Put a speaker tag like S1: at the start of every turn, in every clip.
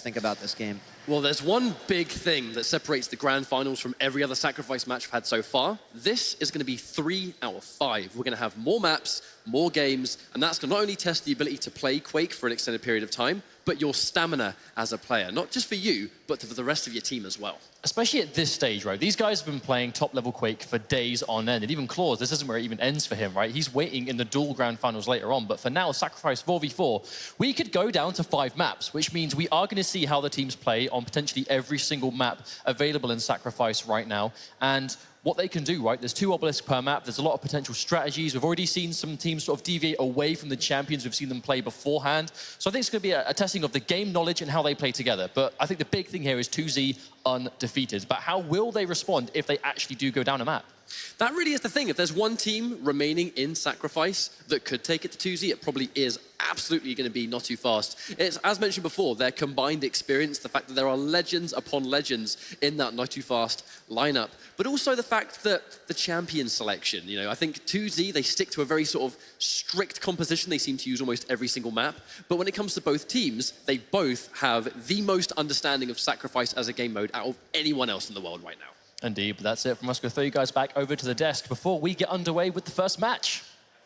S1: think about this game?
S2: Well, there's one big thing that separates the grand finals from every other sacrifice match we've had so far. This is going to be 3 out of 5. We're going to have more maps, more games, and that's going to not only test the ability to play Quake for an extended period of time, but your stamina as a player, not just for you, but for the rest of your team as well.
S3: Especially at this stage, right? These guys have been playing top-level Quake for days on end. And even Claus, this isn't where it even ends for him, right? He's waiting in the dual grand finals later on. But for now, Sacrifice 4v4, we could go down to 5 maps, which means we are going to see how the teams play on potentially every single map available in Sacrifice right now. And what they can do, right? There's 2 obelisks per map. There's a lot of potential strategies. We've already seen some teams sort of deviate away from the champions. We've seen them play beforehand. So I think it's going to be a testing of the game knowledge and how they play together. But I think the big thing here is 2Z undefeated. But how will they respond if they actually do go down a map?
S2: That really is the thing. If there's one team remaining in Sacrifice that could take it to 2Z, it probably is absolutely going to be NOTOFAST. It's, as mentioned before, their combined experience, the fact that there are legends upon legends in that NOTOFAST lineup, but also the fact that the champion selection, you know, I think 2Z, they stick to a very sort of strict composition. They seem to use almost every single map. But when it comes to both teams, they both have the most understanding of Sacrifice as a game mode out of anyone else in the world right now.
S3: Indeed, but that's it from us. We'll throw you guys back over to the desk before we get underway with the first match.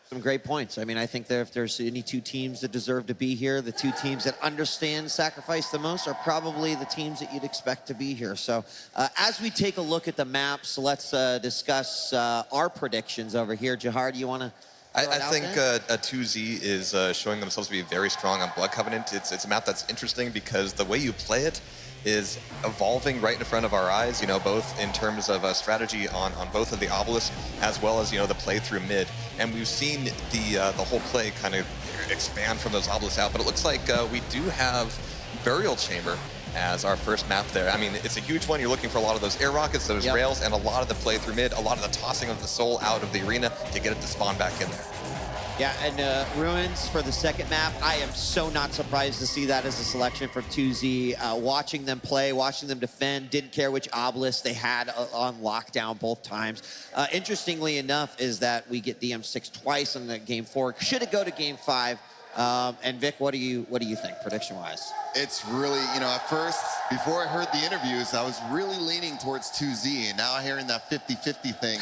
S1: Some great points. I mean, I think that if there's any 2 teams that deserve to be here, the 2 teams that understand Sacrifice the most are probably the teams that you'd expect to be here. So as we take a look at the maps, let's discuss our predictions over here. Jahar, do you want to?
S4: I think a 2Z is showing themselves to be very strong on Blood Covenant. It's a map that's interesting because the way you play it is evolving right in front of our eyes, you know, both in terms of a strategy on both of the obelisks, as well as, you know, the play through mid. And we've seen the whole play kind of expand from those obelisks out, but it looks like we do have Burial Chamber as our first map there. I mean, it's a huge one. You're looking for a lot of those air rockets, those rails, and a lot of the play through mid, a lot of the tossing of the soul out of the arena to get it to spawn back in there.
S1: Yeah, and Ruins for the second map, I am so not surprised to see that as a selection for 2Z. Watching them play, watching them defend, didn't care which obelisk they had on lockdown both times. Interestingly enough is that we get DM6 twice in the game 4. Should it go to game 5? And Vic, what do you think, prediction-wise?
S5: It's really, you know, at first, before I heard the interviews, I was really leaning towards 2Z, and now hearing that 50-50 thing,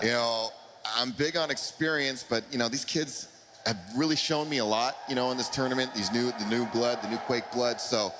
S5: you know, I'm big on experience, but, you know, these kids have really shown me a lot, you know, in this tournament, the new blood, the new Quake blood. So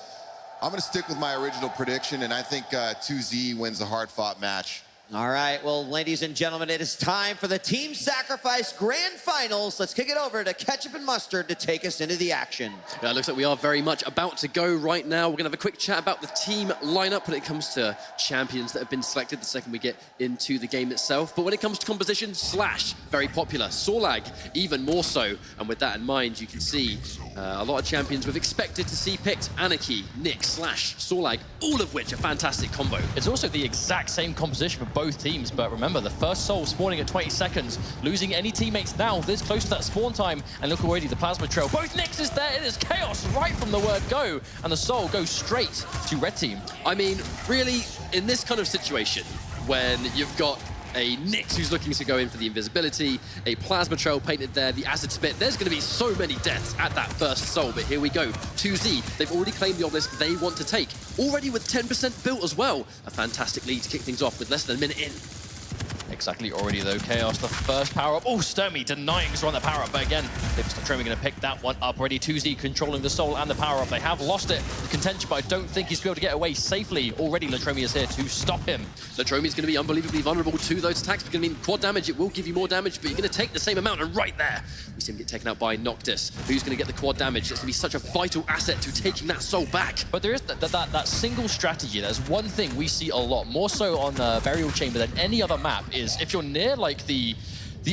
S5: I'm going to stick with my original prediction, and I think 2Z wins the hard-fought match.
S1: All right, well, ladies and gentlemen, it is time for the Team Sacrifice Grand Finals. Let's kick it over to Ketchup and Mustard to take us into the action.
S2: Yeah, it looks like we are very much about to go right now. We're going to have a quick chat about the team lineup when it comes to champions that have been selected the second we get into the game itself. But when it comes to composition, Slash, very popular. Sorlag, even more so. And with that in mind, you can see a lot of champions we've expected to see picked. Anarchy, Nick, Slash, Sorlag, all of which are fantastic combo.
S3: It's also the exact same composition for both teams, but remember, the first soul spawning at 20 seconds, losing any teammates now this close to that spawn time, and look already, the plasma trail. Both Nicks is there, it is chaos right from the word go, and the soul goes straight to red team.
S2: I mean, really, in this kind of situation, when you've got a Nyx who's looking to go in for the invisibility, a plasma trail painted there, the acid spit. There's going to be so many deaths at that first soul, but here we go. 2Z, they've already claimed the obelisk they want to take. Already with 10% built as well. A fantastic lead to kick things off with less than a minute in.
S3: Exactly already though, Chaos, the first power-up. Oh, Sturmy denying Zron the power-up, but again, Tremi gonna pick that one up. Ready, 2Z controlling the soul and the power-up. They have lost it, the contention, but I don't think he's going to be able to get away safely. Already, Latromi is here to stop him.
S2: Latromi is going to be unbelievably vulnerable to those attacks. It's going to mean quad damage. It will give you more damage, but you're going to take the same amount, and right there, we see him get taken out by Noctis. Who's going to get the quad damage? It's going to be such a vital asset to taking that soul back.
S3: But there is that single strategy. There's one thing we see a lot, more so on Burial Chamber than any other map, is if you're near like the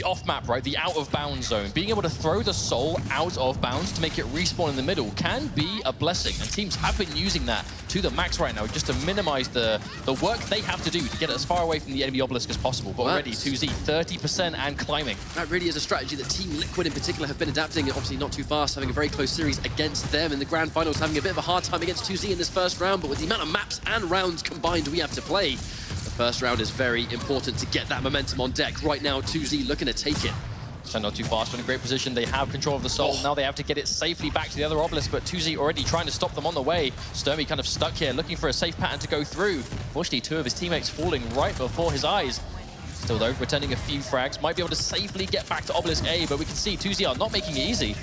S3: off-map, right, the out-of-bounds zone, being able to throw the soul out of bounds to make it respawn in the middle can be a blessing, and teams have been using that to the max right now just to minimize the work they have to do to get it as far away from the enemy obelisk as possible. But already 2Z 30% and climbing.
S2: That really is a strategy that Team Liquid in particular have been adapting. Obviously NOTOFAST having a very close series against them in the grand finals, having a bit of a hard time against 2Z in this first round, but with the amount of maps and rounds combined we have to play, the first round is very important to get that momentum on deck. Right now, 2Z looking to take it.
S3: So not too fast, in a great position. They have control of the soul. Now they have to get it safely back to the other obelisk, but 2Z already trying to stop them on the way. Sturmy kind of stuck here, looking for a safe pattern to go through. Fortunately, two of his teammates falling right before his eyes. Still though, returning a few frags, might be able to safely get back to obelisk A, but we can see 2Z are not making it easy.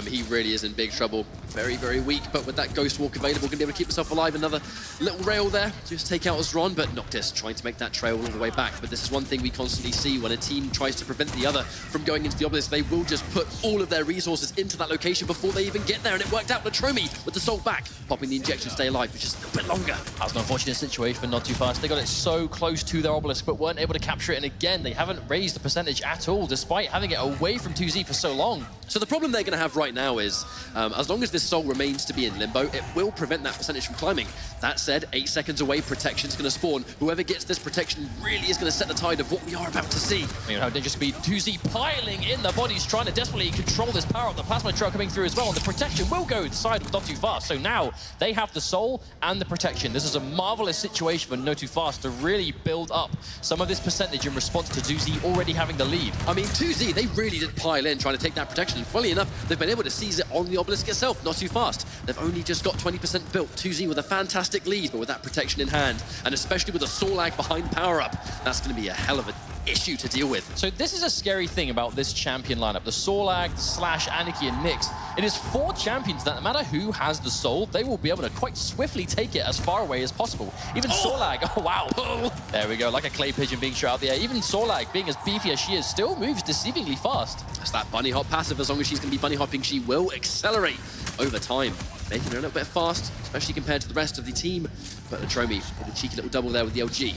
S2: He really is in big trouble. Very, very weak, but with that Ghost Walk available, going to be able to keep himself alive. Another little rail there to just take out Zron, but Noctis trying to make that trail all the way back. But this is one thing we constantly see when a team tries to prevent the other from going into the obelisk. They will just put all of their resources into that location before they even get there, and it worked out. Notromi with the soul back, popping the injection to stay alive, which is a little bit longer.
S3: That's an unfortunate situation for Not Too Fast. They got it so close to their obelisk, but weren't able to capture it. And again, they haven't raised the percentage at all, despite having it away from 2Z for so long.
S2: So the problem they're going to have right now is, as long as this soul remains to be in limbo, it will prevent that percentage from climbing. That said, 8 seconds away, protection's going to spawn. Whoever gets this protection really is going to set the tide of what we are about to see.
S3: You know how dangerous be 2Z piling in the bodies, trying to desperately control this power up. The plasma trail coming through as well, and the protection will go inside with Not Too Fast. So now they have the soul and the protection. This is a marvelous situation for Not Too Fast to really build up some of this percentage in response to 2Z already having the lead.
S2: I mean, 2Z, they really did pile in trying to take that protection, and funnily enough, they've been able to seize it on the obelisk itself. Not Too Fast. They've only just got 20% built. 2Z with a fantastic lead, but with that protection in hand, and especially with the soul lag behind power-up, that's going to be a hell of an issue to deal with.
S3: So this is a scary thing about this champion lineup. The Sorlag, the Slash, Anarchy, and Nyx. It is 4 champions that no matter who has the soul, they will be able to quite swiftly take it as far away as possible. Even Sorlag, oh wow. There we go, like a clay pigeon being shot out the air. Even Sorlag, being as beefy as she is, still moves deceivingly fast.
S2: That's that bunny hop passive. As long as she's going to be bunny hopping, she will accelerate over time, making her a little bit fast, especially compared to the rest of the team. But Notromi with a cheeky little double there with the LG.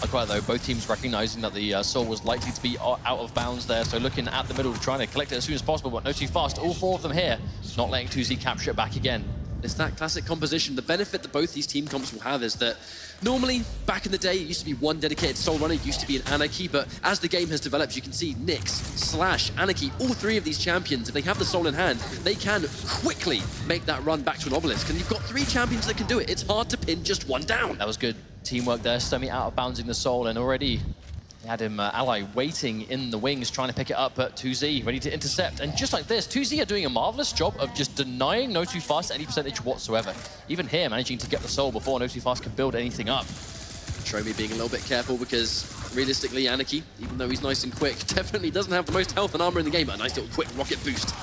S3: Like that though, both teams recognizing that the soul was likely to be out of bounds there, so looking at the middle, trying to collect it as soon as possible, but Not Too Fast, all 4 of them here, not letting 2Z capture it back again.
S2: It's that classic composition. The benefit that both these team comps will have is that normally, back in the day, it used to be one dedicated soul runner, it used to be an Anarchy, but as the game has developed, you can see Nyx, Slash, Anarchy, all 3 of these champions, if they have the soul in hand, they can quickly make that run back to an obelisk, and you've got 3 champions that can do it. It's hard to pin just one down.
S3: That was good teamwork there. Sturmy out of bounds in the soul, and already they had him ally waiting in the wings, trying to pick it up, but 2Z ready to intercept. And just like this, 2Z are doing a marvelous job of just denying No Too Fast any percentage whatsoever. Even here, managing to get the soul before No Too Fast can build anything up.
S2: Notromi being a little bit careful because realistically, Anarchy, even though he's nice and quick, definitely doesn't have the most health and armor in the game, but a nice little quick rocket boost.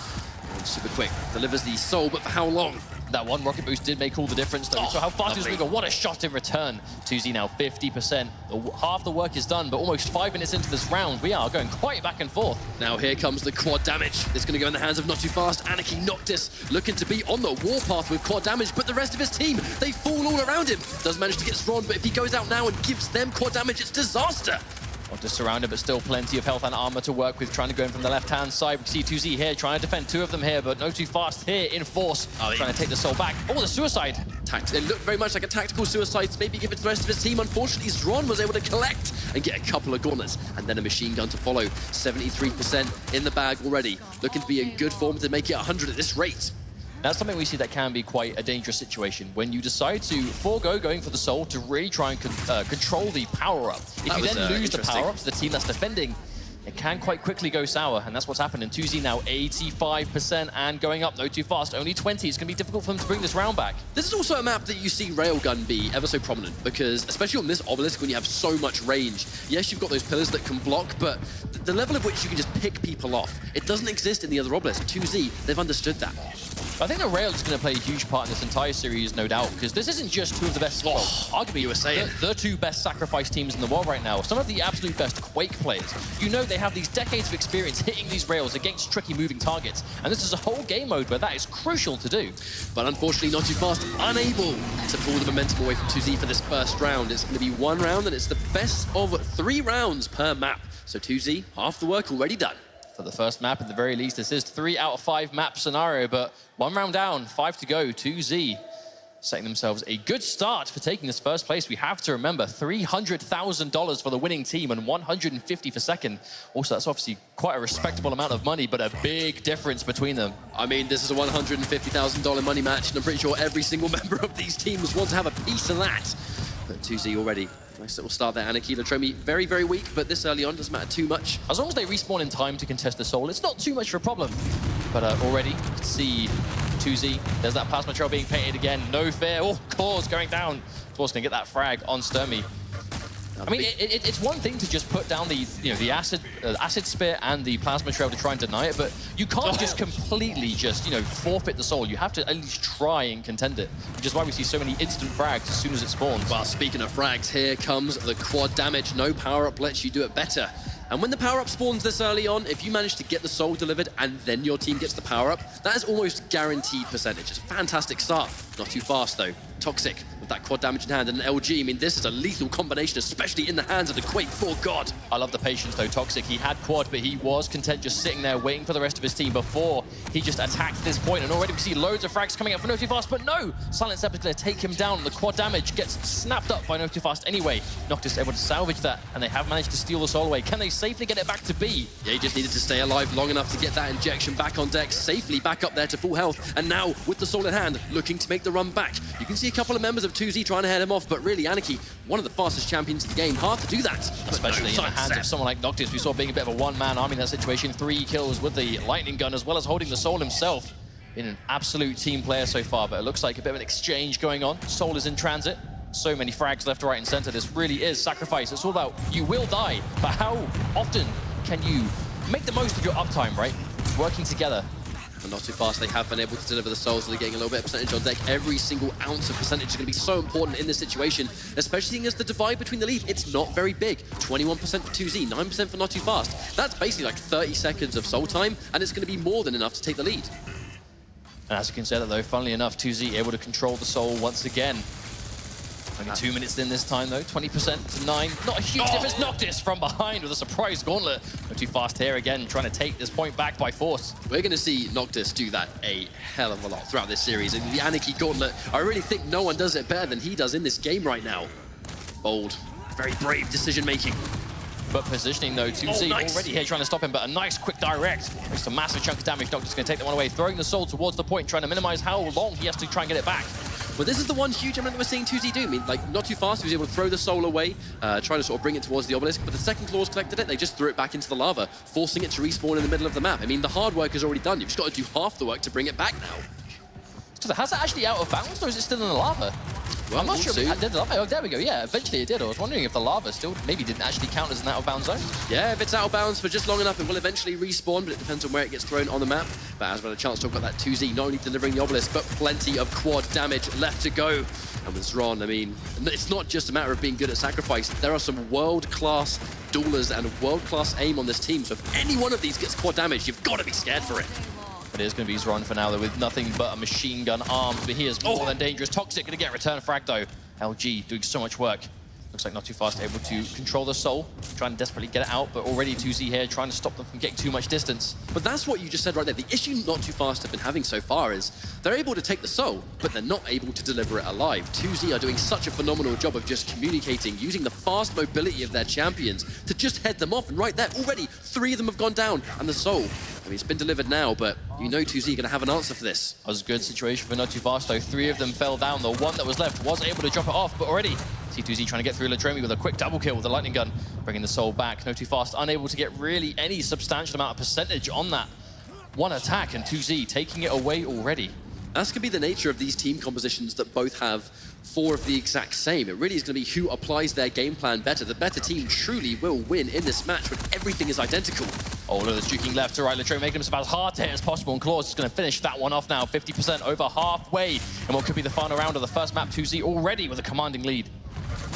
S2: And super quick, delivers the soul, but for how long?
S3: That one rocket boost did make all the difference, though. So how fast is Rigo? What a shot in return. 2Z now 50%. Half the work is done, but almost 5 minutes into this round, we are going quite back and forth.
S2: Now here comes the quad damage. It's going to go in the hands of Not Too Fast. Anarchy Noctis looking to be on the warpath with quad damage, but the rest of his team, they fall all around him. Does manage to get Zron, but if he goes out now and gives them quad damage, it's disaster.
S3: Not just surrounded, but still plenty of health and armor to work with, trying to go in from the left-hand side. We see 2Z here, trying to defend 2 of them here, but No Too Fast here in force, trying to take the soul back. Oh, the suicide!
S2: It looked very much like a tactical suicide, maybe give it to the rest of his team. Unfortunately, Zron was able to collect and get a couple of gauntlets, and then a machine gun to follow. 73% in the bag already, looking to be in good form to make it 100 at this rate.
S3: That's something we see that can be quite a dangerous situation when you decide to forego going for the soul to really try and control the power-up. If you then lose the power-up to the team that's defending, it can quite quickly go sour, and that's what's happening. 2Z now 85% and going up. No Too Fast, only 20. It's going to be difficult for them to bring this round back.
S2: This is also a map that you see Railgun be ever so prominent, because especially on this obelisk when you have so much range, yes, you've got those pillars that can block, but the level of which you can just pick people off, it doesn't exist in the other obelisk. 2Z, they've understood that.
S3: I think the rail is going to play a huge part in this entire series, no doubt, because this isn't just 2 of the best, well, arguably
S2: you were saying,
S3: the 2 best sacrifice teams in the world right now. Some of the absolute best Quake players. You know they have these decades of experience hitting these rails against tricky moving targets, and this is a whole game mode where that is crucial to do.
S2: But unfortunately, Not Too Fast unable to pull the momentum away from 2Z for this first round. It's going to be 1 round, and it's the best of 3 rounds per map. So 2Z, half the work already done.
S3: For the first map, at the very least, this is 3 out of 5 map scenario, but 1 round down, 5 to go. 2Z setting themselves a good start for taking this first place. We have to remember $300,000 for the winning team and $150 for second. Also, that's obviously quite a respectable amount of money, but a big difference between them.
S2: I mean, this is a $150,000 money match, and I'm pretty sure every single member of these teams wants to have a piece of that. But 2Z already Nice little start there, Anarchy. Latromi very, very weak, but this early on doesn't matter too much.
S3: As long as they respawn in time to contest the soul, it's not too much of a problem. But already, you can see 2Z. There's that plasma trail being painted again. No fear. Oh, Claws going down. Claws going to get that frag on Sturmy. I mean, it's one thing to just put down the acid spear and the plasma trail to try and deny it, but you can't just completely just forfeit the soul. You have to at least try and contend it, which is why we see so many instant frags as soon as it spawns.
S2: Well, speaking of frags, here comes the quad damage. No power up lets you do it better. And when the power-up spawns this early on, if you manage to get the soul delivered and then your team gets the power-up, that is almost guaranteed percentage. It's a fantastic start. Not too fast, though. Toxic with that quad damage in hand and an LG. I mean, this is a lethal combination, especially in the hands of the Quake 4 God.
S3: I love the patience, though. Toxic, he had quad, but he was content just sitting there waiting for the rest of his team before he just attacked this point. And already we see loads of frags coming up for NOTOFAST, but no! Silent Step is going to take him down. The quad damage gets snapped up by NOTOFAST anyway. Noctis able to salvage that, and they have managed to steal the soul away. Can they safely get it back to B?
S2: Yeah, he just needed to stay alive long enough to get that injection back on deck, safely back up there to full health. And now, with the soul in hand, looking to make the run back. You can see a couple of members of 2Z trying to head him off, but really, Anarchy, one of the fastest champions in the game. Hard to do that.
S3: Especially in the hands of someone like Noctis. We saw being a bit of a one-man army in that situation. 3 kills with the lightning gun, as well as holding the soul himself. Been an absolute team player so far, but it looks like a bit of an exchange going on. Soul is in transit. So many frags left, right, and center. This really is sacrifice. It's all about you will die, but how often can you make the most of your uptime, right? Working together.
S2: And not too fast, they have been able to deliver the souls, so they're getting a little bit of percentage on deck. Every single ounce of percentage is going to be so important in this situation, especially seeing as the divide between the lead, it's not very big. 21% for 2Z, 9% for Not Too Fast. That's basically like 30 seconds of soul time, and it's going to be more than enough to take the lead.
S3: And as you can see that, though, funnily enough, 2Z able to control the soul once again. Only 2 minutes in this time, though. 20% to 9. Not a huge difference. Noctis from behind with a surprise gauntlet. Not too fast here again, trying to take this point back by force.
S2: We're going to see Noctis do that a hell of a lot throughout this series. And the Anarchy gauntlet, I really think no one does it better than he does in this game right now. Bold, very brave decision-making.
S3: But positioning, though, 2Z already here trying to stop him, but a nice quick direct. Makes a massive chunk of damage. Noctis going to take that one away, throwing the soul towards the point, trying to minimize how long he has to try and get it back.
S2: But this is the one huge element that we're seeing 2Z do. I mean, like, Not Too Fast, he was able to throw the soul away, trying to sort of bring it towards the obelisk, but the second Claws collected it, they just threw it back into the lava, forcing it to respawn in the middle of the map. I mean, the hard work is already done. You've just got to do half the work to bring it back now.
S3: So has it actually out of bounds, or is it still in the lava?
S2: Well,
S3: I'm not sure.
S2: Did
S3: the lava? Oh, there we go. Yeah, eventually it did. I was wondering if the lava still maybe didn't actually count as an out-of-bounds zone.
S2: Yeah, if it's out of bounds for just long enough, it will eventually respawn, but it depends on where it gets thrown on the map. But as well, a chance to talk about that 2Z, not only delivering the obelisk, but plenty of quad damage left to go. And with Zron, I mean, it's not just a matter of being good at sacrifice. There are some world-class duelers and world-class aim on this team. So if any one of these gets quad damage, you've got to be scared for it.
S3: But it is going to be Zron for now, though, with nothing but a machine gun arms. But he is more than dangerous. Toxic going to get return frag, though. LG doing so much work. Looks like Not Too Fast able to control the soul, trying to desperately get it out, but already 2Z here trying to stop them from getting too much distance.
S2: But that's what you just said right there. The issue Not Too Fast have been having so far is they're able to take the soul, but they're not able to deliver it alive. 2Z are doing such a phenomenal job of just communicating, using the fast mobility of their champions to just head them off. And right there, already 3 of them have gone down. And the soul, I mean, it's been delivered now, but you know 2Z are going to have an answer for this.
S3: That was a good situation for Not Too Fast, though. 3 of them fell down. The one that was left was able to drop it off, but already C2Z trying to get through Latromi with a quick double kill with the lightning gun, bringing the soul back. Not Too Fast unable to get really any substantial amount of percentage on that one attack, and 2Z taking it away already.
S2: That's going to be the nature of these team compositions that both have 4 of the exact same. It really is going to be who applies their game plan better. The better team truly will win in this match when everything is identical.
S3: Oh, look, the juking left to right. Latromi making himself as hard to hit as possible, and Claws is going to finish that one off now. 50% over halfway, and what could be the final round of the first map. 2Z already with a commanding lead.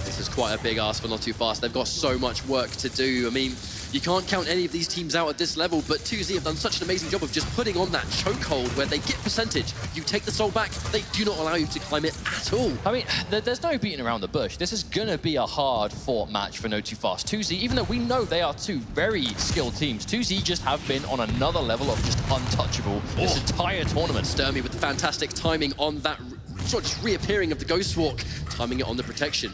S2: This is quite a big ask for Not Too Fast. They've got so much work to do. I mean, you can't count any of these teams out at this level, but 2Z have done such an amazing job of just putting on that chokehold where they get percentage. You take the soul back, they do not allow you to climb it at all.
S3: I mean, there's no beating around the bush. This is going to be a hard-fought match for Not Too Fast. 2Z, even though we know they are 2 very skilled teams, 2Z just have been on another level of just untouchable this entire tournament.
S2: Sturmy with the fantastic timing on that sort of just reappearing of the Ghost Walk, timing it on the protection.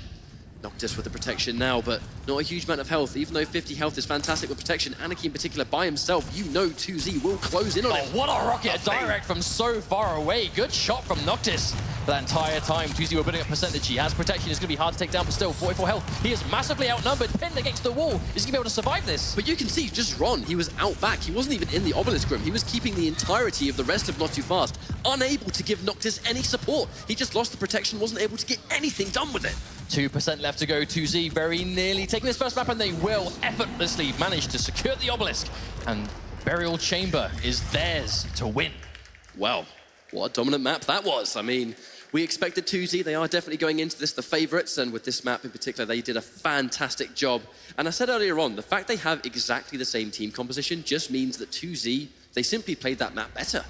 S2: Noctis with the protection now, but not a huge amount of health. Even though 50 health is fantastic with protection, Anarchy in particular by himself, you know 2Z will close in on him.
S3: What a rocket direct from so far away. Good shot from Noctis. That entire time, 2Z were building up percentage. He has protection. It's going to be hard to take down, but still, 44 health. He is massively outnumbered, pinned against the wall. Is he going to be able to survive this?
S2: But you can see, just Ron, he was out back. He wasn't even in the obelisk room. He was keeping the entirety of the rest of NOTOFAST, unable to give Noctis any support. He just lost the protection, wasn't able to get anything done with it.
S3: 2% left to go. 2Z very nearly taking this first map, and they will effortlessly manage to secure the obelisk. And Burial Chamber is theirs to win.
S2: Well, what a dominant map that was. I mean, we expected 2Z. They are definitely going into this the favorites, and with this map in particular, they did a fantastic job. And I said earlier on, the fact they have exactly the same team composition just means that 2Z, they simply played that map better.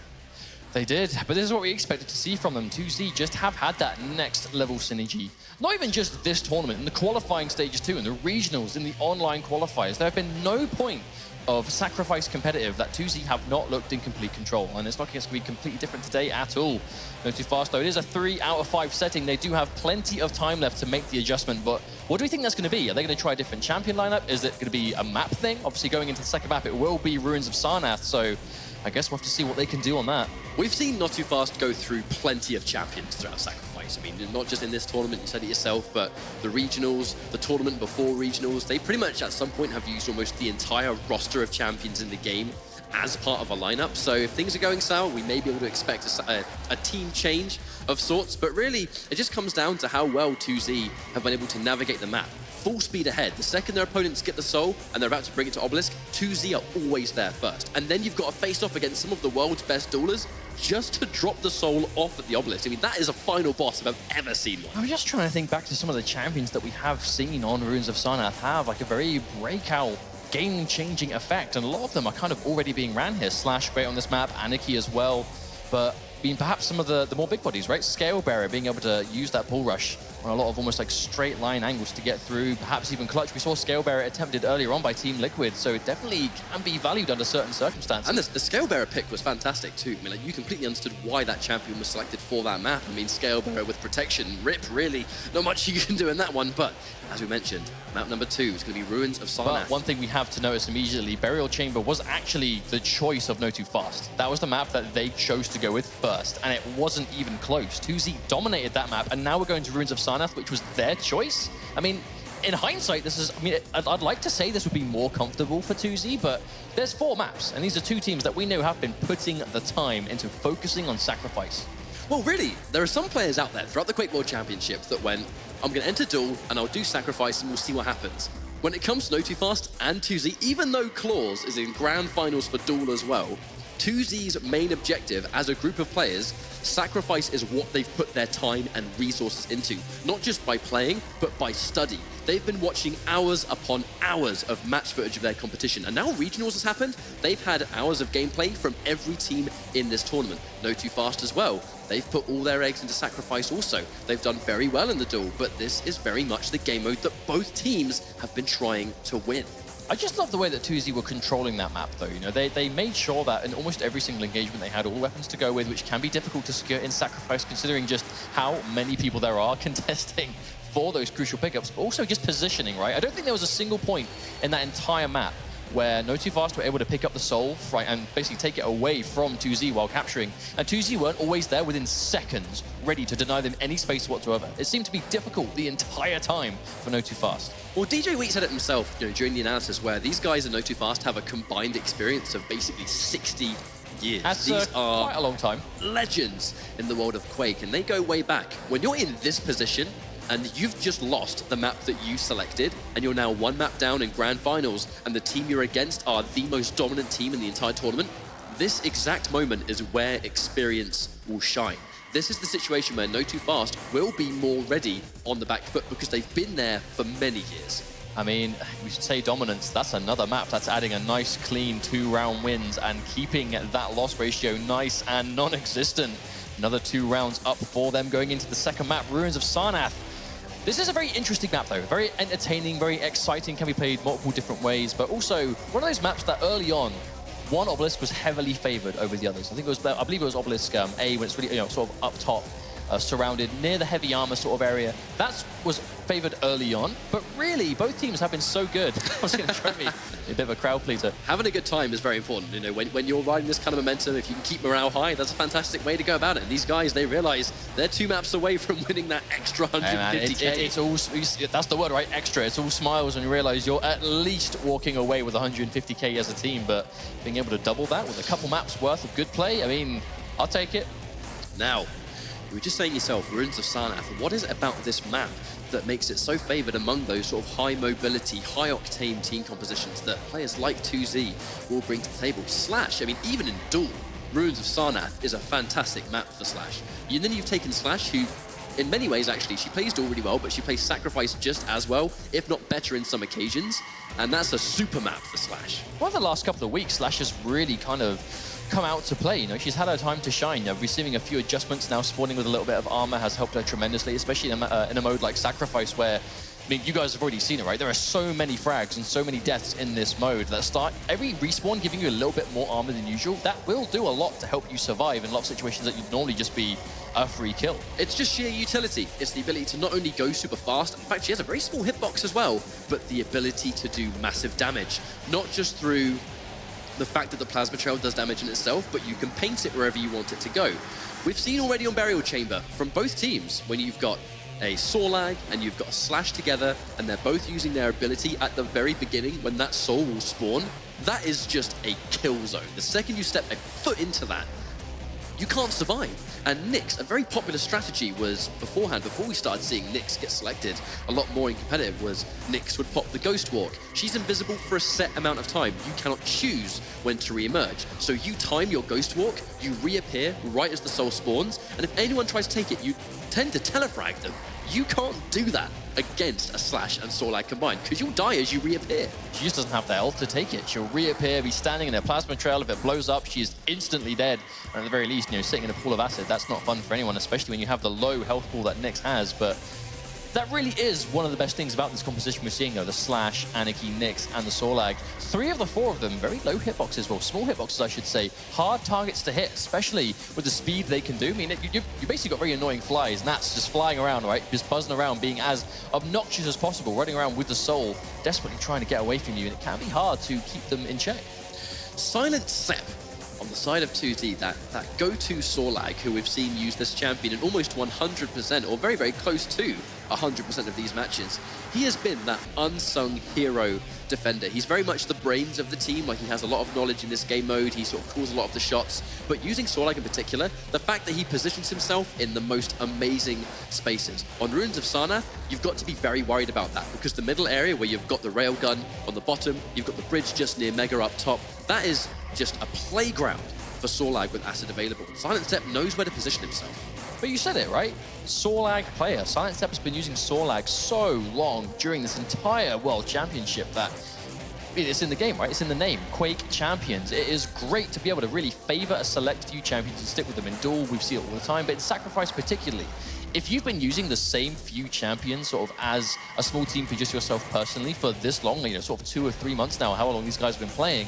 S3: They did, but this is what we expected to see from them. 2Z just have had that next level synergy. Not even just this tournament, in the qualifying stages too, in the regionals, in the online qualifiers. There have been no point of Sacrifice competitive that 2Z have not looked in complete control. And it's not going to be completely different today at all. NOTOFAST though, it is a 3 out of 5 setting. They do have plenty of time left to make the adjustment, but what do we think that's going to be? Are they going to try a different champion lineup? Is it going to be a map thing? Obviously going into the second map, it will be Ruins of Sarnath, so I guess we'll have to see what they can do on that.
S2: We've seen NOTOFAST go through plenty of champions throughout Sacrifice. I mean, not just in this tournament, you said it yourself, but the regionals, the tournament before regionals, they pretty much at some point have used almost the entire roster of champions in the game as part of a lineup. So if things are going sour, we may be able to expect a team change of sorts, but really, it just comes down to how well 2Z have been able to navigate the map. Full speed ahead. The second their opponents get the soul and they're about to bring it to Obelisk, 2Z are always there first. And then you've got to face off against some of the world's best duelers just to drop the soul off at the Obelisk. I mean, that is a final boss if I've ever seen one.
S3: I'm just trying to think back to some of the champions that we have seen on Ruins of Sarnath have like a very breakout, game-changing effect, and a lot of them are kind of already being ran here. Slash great on this map, Anarchy as well, but I mean, perhaps some of the more big bodies, right? Scale Bearer being able to use that bull rush on a lot of almost like straight line angles to get through, perhaps even clutch. We saw Scale Bearer attempted earlier on by Team Liquid, so it definitely can be valued under certain circumstances.
S2: And the Scale Bearer pick was fantastic too. I mean, like, you completely understood why that champion was selected for that map. I mean, Scale Bearer with protection, rip, really. Not much you can do in that one, but as we mentioned, map number 2 is going to be Ruins of Sarnath.
S3: But one thing we have to notice immediately, Burial Chamber was actually the choice of NOTOFAST. That was the map that they chose to go with first, and it wasn't even close. 2Z dominated that map, and now we're going to Ruins of Sarnath, which was their choice. I mean, in hindsight, this is, I mean, I'd like to say this would be more comfortable for 2Z, but there's 4 maps, and these are 2 teams that we know have been putting the time into focusing on Sacrifice.
S2: Well, really, there are some players out there throughout the Quake World Championship that went, I'm going to enter Duel, and I'll do Sacrifice, and we'll see what happens. When it comes to NOTOFAST and 2Z, even though Claws is in Grand Finals for Duel as well, 2Z's main objective as a group of players, Sacrifice is what they've put their time and resources into, not just by playing, but by study. They've been watching hours upon hours of match footage of their competition, and now regionals has happened. They've had hours of gameplay from every team in this tournament. NOTOFAST as well. They've put all their eggs into Sacrifice also. They've done very well in the duel, but this is very much the game mode that both teams have been trying to win.
S3: I just love the way that 2Z were controlling that map, though. You know, they made sure that in almost every single engagement they had all weapons to go with, which can be difficult to secure in Sacrifice, considering just how many people there are contesting for those crucial pickups, but also just positioning, right? I don't think there was a single point in that entire map where NOTOFAST were able to pick up the soul, right, and basically take it away from 2Z while capturing. And 2Z weren't always there within seconds, ready to deny them any space whatsoever. It seemed to be difficult the entire time for NOTOFAST.
S2: Well, DJ Wheat said it himself, you know, during the analysis, where these guys in NOTOFAST have a combined experience of basically 60 years.
S3: That's
S2: these are
S3: quite a long time.
S2: legends in the world of Quake, and they go way back. When you're in this position, and you've just lost the map that you selected, and you're now 1 map down in Grand Finals, and the team you're against are the most dominant team in the entire tournament, this exact moment is where experience will shine. This is the situation where NOTOFAST will be more ready on the back foot because they've been there for many years.
S3: I mean, we should say dominance. That's another map that's adding a nice, clean 2-round wins and keeping that loss ratio nice and non-existent. Another 2 rounds up for them going into the second map, Ruins of Sarnath. This is a very interesting map, though. Very entertaining, very exciting, can be played multiple different ways, but also one of those maps that early on, one obelisk was heavily favored over the others. I believe it was obelisk A when it's really, you know, sort of up top. surrounded near the heavy armor sort of area. That was favored early on, but really, both teams have been so good. I was going to try me a bit of a crowd pleaser.
S2: Having a good time is very important. You know, when you're riding this kind of momentum, if you can keep morale high, that's a fantastic way to go about it. And these guys, they realize they're 2 maps away from winning that extra 150K.
S3: It's all, that's the word, right? Extra. It's all smiles when you realize you're at least walking away with 150K as a team, but being able to double that with a couple maps worth of good play, I mean, I'll take it.
S2: Now, you were just saying yourself, Ruins of Sarnath, what is it about this map that makes it so favored among those sort of high mobility, high octane team compositions that players like 2Z will bring to the table? Slash, I mean, even in Duel, Ruins of Sarnath is a fantastic map for Slash. And then you've taken Slash, who in many ways, actually, she plays Duel really well, but she plays Sacrifice just as well, if not better in some occasions. And that's a super map for Slash.
S3: Well, the last couple of weeks, Slash has really kind of come out to play. You know, she's had her time to shine. You know, receiving a few adjustments now, spawning with a little bit of armor has helped her tremendously, especially in a mode like Sacrifice, where, I mean, you guys have already seen it, right? There are so many frags and so many deaths in this mode that start every respawn giving you a little bit more armor than usual. That will do a lot to help you survive in a lot of situations that you'd normally just be a free kill.
S2: It's just sheer utility. It's the ability to not only go super fast, in fact, she has a very small hitbox as well, but the ability to do massive damage, not just through the fact that the plasma trail does damage in itself, but you can paint it wherever you want it to go. We've seen already on Burial Chamber from both teams when you've got a Sorlag and you've got a Slash together and they're both using their ability at the very beginning when that soul will spawn. That is just a kill zone. The second you step a foot into that, you can't survive. And Nyx, a very popular strategy was beforehand, before we started seeing Nyx get selected a lot more in competitive, was Nyx would pop the Ghost Walk. She's invisible for a set amount of time. You cannot choose when to re-emerge. So you time your Ghost Walk, you reappear right as the soul spawns, and if anyone tries to take it, you tend to telefrag them. You can't do that against a Slash and Sorlag combined, because you'll die as you reappear.
S3: She just doesn't have the health to take it. She'll reappear, be standing in a plasma trail. If it blows up, she is instantly dead. And at the very least, you know, sitting in a pool of acid, that's not fun for anyone, especially when you have the low health pool that Nyx has. But that really is one of the best things about this composition we're seeing, though. The Slash, Anarchy, Nyx, and the Sorlag. 3 of the 4 of them, very low hitboxes, well, small hitboxes, I should say. Hard targets to hit, especially with the speed they can do. I mean, you basically got very annoying flies, and that's just flying around, right? Just buzzing around, being as obnoxious as possible, running around with the soul, desperately trying to get away from you, and it can be hard to keep them in check.
S2: Silent Sep on the side of 2Z, that go-to Sorlag who we've seen use this champion in almost 100%, or very, very close to 100% of these matches. He has been that unsung hero defender. He's very much the brains of the team, like he has a lot of knowledge in this game mode, he sort of calls a lot of the shots, but using Sorlag in particular, the fact that he positions himself in the most amazing spaces. On Ruins of Sarnath, you've got to be very worried about that, because the middle area where you've got the railgun on the bottom, you've got the bridge just near Mega up top, that is just a playground for Sorlag with Acid available. Silent Step knows where to position himself.
S3: But you said it, right? Sorlag player. Silent Step has been using Sorlag so long during this entire World Championship that it's in the game, right? It's in the name, Quake Champions. It is great to be able to really favor a select few champions and stick with them in Duel. We see it all the time, but in Sacrifice particularly. If you've been using the same few champions sort of as a small team for just yourself personally for this long, you know, sort of 2 or 3 months now, how long these guys have been playing,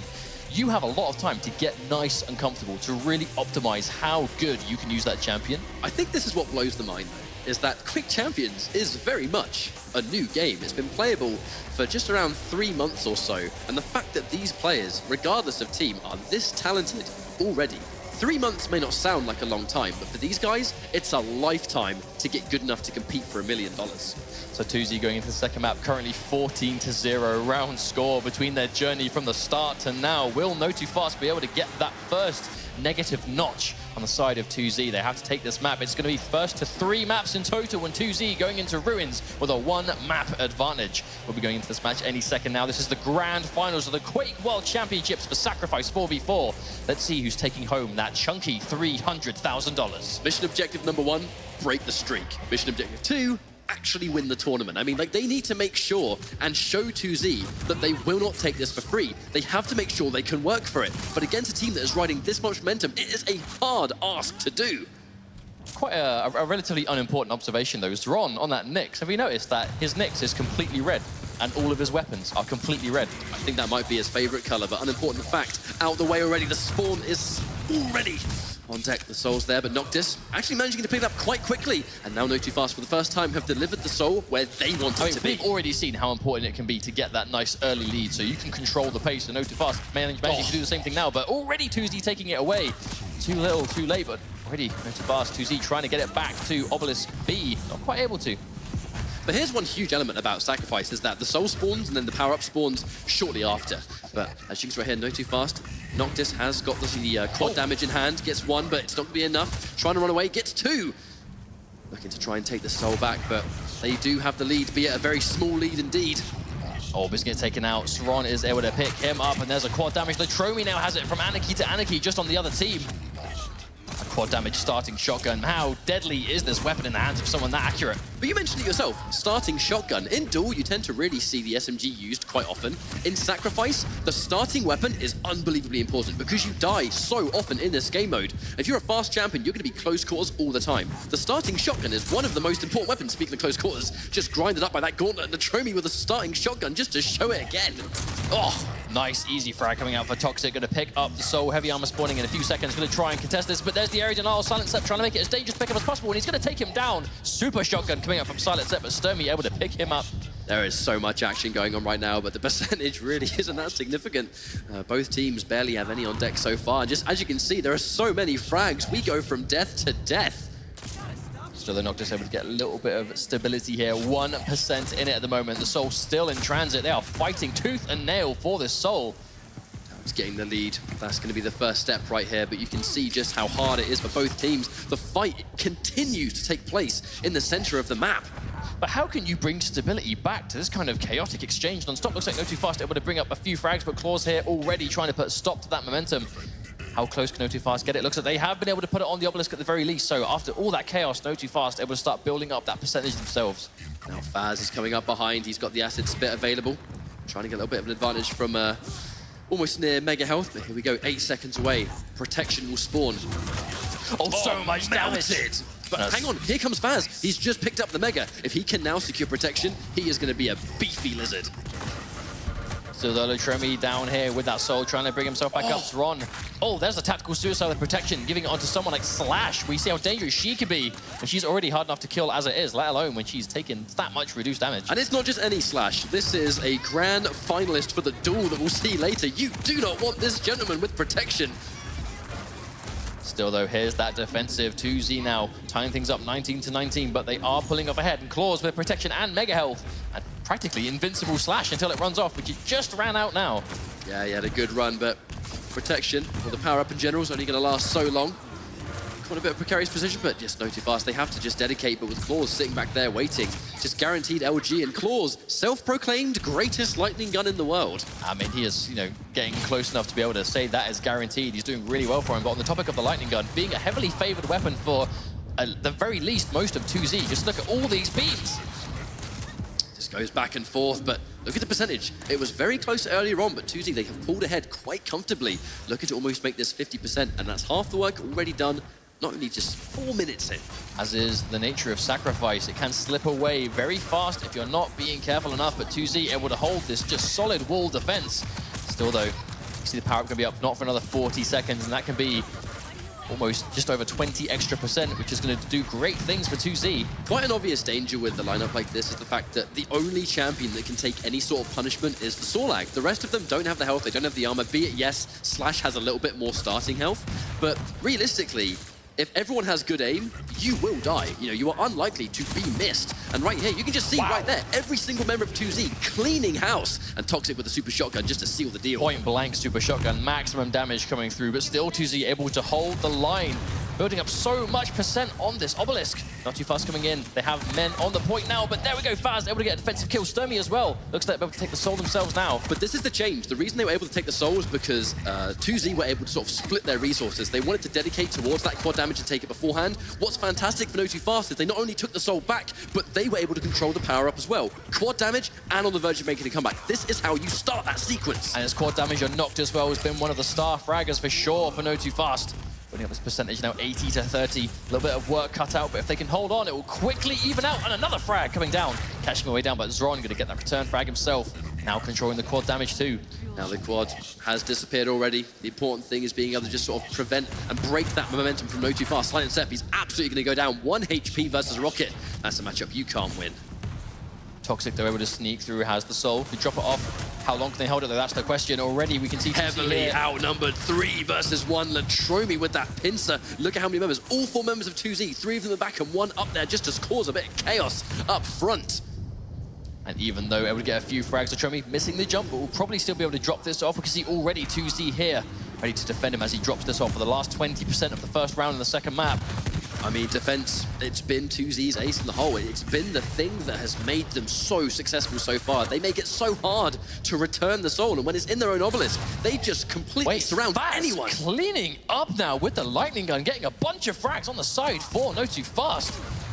S3: you have a lot of time to get nice and comfortable, to really optimize how good you can use that champion.
S2: I think this is what blows the mind, though, is that Quake Champions is very much a new game. It's been playable for just around 3 months or so, and the fact that these players, regardless of team, are this talented already. 3 months may not sound like a long time, but for these guys, it's a lifetime to get good enough to compete for $1 million.
S3: So 2Z going into the second map, currently 14-0 round score between their journey from the start to now. Will NOTOFAST be able to get that first negative notch on the side of 2Z? They have to take this map. It's going to be first to 3 maps in total, and 2Z going into Ruins with a 1-map advantage. We'll be going into this match any second now. This is the grand finals of the Quake World Championships for Sacrifice 4v4. Let's see who's taking home that chunky $300,000.
S2: Mission objective number 1, break the streak. Mission objective 2, actually win the tournament. I mean, like, they need to make sure and show 2Z that they will not take this for free. They have to make sure they can work for it. But against a team that is riding this much momentum, it is a hard ask to do.
S3: Quite a relatively unimportant observation, though, is Ron on that Nyx. Have you noticed that his Nyx is completely red and all of his weapons are completely red?
S2: I think that might be his favorite color, but unimportant fact, out the way already, the spawn is already On deck, the Soul's there, but Noctis actually managing to pick it up quite quickly. And now NOTOFAST, for the first time, have delivered the Soul where they want it to be.
S3: We've already seen how important it can be to get that nice early lead, so you can control the pace. And NOTOFAST managing to do the same thing now, but already 2Z taking it away. Too little, too late, but already NOTOFAST, 2Z trying to get it back to Obelisk B. Not quite able to.
S2: But here's one huge element about Sacrifice, is that the Soul spawns and then the power-up spawns shortly after. But as you can see right here, NOTOFAST, Noctis has got the quad damage in hand, gets one, but it's not going to be enough. Trying to run away, gets two. Looking to try and take the Soul back, but they do have the lead, be it a very small lead indeed.
S3: Orb is going to take it out. Saron is able to pick him up, and there's a quad damage. Latromi now has it from Anarchy to Anarchy, just on the other team. A quad damage starting shotgun. How deadly is this weapon in the hands of someone that accurate?
S2: But you mentioned it yourself, starting shotgun. In Duel, you tend to really see the SMG used quite often. In Sacrifice, the starting weapon is unbelievably important because you die so often in this game mode. If you're a fast champion, you're going to be close quarters all the time. The starting shotgun is one of the most important weapons, speaking of close quarters. Just grinded up by that gauntlet, Latromi with a starting shotgun just to show it again. Oh,
S3: nice, easy frag coming out for Toxic. Going to pick up the Soul. Heavy armor spawning in a few seconds. Going to try and contest this, but there's the area denial. Silent Step trying to make it as dangerous pickup as possible, and he's going to take him down. Super shotgun coming out from Silent Step, but Sturmy able to pick him up.
S2: There is so much action going on right now, but the percentage really isn't that significant. Both teams barely have any on deck so far. Just as you can see, there are so many frags. We go from death to death.
S3: Still, the Noctis able to get a little bit of stability here. 1% in it at the moment. The Soul still in transit. They are fighting tooth and nail for this Soul.
S2: It's getting the lead. That's going to be the first step right here, but you can see just how hard it is for both teams. The fight continues to take place in the center of the map.
S3: But how can you bring stability back to this kind of chaotic exchange non-stop? Looks like NOTOFAST able to bring up a few frags, but Claws here already trying to put a stop to that momentum. How close can NOTOFAST get it? Looks like they have been able to put it on the Obelisk at the very least. So after all that chaos, NOTOFAST able to start building up that percentage themselves.
S2: Now Faz is coming up behind. He's got the acid spit available. Trying to get a little bit of an advantage from almost near mega health. But here we go, 8 seconds away. Protection will spawn.
S3: Oh, so much damage.
S2: But hang on, here comes Faz. He's just picked up the mega. If he can now secure protection, he is going to be a beefy lizard.
S3: So the Latromi down here with that Soul, trying to bring himself back up. Ron. Oh, there's a tactical suicide with protection, giving it onto someone like Slash. We see how dangerous she could be, and she's already hard enough to kill as it is, let alone when she's taken that much reduced damage.
S2: And it's not just any Slash. This is a grand finalist for the duel that we'll see later. You do not want this gentleman with protection.
S3: Still, though, here's that defensive 2Z now, tying things up 19-19, but they are pulling off ahead. And Claws with protection and mega health, and practically invincible Slash until it runs off, which it just ran out now.
S2: Yeah, he had a good run, but protection, or the power-up in general, is only going to last so long. Quite a bit of precarious position, but just NOTOFAST, they have to just dedicate, but with Claws sitting back there waiting, just guaranteed LG, and Claws, self-proclaimed greatest lightning gun in the world.
S3: I mean, he is, getting close enough to be able to say that is guaranteed. He's doing really well for him, but on the topic of the lightning gun, being a heavily favored weapon for, at the very least, most of 2Z, just look at all these beams.
S2: Just goes back and forth, but look at the percentage. It was very close earlier on, but 2Z, they have pulled ahead quite comfortably. Looking to almost make this 50%, and that's half the work already done. Not only just 4 minutes in.
S3: As is the nature of Sacrifice, it can slip away very fast if you're not being careful enough, but 2Z able to hold this just solid wall defense. Still though, you see the power up going to be up not for another 40 seconds, and that can be almost just over 20 extra percent, which is going to do great things for 2Z.
S2: Quite an obvious danger with the lineup like this is the fact that the only champion that can take any sort of punishment is the Sorlag. The rest of them don't have the health, they don't have the armor, be it yes, Slash has a little bit more starting health, but realistically, if everyone has good aim, you will die. You are unlikely to be missed. And right here, you can just see right there, every single member of 2Z cleaning house, and Toxic with the super shotgun just to seal the deal.
S3: Point blank super shotgun, maximum damage coming through, but still 2Z able to hold the line, building up so much percent on this Obelisk. NOTOFAST coming in. They have men on the point now, but there we go, Faz able to get a defensive kill. Sturmy as well. Looks like they're able to take the Soul themselves now.
S2: But this is the change. The reason they were able to take the Soul was because 2Z were able to sort of split their resources. They wanted to dedicate towards that quad damage and take it beforehand. What's fantastic for NOTOFAST is they not only took the Soul back, but they were able to control the power up as well. Quad damage and on the verge of making a comeback. This is how you start that sequence.
S3: And his quad damage on Noct as well has been one of the star fraggers for sure for NOTOFAST. Putting up this percentage now 80-30. A little bit of work cut out, but if they can hold on, it will quickly even out. And another frag coming down, catching away down, but Zron going to get that return frag himself. Now controlling the quad damage too.
S2: Now the quad has disappeared already. The important thing is being able to just sort of prevent and break that momentum from NOTOFAST. Silent Step, he's absolutely going to go down. 1 HP versus Rocket. That's a matchup you can't win.
S3: Toxic, they're able to sneak through, has the soul. They drop it off. How long can they hold it though? That's the question. Already we can see
S2: Heavily outnumbered, 3 versus 1. Latromi with that pincer. Look at how many members. All 4 members of 2Z. 3 of them in the back and 1 up there just to cause a bit of chaos up front.
S3: And even though able to get a few frags, Latromi missing the jump, but will probably still be able to drop this off. We can see already 2Z here, ready to defend him as he drops this off for the last 20% of the first round in the second map.
S2: I mean, defense, it's been 2Z's ace in the hole. It's been the thing that has made them so successful so far. They make it so hard to return the soul, and when it's in their own obelisk, they just completely surround anyone.
S3: Cleaning up now with the lightning gun, getting a bunch of frags on the side for NOTOFAST.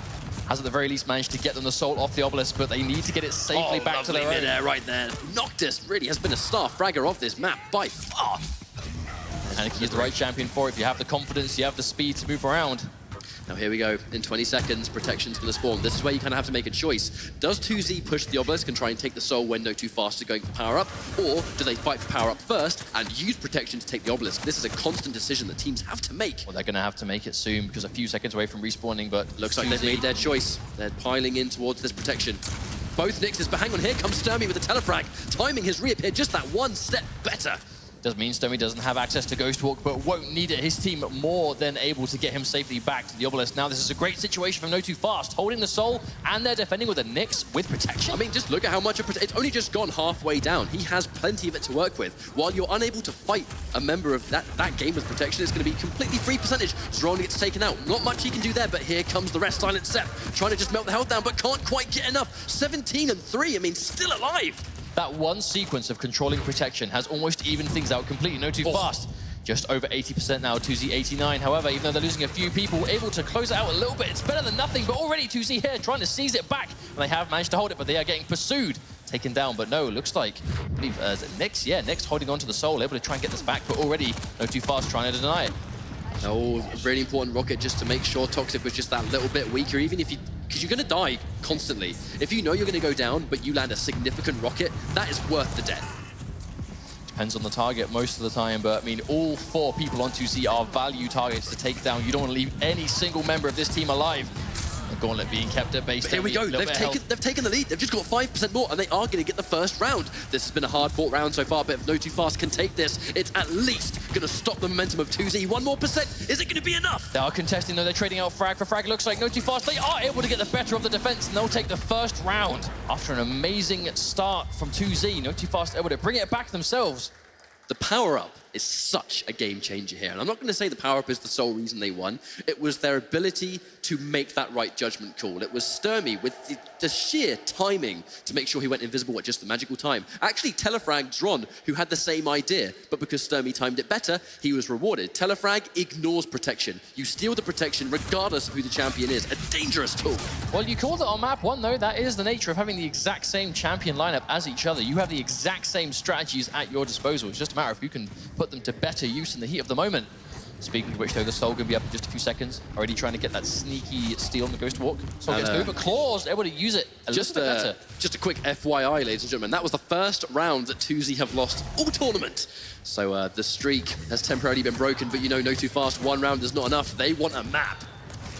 S3: Has at the very least managed to get them the soul off the obelisk, but they need to get it safely back to their own.
S2: Mid-air right there. Noctis really has been a star fragger of this map by far.
S3: And he's the right champion for it. If you have the confidence, you have the speed to move around.
S2: Now here we go. In 20 seconds, Protection's going to spawn. This is where you kind of have to make a choice. Does 2Z push the obelisk and try and take the soul when NOTOFAST are going for power up? Or do they fight for power up first and use Protection to take the obelisk? This is a constant decision that teams have to make.
S3: Well, they're going to have to make it soon because a few seconds away from respawning, but
S2: looks like they've made their choice. They're piling in towards this Protection. Both Nixes, but hang on, here comes Sturmy with the telefrag. Timing his reappear just that one step better.
S3: Does mean Sturmy doesn't have access to Ghost Walk, but won't need it. His team more than able to get him safely back to the obelisk. Now this is a great situation from NOTOFAST, holding the soul, and they're defending with a Nyx with Protection.
S2: I mean, just look at how much it's only just gone halfway down. He has plenty of it to work with. While you're unable to fight a member of that game with Protection, it's going to be completely free percentage. Zeroni gets taken out. Not much he can do there, but here comes the rest. Silent Step, trying to just melt the health down, but can't quite get enough. 17 and 3, I mean, still alive.
S3: That one sequence of controlling Protection has almost evened things out completely. NOTOFAST, just over 80% now, 2Z 89. However, even though they're losing a few people, able to close it out a little bit. It's better than nothing, but already 2Z here trying to seize it back. And they have managed to hold it, but they are getting pursued. Taken down, but no, looks like, I believe, Nyx, yeah, Nyx holding on to the soul, able to try and get this back, but already NOTOFAST trying to deny it.
S2: Oh, really important Rocket just to make sure Toxic was just that little bit weaker, even if you, because you're going to die constantly. If you know you're going to go down, but you land a significant Rocket, that is worth the death.
S3: Depends on the target most of the time, but I mean, all 4 people on 2C are value targets to take down. You don't want to leave any single member of this team alive. The gauntlet being kept at base.
S2: But here we go. They've taken the lead. They've just got 5% more, and they are going to get the first round. This has been a hard-fought round so far, but if NOTOFAST can take this, it's at least going to stop the momentum of 2Z. 1 more percent. Is it going to be enough?
S3: They are contesting, though. They're trading out frag for frag. Looks like NOTOFAST, they are able to get the better of the defense, and they'll take the first round. After an amazing start from 2Z, NOTOFAST able to bring it back themselves.
S2: The power-up is such a game changer here. And I'm not going to say the power-up is the sole reason they won. It was their ability to make that right judgment call. It was Sturmy with the sheer timing to make sure he went invisible at just the magical time. Actually, telefragged Zron, who had the same idea, but because Sturmy timed it better, he was rewarded. Telefrag ignores Protection. You steal the Protection regardless of who the champion is. A dangerous tool.
S3: Well, you called it on map 1, though. That is the nature of having the exact same champion lineup as each other. You have the exact same strategies at your disposal. It's just a matter of who can put them to better use in the heat of the moment. Speaking of which, though, the soul going to be up in just a few seconds. Already trying to get that sneaky steal on the Ghost Walk. Soul gets through, but Claws able to use it a little bit better. Just
S2: a quick FYI, ladies and gentlemen. That was the first round that 2Z have lost all tournament. So the streak has temporarily been broken, but you know, NOTOFAST, 1 round is not enough. They want a map.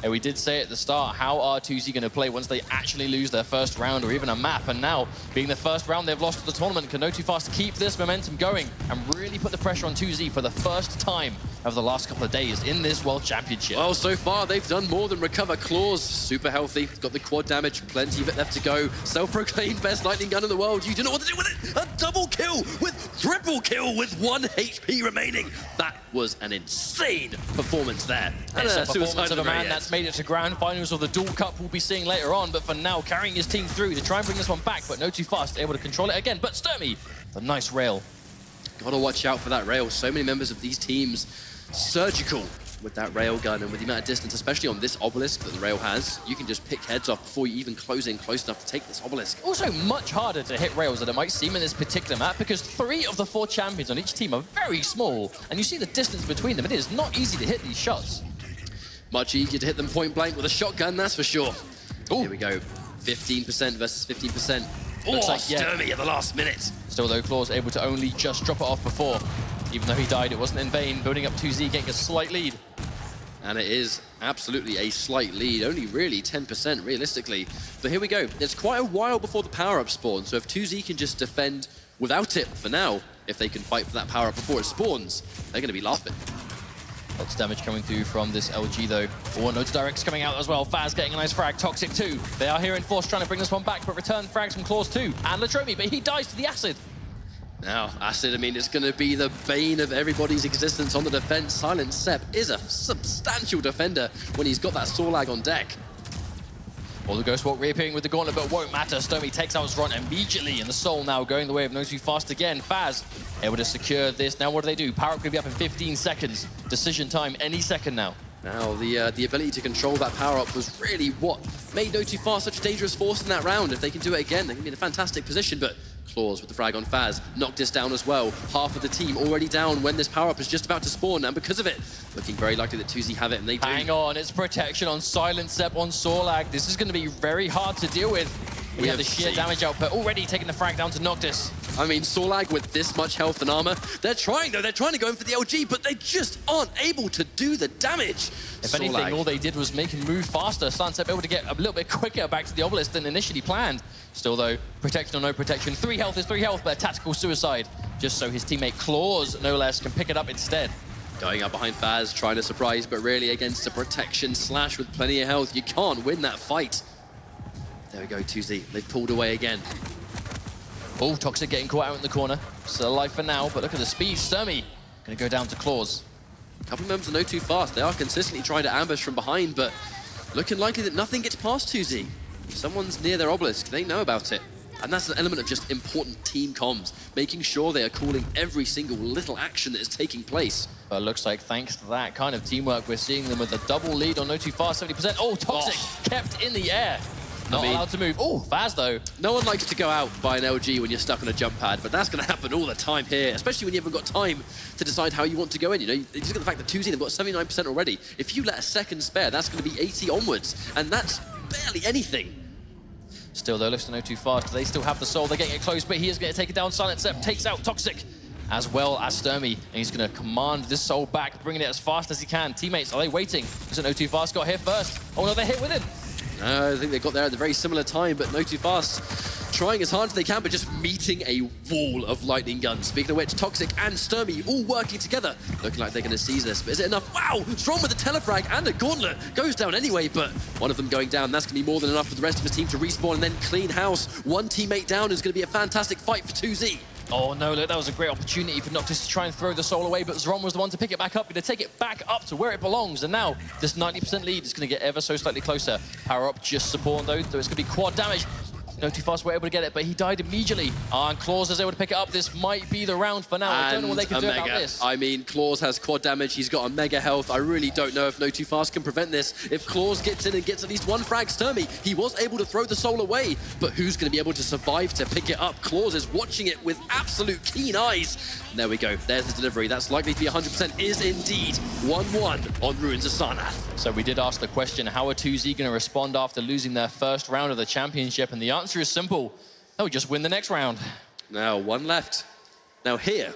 S3: And we did say at the start, how are 2Z going to play once they actually lose their first round or even a map? And now, being the first round they've lost to the tournament, can NOTOFAST keep this momentum going and really put the pressure on 2Z for the first time over the last couple of days in this World Championship?
S2: Well, so far, they've done more than recover. Claws, super healthy, got the quad damage, plenty of it left to go. Self-proclaimed best lightning gun in the world. You don't know what to do with it. A double kill with triple kill with 1 HP remaining. That was an insane performance there.
S3: And a performance of a man that's made it to grand finals of the Dual Cup we'll be seeing later on, but for now, carrying his team through to try and bring this one back, but NOTOFAST able to control it again. But Sturmy, the nice rail.
S2: Gotta watch out for that rail. So many members of these teams surgical with that rail gun, and with the amount of distance, especially on this obelisk that the rail has, you can just pick heads off before you even close in close enough to take this obelisk.
S3: Also much harder to hit rails than it might seem in this particular map, because 3 of the 4 champions on each team are very small, and you see the distance between them. It is not easy to hit these shots.
S2: Much easier to hit them point blank with a shotgun, that's for sure. Ooh. Here we go. 15% versus 15%.
S3: Looks like, yeah.
S2: Sturmy at the last minute.
S3: Still though, Claw's able to only just drop it off before. Even though he died, it wasn't in vain. Building up 2Z, getting a slight lead.
S2: And it is absolutely a slight lead, only really 10% realistically. But here we go. It's quite a while before the power-up spawns, so if 2Z can just defend without it for now, if they can fight for that power-up before it spawns, they're going to be laughing.
S3: Lots of damage coming through from this LG though. Notes Direct's coming out as well. Faz getting a nice frag. Toxic too. They are here in force trying to bring this one back, but return frags from Claws too. And Latromi, but he dies to the acid.
S2: Now, Acid, I mean, it's going to be the bane of everybody's existence on the defense. Silent Sep is a substantial defender when he's got that Sorlag on deck.
S3: Or the Ghost Walk reappearing with the Gauntlet, but won't matter. Sturmy takes out his run immediately, and the Soul now going the way of NOTOFAST again. Faz able to secure this. Now what do they do? Power-up could be up in 15 seconds. Decision time any second now.
S2: Now, the ability to control that power-up was really what made NOTOFAST such a dangerous force in that round. If they can do it again, they can be in a fantastic position, but Claws with the frag on Faz, knocked this down as well. Half of the team already down when this power-up is just about to spawn, and because of it, looking very likely that 2Z have it, and they do.
S3: Hang on, it's protection on Silent Sep on Sorlag. This is going to be very hard to deal with. We have the sheer damage output already taking the frag down to Noctis.
S2: I mean, Sorlag with this much health and armor, they're trying though, they're trying to go in for the LG, but they just aren't able to do the damage.
S3: If anything, all they did was make him move faster. Silent Sep able to get a little bit quicker back to the obelisk than initially planned. Still though, protection or no protection, 3 health is 3 health, but a tactical suicide, just so his teammate Claws, no less, can pick it up instead.
S2: Going up behind Faz, trying to surprise, but really against a protection slash with plenty of health, you can't win that fight. There we go, 2Z, they've pulled away again.
S3: Oh, Toxic getting caught out in the corner. Still alive for now, but look at the speed. Sturmy gonna go down to Claws.
S2: A couple of members of NOTOFAST, they are consistently trying to ambush from behind, but looking likely that nothing gets past 2Z. Someone's near their obelisk, they know about it. And that's an element of just important team comms, making sure they are calling every single little action that is taking place.
S3: But it looks like thanks to that kind of teamwork, we're seeing them with a double lead on NOTOFAST, 70%. Oh, Toxic kept in the air. Not allowed to move. Oh, Faz though.
S2: No one likes to go out by an LG when you're stuck on a jump pad, but that's going to happen all the time here, especially when you haven't got time to decide how you want to go in. You know, you just got the fact that 2Z, they've got 79% already. If you let a second spare, that's going to be 80 onwards, and that's barely anything.
S3: Still though, looks to NOTOFAST. They still have the Soul. They're getting it close, but he is going to take it down. Silent Sep takes out Toxic as well as Sturmy, and he's going to command this Soul back, bringing it as fast as he can. Teammates, are they waiting? Because NOTOFAST got hit first. Oh no, they're hit with him.
S2: I think they got there at a very similar time, but NOTOFAST trying as hard as they can, but just meeting a wall of lightning guns. Speaking of which, Toxic and Sturmy all working together. Looking like they're going to seize this, but is it enough? Wow, Strong with the telefrag and a gauntlet. Goes down anyway, but one of them going down. That's going to be more than enough for the rest of his team to respawn and then clean house. One teammate down is going to be a fantastic fight for 2Z.
S3: Oh no, look, that was a great opportunity for Noctis to try and throw the Soul away, but Zron was the one to pick it back up, going to take it back up to where it belongs, and now this 90% lead is going to get ever so slightly closer. Power up just support though, it's going to be quad damage. NOTOFAST were able to get it, but he died immediately. And Claws is able to pick it up. This might be the round for now. I don't know what they can do about this.
S2: I mean, Claws has quad damage. He's got a mega health. I really don't know if NOTOFAST can prevent this. If Claws gets in and gets at least one frag, Sturmy, he was able to throw the Soul away. But who's going to be able to survive to pick it up? Claws is watching it with absolute keen eyes. And there we go. There's the delivery. That's likely to be 100%. Is indeed 1-1 on Ruins of Sarnath.
S3: So we did ask the question, how are 2Z going to respond after losing their first round of the championship? And the answer is simple. They'll just win the next round.
S2: Now, one left. Now here,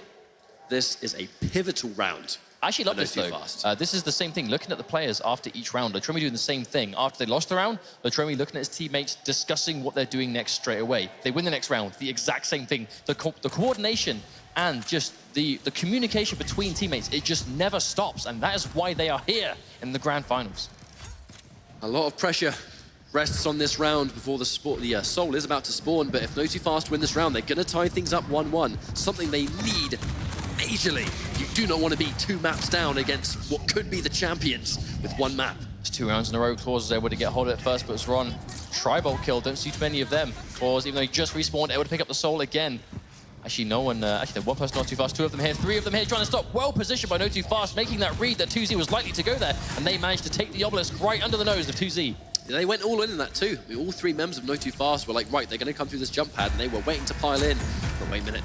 S2: this is a pivotal round.
S3: I actually love this though. This is the same thing, looking at the players after each round. Latromi doing the same thing. After they lost the round, Latromi looking at his teammates, discussing what they're doing next straight away. They win the next round, the exact same thing. The coordination and just the communication between teammates, it just never stops. And that is why they are here in the grand finals.
S2: A lot of pressure rests on this round before the Soul is about to spawn, but if NOTOFAST win this round, they're going to tie things up 1-1, something they need majorly. You do not want to be 2 maps down against what could be the champions with 1 map.
S3: It's 2 rounds in a row. Claws is able to get hold of it first, but it's Ron. Tri-bolt kill, don't see too many of them. Claws, even though he just respawned, able to pick up the Soul again. Actually, no one, actually, one person NOTOFAST, 2 of them here, 3 of them here, trying to stop. Well positioned by NOTOFAST, making that read that 2Z was likely to go there, and they managed to take the obelisk right under the nose of 2Z.
S2: They went all in that too. I mean, all 3 members of NOTOFAST were like, right, they're going to come through this jump pad, and they were waiting to pile in. But wait a minute.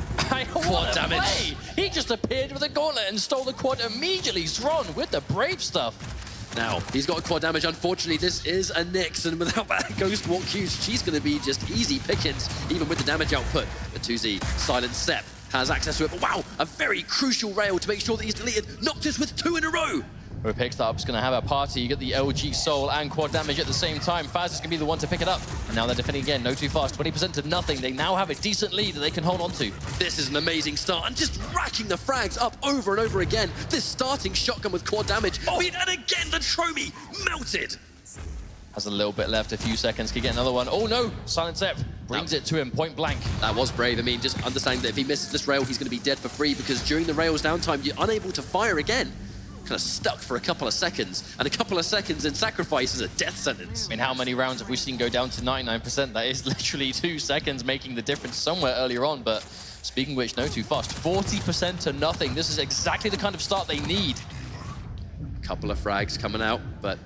S3: Quad damage. He just appeared with a gauntlet and stole the quad immediately. Zron with the brave stuff.
S2: Now, he's got a quad damage. Unfortunately, this is a Nyx, and without that Ghost Walk Q's, she's going to be just easy pickings, even with the damage output. But 2Z, Silent Step, has access to it. But wow, a very crucial rail to make sure that he's deleted Noctis with 2 in a row.
S3: Who picks that up is going to have a party. You get the LG Soul and quad damage at the same time. Faz is going to be the one to pick it up. And now they're defending again. NOTOFAST, 20% to nothing. They now have a decent lead that they can hold on to.
S2: This is an amazing start, and just racking the frags up over and over again. This starting shotgun with quad damage. Oh, and again, the Tromi melted.
S3: Has a little bit left, a few seconds, could get another one. Oh no, Silent Step brings it to him, point blank.
S2: That was brave. I mean, just understanding that if he misses this rail, he's going to be dead for free, because during the rail's downtime, you're unable to fire again. Kind of stuck for a couple of seconds, and a couple of seconds in Sacrifice is a death sentence.
S3: I mean, how many rounds have we seen go down to 99%? That is literally 2 seconds making the difference somewhere earlier on, but speaking of which, NOTOFAST, 40% to nothing. This is exactly the kind of start they need.
S2: Couple of frags coming out, but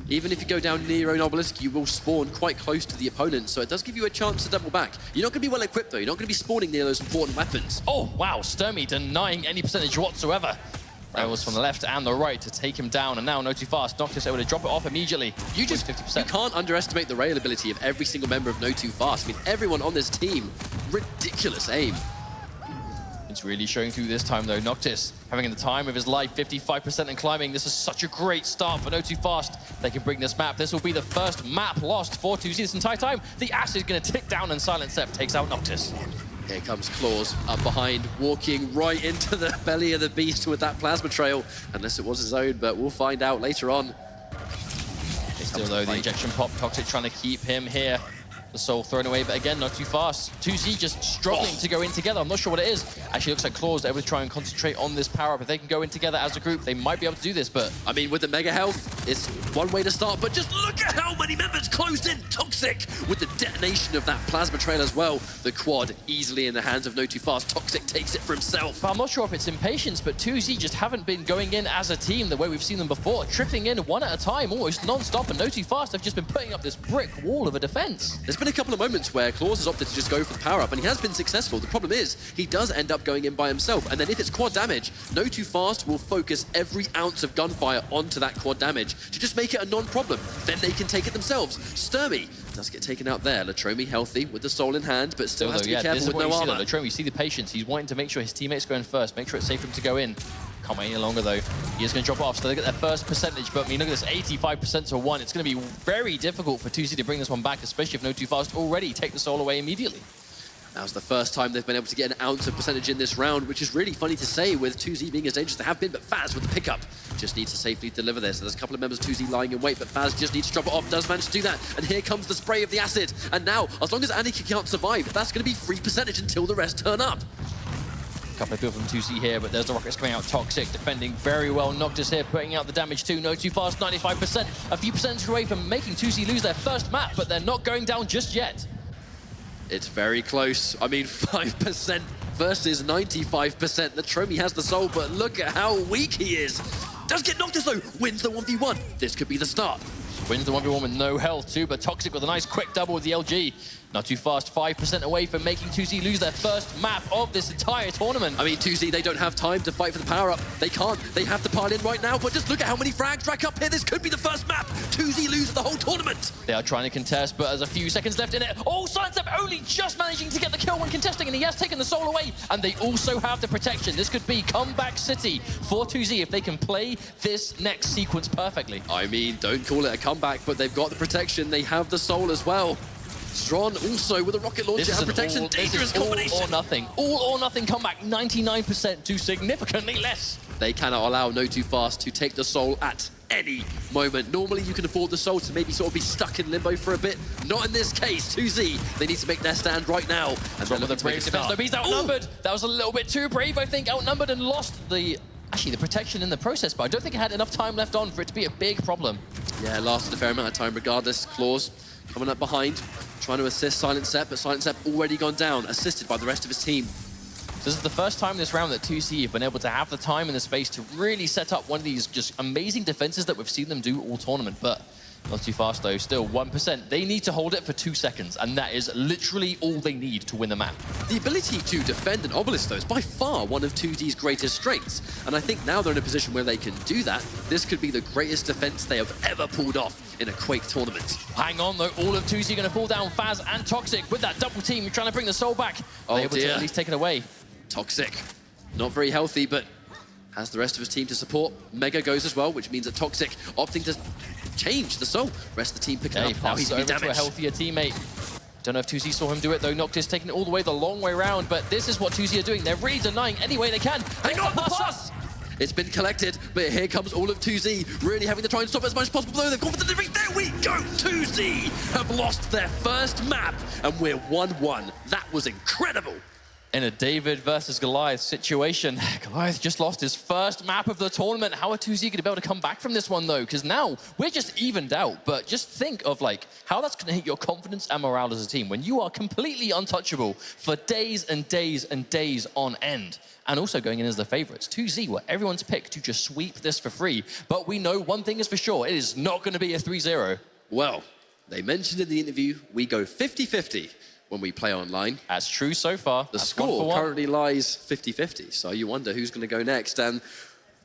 S2: even if you go down near your own obelisk, you will spawn quite close to the opponent, so it does give you a chance to double back. You're not going to be well equipped, though. You're not going to be spawning near those important weapons.
S3: Oh, wow, Sturmy denying any percentage whatsoever. Rails from the left and the right to take him down, and now NOTOFAST, Noctis able to drop it off immediately.
S2: You can't underestimate the rail ability of every single member of NOTOFAST. I mean, everyone on this team, ridiculous aim.
S3: It's really showing through this time, though. Noctis having the time of his life, 55% and climbing. This is such a great start for NOTOFAST. They can bring this map. This will be the first map lost for 2Z this entire time. The Acid is going to tick down, and Silent Step takes out Noctis.
S2: Here comes Claws up behind, walking right into the belly of the beast with that plasma trail. Unless it was his own, but we'll find out later on.
S3: Still, though, the injection pop, Toxic trying to keep him here. The soul thrown away, but again, not too fast. 2Z just struggling to go in together. I'm not sure what it is. Actually, looks like Claws able to try and concentrate on this power-up. If they can go in together as a group, they might be able to do this, but...
S2: I mean, with the mega health, it's one way to start, but just look at how many members closed in. Toxic with the detonation of that plasma trail as well. The quad easily in the hands of NOTOFAST. Toxic takes it for himself.
S3: But I'm not sure if it's impatience, but 2Z just haven't been going in as a team the way we've seen them before. Tripping in one at a time, almost non-stop, and NOTOFAST have just been putting up this brick wall of a defense.
S2: There's been a couple of moments where Claws has opted to just go for the power-up, and he has been successful. The problem is, he does end up going in by himself, and then if it's quad damage, NOTOFAST will focus every ounce of gunfire onto that quad damage to just make it a non-problem. Then they can take it themselves. Sturmy does get taken out there. Latromi healthy with the soul in hand, but still has to be careful with no armor.
S3: Latromi, see the patience. He's wanting to make sure his teammates go in first, make sure it's safe for him to go in. Can't wait any longer, though. He is going to drop off, so they get their first percentage, but I mean, look at this, 85% to 1. It's going to be very difficult for 2Z to bring this one back, especially if NOTOFAST already take the soul away immediately.
S2: Now's the first time they've been able to get an ounce of percentage in this round, which is really funny to say with 2Z being as dangerous as they have been, but Faz with the pickup just needs to safely deliver this. There's a couple of members of 2Z lying in wait, but Faz just needs to drop it off, does manage to do that, and here comes the spray of the acid. And now, as long as Annika can't survive, that's going to be free percentage until the rest turn up.
S3: Couple of people from 2C here, but there's the rockets coming out. Toxic defending very well. Noctis here putting out the damage too. NOTOFAST 95%. A few percentage away from making 2C lose their first map, but they're not going down just yet.
S2: It's very close. I mean, 5% versus 95%. The Tromi has the soul, but look at how weak he is. Does get Noctis though, wins the 1v1. This could be the start.
S3: Wins the 1v1 with no health too, but Toxic with a nice quick double with the LG. NOTOFAST 5% away from making 2Z lose their first map of this entire tournament.
S2: I mean, 2Z, they don't have time to fight for the power-up. They can't. They have to pile in right now, but just look at how many frags rack up here. This could be the first map. 2Z lose the whole tournament.
S3: They are trying to contest, but there's a few seconds left in it. Oh, Silent Step only just managing to get the kill when contesting, and he has taken the soul away. And they also have the protection. This could be comeback city for 2Z if they can play this next sequence perfectly.
S2: I mean, don't call it a comeback, but they've got the protection. They have the soul as well. Stron also with a rocket launcher and protection. Dangerous combination.
S3: All or nothing. All or nothing comeback. 99% to significantly less.
S2: They cannot allow NOTOFAST to take the soul at any moment. Normally you can afford the soul to maybe sort of be stuck in limbo for a bit. Not in this case. 2Z, they need to make their stand right now. And
S3: with the brave defense. No, he's outnumbered. Ooh. That was a little bit too brave, I think. Outnumbered and lost the protection in the process, but I don't think it had enough time left on for it to be a big problem.
S2: Yeah, lasted a fair amount of time regardless. Claws coming up behind, trying to assist Silent Step, but Silent Step already gone down, assisted by the rest of his team.
S3: This is the first time this round that 2C have been able to have the time and the space to really set up one of these just amazing defenses that we've seen them do all tournament, but Not too fast though, still 1%. They need to hold it for 2 seconds, and that is literally all they need to win the map.
S2: The ability to defend an obelisk, though, is by far one of 2D's greatest strengths. And I think now they're in a position where they can do that. This could be the greatest defense they have ever pulled off in a Quake tournament.
S3: Hang on though, all of 2Z going to fall down. Faz and Toxic with that double team trying to bring the soul back. They're able to at least take it away.
S2: Toxic, not very healthy, but has the rest of his team to support. Mega goes as well, which means that Toxic opting to change the soul. Rest of the team picking up. Now he's going to be
S3: over to a
S2: damaged.
S3: healthier teammate. Don't know if 2Z saw him do it though. Noctis taking it all the way the long way around, but this is what 2Z are doing. They're really denying any way they can.
S2: Hang on, the pass! It's been collected, but here comes all of 2Z, really having to try and stop as much as possible, though they've gone for the delivery. There we go! 2Z have lost their first map, and we're 1-1. That was incredible.
S3: In a David versus Goliath situation, Goliath just lost his first map of the tournament. How are 2Z going to be able to come back from this one, though? Because now we're just evened out. But just think of like how that's going to hit your confidence and morale as a team when you are completely untouchable for days and days and days on end. And also going in as the favorites. 2Z were everyone's pick to just sweep this for free. But we know one thing is for sure, it is not going to be a 3-0.
S2: Well, they mentioned in the interview, we go 50-50 when we play online.
S3: That's true so far.
S2: The score currently lies 50-50, so you wonder who's going to go next. And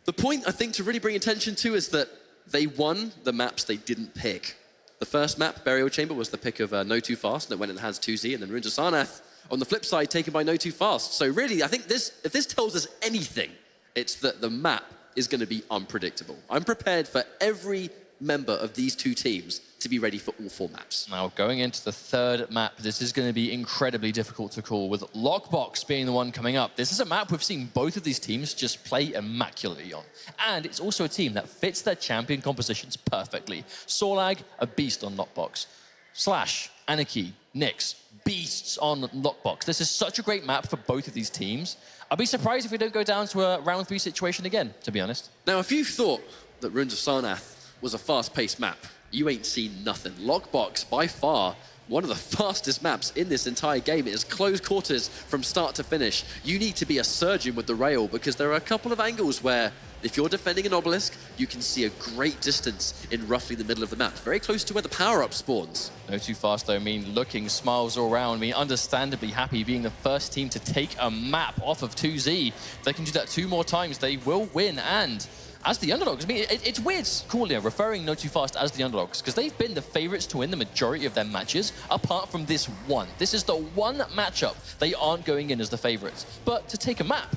S2: the point, I think, to really bring attention to is that they won the maps they didn't pick. The first map, Burial Chamber, was the pick of NOTOFAST, and it went and has 2Z, and then Runes of Sarnath, on the flip side, taken by NOTOFAST. So really, I think if this tells us anything, it's that the map is going to be unpredictable. I'm prepared for every member of these two teams to be ready for all 4 maps.
S3: Now, going into the third map, this is going to be incredibly difficult to call, with Lockbox being the one coming up. This is a map we've seen both of these teams just play immaculately on. And it's also a team that fits their champion compositions perfectly. Sorlag, a beast on Lockbox. Slash, Anarchy, Nyx, beasts on Lockbox. This is such a great map for both of these teams. I'd be surprised if we don't go down to a round 3 situation again, to be honest.
S2: Now, if you thought that Runes of Sarnath was a fast-paced map, you ain't seen nothing. Lockbox, by far, one of the fastest maps in this entire game. It is close quarters from start to finish. You need to be a surgeon with the rail because there are a couple of angles where if you're defending an obelisk, you can see a great distance in roughly the middle of the map, very close to where the power-up spawns.
S3: NOTOFAST, though, I mean, looking smiles all around. I mean, understandably happy being the first team to take a map off of 2Z. If they can do that 2 more times, they will win. And as the underdogs, I mean, it's weird referring NOTOFAST as the underdogs because they've been the favorites to win the majority of their matches, apart from this one. This is the one matchup they aren't going in as the favorites. But to take a map,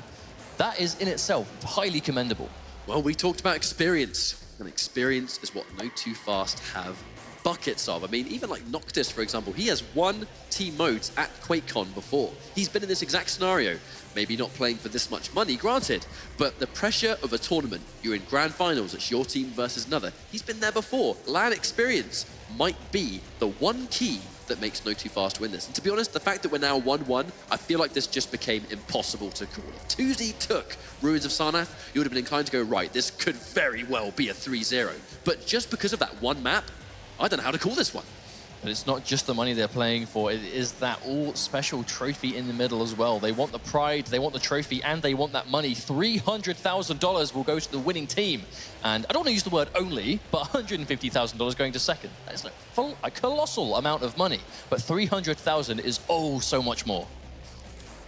S3: that is in itself highly commendable.
S2: Well, we talked about experience, and experience is what NOTOFAST have buckets of. I mean, even like Noctis, for example, he has won team modes at QuakeCon before. He's been in this exact scenario. Maybe not playing for this much money, granted, but the pressure of a tournament, you're in grand finals, it's your team versus another. He's been there before. LAN experience might be the one key that makes NOTOFAST win this. And to be honest, the fact that we're now 1-1, I feel like this just became impossible to call. If 2Z took Ruins of Sarnath, you would have been inclined to go, right, this could very well be a 3-0. But just because of that one map, I don't know how to call this one.
S3: But it's not just the money they're playing for, it is that all-special trophy in the middle as well. They want the pride, they want the trophy, and they want that money. $300,000 will go to the winning team. And I don't want to use the word only, but $150,000 going to second. That is a colossal amount of money. But $300,000 is oh so much more.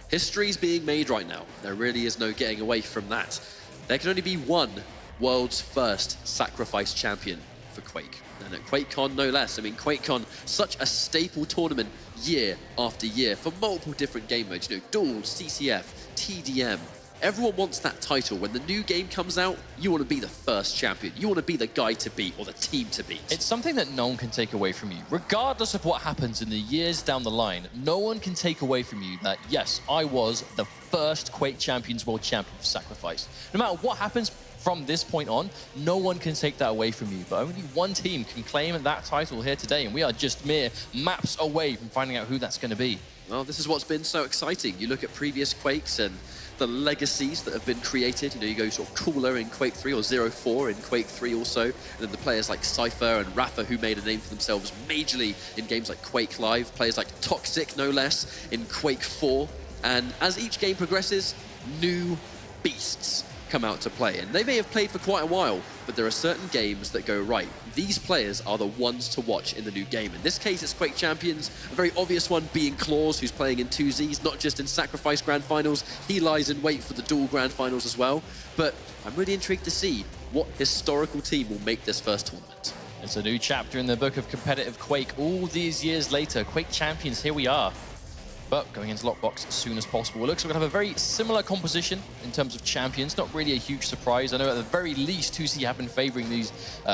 S2: History's being made right now. There really is no getting away from that. There can only be one world's first sacrifice champion for Quake. And at QuakeCon, no less. I mean, QuakeCon, such a staple tournament year after year for multiple different game modes. You know, Duel, CCF, TDM. Everyone wants that title. When the new game comes out, you want to be the first champion. You want to be the guy to beat or the team to beat.
S3: It's something that no one can take away from you. Regardless of what happens in the years down the line, no one can take away from you that, yes, I was the first Quake Champions World Champion for Sacrifice. No matter what happens from this point on, no one can take that away from you. But only one team can claim that title here today, and we are just mere maps away from finding out who that's going to be.
S2: Well, this is what's been so exciting. You look at previous Quakes and the legacies that have been created. You know, you go sort of Cooler in Quake 3 or 0-4 in Quake 3 also. And then the players like Cypher and Rafa who made a name for themselves majorly in games like Quake Live. Players like Toxic, no less, in Quake 4. And as each game progresses, new beasts come out to play. And they may have played for quite a while, but there are certain games that go right. These players are the ones to watch in the new game. In this case, it's Quake Champions, a very obvious one being Claws, who's playing in 2Zs, not just in Sacrifice Grand Finals. He lies in wait for the dual Grand Finals as well. But I'm really intrigued to see what historical team will make this first tournament.
S3: It's a new chapter in the book of competitive Quake. All these years later, Quake Champions, here we are. But going into Lockbox as soon as possible. It looks like we're going to have a very similar composition in terms of champions. Not really a huge surprise. I know at the very least, 2C have been favoring these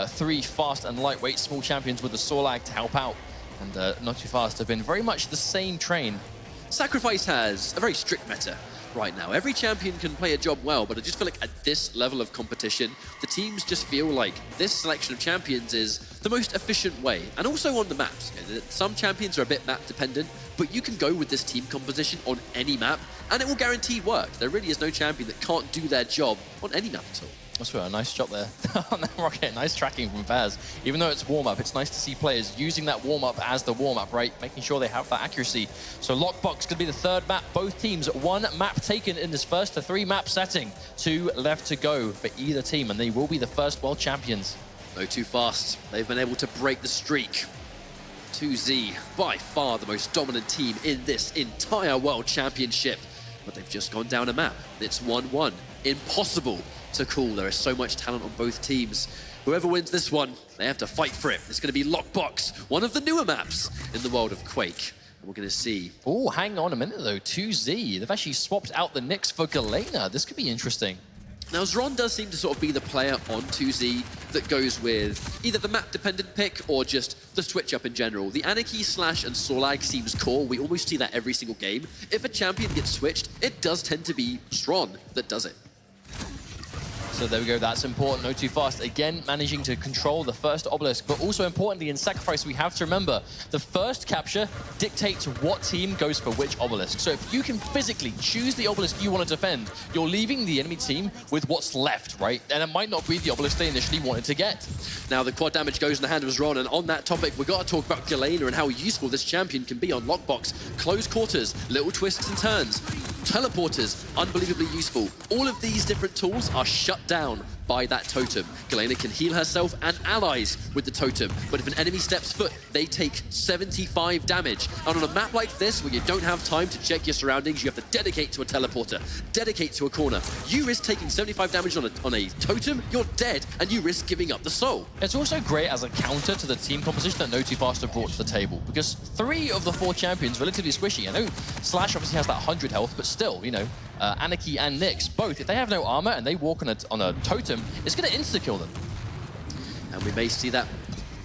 S3: 3 fast and lightweight small champions with the Sorlag to help out. And NOTOFAST have been very much the same train.
S2: Sacrifice has a very strict meta right now. Every champion can play a job well, but I just feel like at this level of competition, the teams just feel like this selection of champions is the most efficient way. And also on the maps. Some champions are a bit map dependent, but you can go with this team composition on any map, and it will guaranteed work. There really is no champion that can't do their job on any map at all.
S3: That's a nice shot there on that rocket. Nice tracking from Faz. Even though it's warm-up, it's nice to see players using that warm-up as the warm-up, right? Making sure they have that accuracy. So Lockbox could be the third map. Both teams, 1 map taken in this first to 3 map setting. 2 left to go for either team, and they will be the first world champions.
S2: NOTOFAST, they've been able to break the streak. 2Z, by far the most dominant team in this entire world championship. But they've just gone down a map. It's 1-1. Impossible to call. There is so much talent on both teams. Whoever wins this one, they have to fight for it. It's going to be Lockbox, one of the newer maps in the world of Quake. And we're going to see.
S3: Oh, hang on a minute though. 2Z, they've actually swapped out the Nyx for Galena. This could be interesting.
S2: Now, Zron does seem to sort of be the player on 2Z that goes with either the map-dependent pick or just the switch-up in general. The Anarchy, Slash, and Sorlag seems core. We almost see that every single game. If a champion gets switched, it does tend to be Zron that does it.
S3: So there we go, that's important. NOTOFAST, again, managing to control the first obelisk, but also importantly in Sacrifice, we have to remember, the first capture dictates what team goes for which obelisk. So if you can physically choose the obelisk you want to defend, you're leaving the enemy team with what's left, right? And it might not be the obelisk they initially wanted to get.
S2: Now the quad damage goes in the hand of Zron, and on that topic, we've got to talk about Galena and how useful this champion can be on Lockbox. Close quarters, little twists and turns. Teleporters, unbelievably useful. All of these different tools are shut down by that totem. Galena can heal herself and allies with the totem, but if an enemy steps foot, they take 75 damage. And on a map like this, where you don't have time to check your surroundings, you have to dedicate to a teleporter, dedicate to a corner. You risk taking 75 damage on a totem, you're dead, and you risk giving up the soul.
S3: It's also great as a counter to the team composition that NOTOFAST have brought to the table, because 3 of the 4 champions relatively squishy. I know Slash obviously has that 100 health, but still, you know, Anarchy and Nyx, both, if they have no armor and they walk on a totem, it's going to insta-kill them.
S2: And we may see that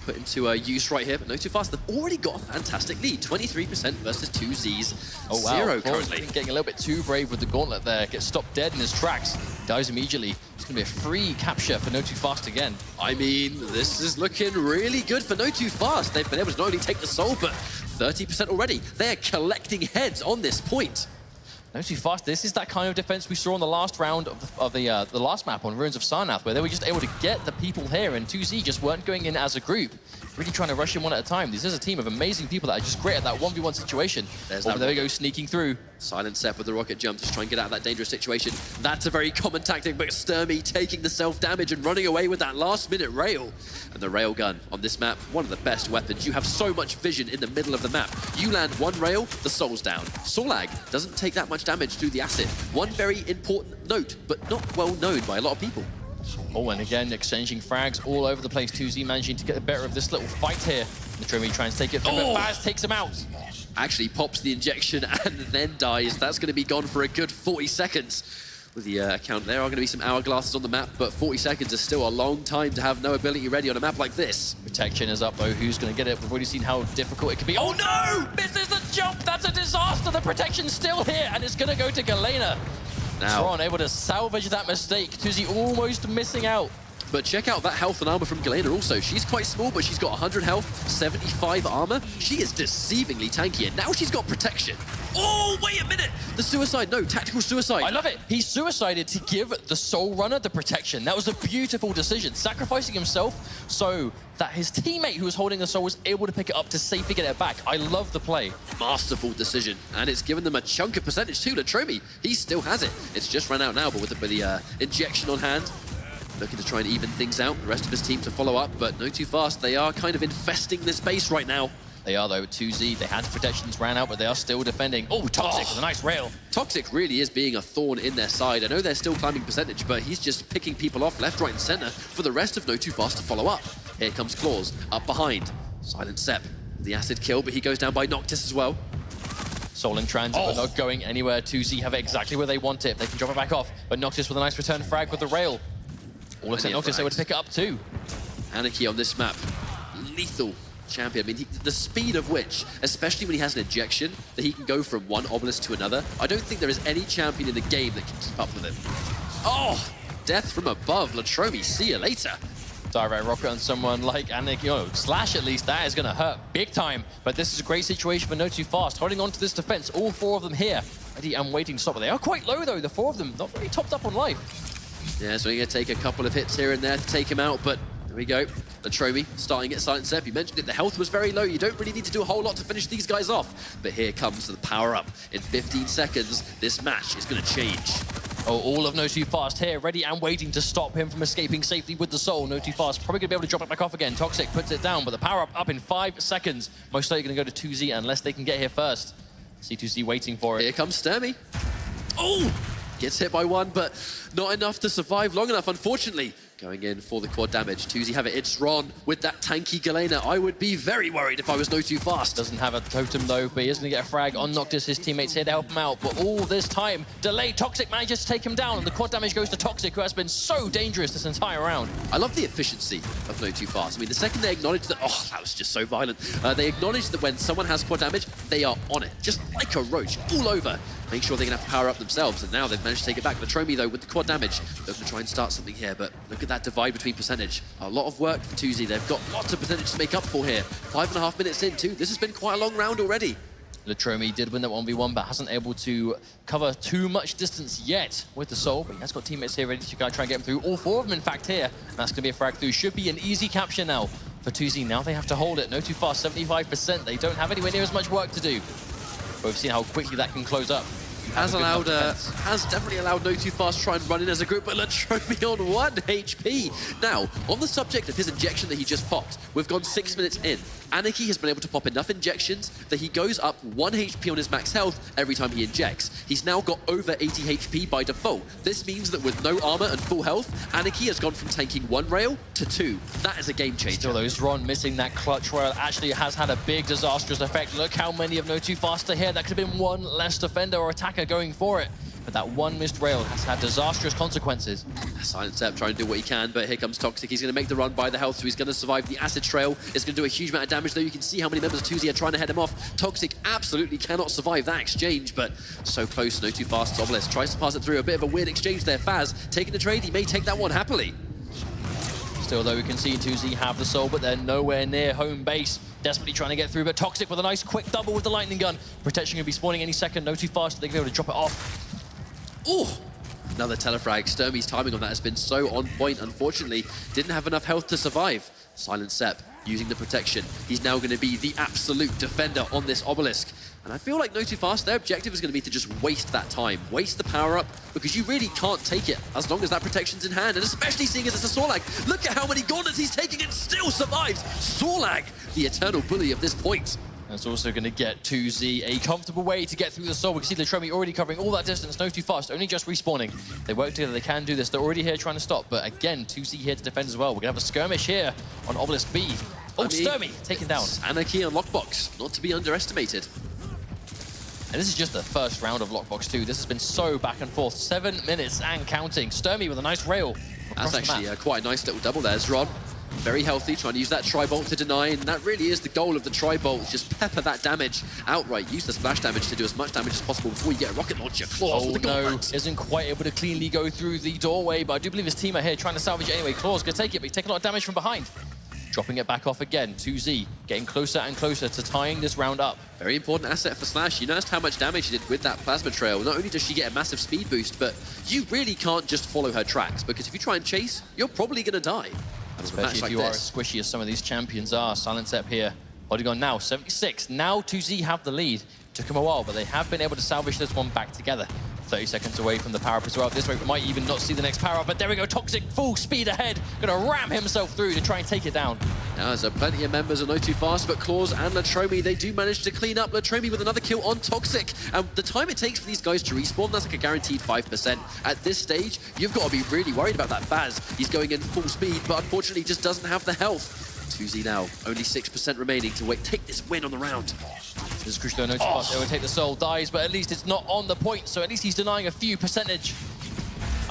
S2: put into use right here, but NOTOFAST, they've already got a fantastic lead. 23% versus 2Zs.
S3: Oh, wow.
S2: 0 currently.
S3: Getting a little bit too brave with the gauntlet there. Gets stopped dead in his tracks. Dies immediately. It's going to be a free capture for NOTOFAST again.
S2: I mean, this is looking really good for NOTOFAST. They've been able to not only take the soul, but 30% already. They're collecting heads on this point.
S3: NOTOFAST, this is that kind of defense we saw in the last round of the last map on Ruins of Sarnath, where they were just able to get the people here, and 2Z just weren't going in as a group. Really trying to rush in one at a time. This is a team of amazing people that are just great at that 1v1 situation. There we go, sneaking through.
S2: Silent Step with the rocket jump to try and get out of that dangerous situation. That's a very common tactic, but Sturmy taking the self-damage and running away with that last-minute rail. And the rail gun on this map, one of the best weapons. You have so much vision in the middle of the map. You land one rail, the soul's down. Sorlag doesn't take that much damage through the acid. One very important note, but not well known by a lot of people.
S3: Oh, and again, exchanging frags all over the place. 2Z managing to get the better of this little fight here. Natromi tries to take it through, but Faz takes him out.
S2: Actually pops the injection and then dies. That's going to be gone for a good 40 seconds. With the account, there are going to be some hourglasses on the map, but 40 seconds is still a long time to have no ability ready on a map like this.
S3: Protection is up, though. Who's going to get it? We've already seen how difficult it can be. Oh, no! Misses the jump! That's a disaster! The protection's still here, and it's going to go to Galena.
S2: Now,
S3: Zron able to salvage that mistake. 2Z almost missing out.
S2: But check out that health and armor from Galena also. She's quite small, but she's got 100 health, 75 armor. She is deceivingly tanky, and now she's got protection. Oh, wait a minute! The suicide, no, tactical suicide.
S3: I love it. He suicided to give the Soul Runner the protection. That was a beautiful decision, sacrificing himself so that his teammate who was holding the Soul was able to pick it up to safely get it back. I love the play.
S2: Masterful decision, and it's given them a chunk of percentage too. Latromi, he still has it. It's just run out now, but with the injection on hand, looking to try and even things out. The rest of his team to follow up, but NOTOFAST, they are kind of infesting this base right now.
S3: They are, though. 2Z, they had protections ran out, but they are still defending. Oh, Toxic with a nice rail.
S2: Toxic really is being a thorn in their side. I know they're still climbing percentage, but he's just picking people off left, right, and center for the rest of NOTOFAST to follow up. Here comes Claws, up behind. Silent Sep, the acid kill, but he goes down by Noctis as well.
S3: Soul in transit, but not going anywhere. 2Z have it exactly where they want it. They can drop it back off, but Noctis with a nice return frag with the rail. All except Noctis able to pick it up too.
S2: Anarchy on this map, lethal champion. I mean, the speed of which, especially when he has an injection, that he can go from one obelisk to another. I don't think there is any champion in the game that can keep up with him. Oh, death from above. Latromi, see you later.
S3: Direct rocket on someone like Anarchy. Oh, Slash at least, that is going to hurt big time. But this is a great situation for NOTOFAST, holding on to this defense. All four of them here. Ready and waiting to stop. But they are quite low, though, the four of them. Not very topped up on life.
S2: Yeah, so you're going to take a couple of hits here and there to take him out, but there we go. Latromi starting at Silent Sep. You mentioned it, the health was very low. You don't really need to do a whole lot to finish these guys off. But here comes the power-up. In 15 seconds, this match is going to change.
S3: Oh, all of NOTOFAST here, ready and waiting to stop him from escaping safely with the Soul. NOTOFAST probably going to be able to drop it back off again. Toxic puts it down, but the power-up up in 5 seconds. Most likely going to go to 2Z unless they can get here first. C2Z waiting for it.
S2: Here comes Sturmy. Oh! Gets hit by one, but not enough to survive long enough, unfortunately. Going in for the quad damage. 2Z have it. It's Ron with that tanky Galena. I would be very worried if I was NOTOFAST.
S3: Doesn't have a totem though, but he is going to get a frag on Noctis. His teammates here to help him out. But all this time, delayed. Toxic manages to take him down, and the quad damage goes to Toxic, who has been so dangerous this entire round.
S2: I love the efficiency of NOTOFAST. I mean, the second they acknowledge that, oh, that was just so violent. They acknowledge that when someone has quad damage, they are on it, just like a roach, all over. Make sure they can have to power up themselves, and now they've managed to take it back. Latromi, though, with the quad damage, they're going to try and start something here, but look at that divide between percentage. A lot of work for 2Z. They've got lots of percentage to make up for here. 5.5 minutes in, too. This has been quite a long round already.
S3: Latromi did win that 1v1, but hasn't able to cover too much distance yet with the Soul, but he has got teammates here ready to try and get him through. All four of them, in fact, here. And that's going to be a frag through. Should be an easy capture now for 2Z. Now they have to hold it. NOTOFAST, 75%. They don't have anywhere near as much work to do. But we've seen how quickly that can close up.
S2: Has definitely allowed NOTOFAST to try and run in as a group, but Latromi on 1 HP. Now, on the subject of his injection that he just popped, we've gone 6 minutes in. Anarchy has been able to pop enough injections that he goes up 1 HP on his max health every time he injects. He's now got over 80 HP by default. This means that with no armor and full health, Anarchy has gone from tanking 1 rail to 2. That is a game changer.
S3: Still, though, Ron missing that clutch rail actually has had a big disastrous effect. Look how many of NOTOFAST are here. That could have been one less defender or attacker going for it. But that one missed rail has had disastrous consequences.
S2: Silent Sep trying to do what he can, but here comes Toxic. He's going to make the run by the health, so he's going to survive the acid trail. It's going to do a huge amount of damage, though. You can see how many members of 2Z are trying to head him off. Toxic absolutely cannot survive that exchange, but so close. NOTOFAST's Obelisk tries to pass it through. A bit of a weird exchange there. Faz taking the trade. He may take that one happily.
S3: Still, though, we can see 2Z have the Soul, but they're nowhere near home base. Desperately trying to get through, but Toxic with a nice quick double with the lightning gun. Protection will be spawning any second. NOTOFAST, they can be able to drop it off.
S2: Ooh, another telefrag. Sturmy's timing on that has been so on point. Unfortunately, didn't have enough health to survive. Silent Sep using the protection. He's now going to be the absolute defender on this obelisk. And I feel like NOTOFAST, their objective is going to be to just waste that time, waste the power-up, because you really can't take it as long as that protection's in hand, and especially seeing as it's a Sorlag. Look at how many gauntlets he's taking and still survives. Sorlag, the eternal bully of this point.
S3: That's also going to get 2Z a comfortable way to get through the Soul. We can see Latromi already covering all that distance. NOTOFAST only just respawning. They work together, they can do this. They're already here trying to stop, but again, 2Z here to defend as well. We're going to have a skirmish here on Obelisk B. Oh, Sturmy taken down.
S2: Anarchy and Lockbox, not to be underestimated.
S3: And this is just the first round of Lockbox 2. This has been so back and forth. 7 minutes and counting. Sturmy with a nice rail.
S2: That's actually quite a nice little double there. Ron Very healthy, trying to use that tri-bolt to deny, and that really is the goal of the tri-bolt. Just pepper that damage outright. Use the splash damage to do as much damage as possible before you get a rocket launcher. Claws with the gauntlet.
S3: Isn't quite able to cleanly go through the doorway, but I do believe his team are here trying to salvage it anyway. Claws gonna take it, but he's taking a lot of damage from behind. Dropping it back off again. 2Z getting closer and closer to tying this round up.
S2: Very important asset for Slash. You noticed how much damage she did with that plasma trail. Not only does she get a massive speed boost, but you really can't just follow her tracks, because if you try and chase, you're probably gonna die.
S3: Especially if you are as squishy as some of these champions are. Silent Step here. Polygon now, 76. Now 2Z have the lead. Took him a while, but they have been able to salvage this one back together. 30 seconds away from the power-up as well. This way, we might even not see the next power-up, but there we go. Toxic, full speed ahead. Gonna ram himself through to try and take it down.
S2: Now, there's plenty of members of NOTOFAST, but Claws and Latromi, they do manage to clean up. Latromi with another kill on Toxic. And the time it takes for these guys to respawn, that's like a guaranteed 5%. At this stage, you've got to be really worried about that Faz. He's going in full speed, but unfortunately just doesn't have the health. 2Z now, only 6% remaining to take this win on the round.
S3: This is crucial. NOTOFAST, they will take the soul, dies, but at least it's not on the point, so at least he's denying a few percentage.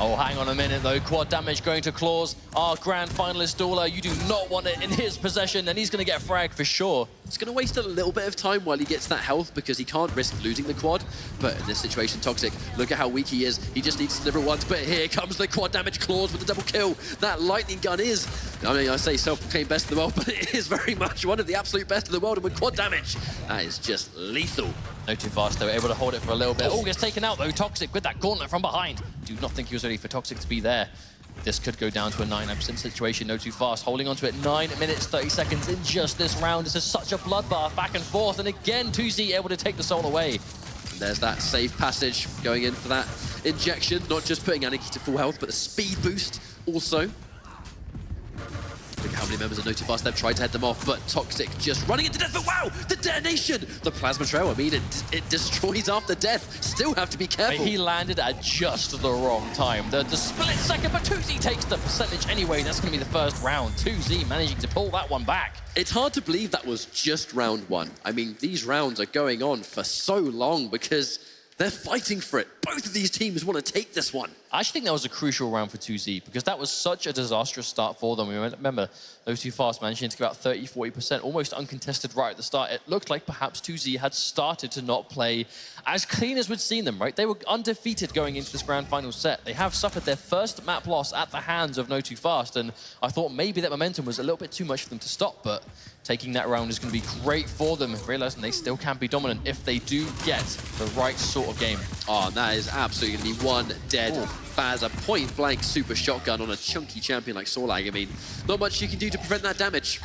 S3: Oh, hang on a minute, though. Quad damage going to Claws. Our grand finalist Dawler, you do not want it in his possession, and he's going to get fragged for sure.
S2: It's going to waste a little bit of time while he gets that health, because he can't risk losing the quad. But in this situation, Toxic, look at how weak he is. He just needs to deliver once, but here comes the quad damage. Claws with the double kill. That lightning gun is, I mean, I say self-proclaimed best in the world, but it is very much one of the absolute best in the world, and with quad damage, that is just lethal.
S3: NOTOFAST, they were able to hold it for a little bit. Oh, gets taken out, though. Toxic with that gauntlet from behind. Do not think he was ready for Toxic to be there. This could go down to a 99% situation. NOTOFAST holding on to it. 9 minutes, 30 seconds in just this round. This is such a bloodbath back and forth. And again, 2Z able to take the soul away.
S2: And there's that safe passage going in for that injection. Not just putting Aniki to full health, but the speed boost also. Look at how many members of NOTOFAST they've tried to head them off, but Toxic just running into death. But wow, the detonation! The plasma trail, I mean, it destroys after death. Still have to be careful.
S3: He landed at just the wrong time. The split second, but 2Z takes the percentage anyway. That's going to be the first round. 2Z managing to pull that one back.
S2: It's hard to believe that was just round one. I mean, these rounds are going on for so long because they're fighting for it. Both of these teams want to take this one.
S3: I actually think that was a crucial round for 2Z because that was such a disastrous start for them. Remember, NOTOFAST managing to get about 30-40%, almost uncontested right at the start. It looked like perhaps 2Z had started to not play as clean as we'd seen them, right? They were undefeated going into this grand final set. They have suffered their first map loss at the hands of NOTOFAST, and I thought maybe that momentum was a little bit too much for them to stop, but taking that round is going to be great for them, realizing they still can be dominant if they do get the right sort of game.
S2: Oh, and that is absolutely going to be one dead Faz, a point-blank super shotgun on a chunky champion like Sorlag. I mean, not much you can do to prevent that damage.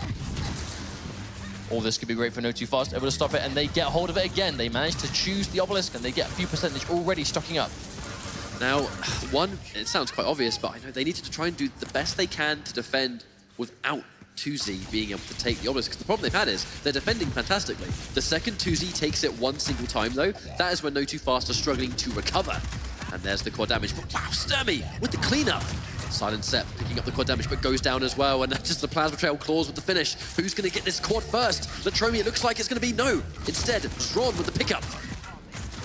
S3: All this could be great for NOTOFAST, able to stop it, and they get hold of it again. They manage to choose the obelisk, and they get a few percentage already stocking up.
S2: Now, one, it sounds quite obvious, but I know they needed to try and do the best they can to defend without 2Z being able to take the obelisk, because the problem they've had is they're defending fantastically. The second 2Z takes it one single time, though, that is when NOTOFAST are struggling to recover. And there's the quad damage, but wow, Sturmy with the cleanup. Silent Set picking up the quad damage, but goes down as well, and just the plasma trail Claws with the finish. Who's going to get this quad first? Latromi, it looks like it's going to be no. Instead, Zron with the pickup.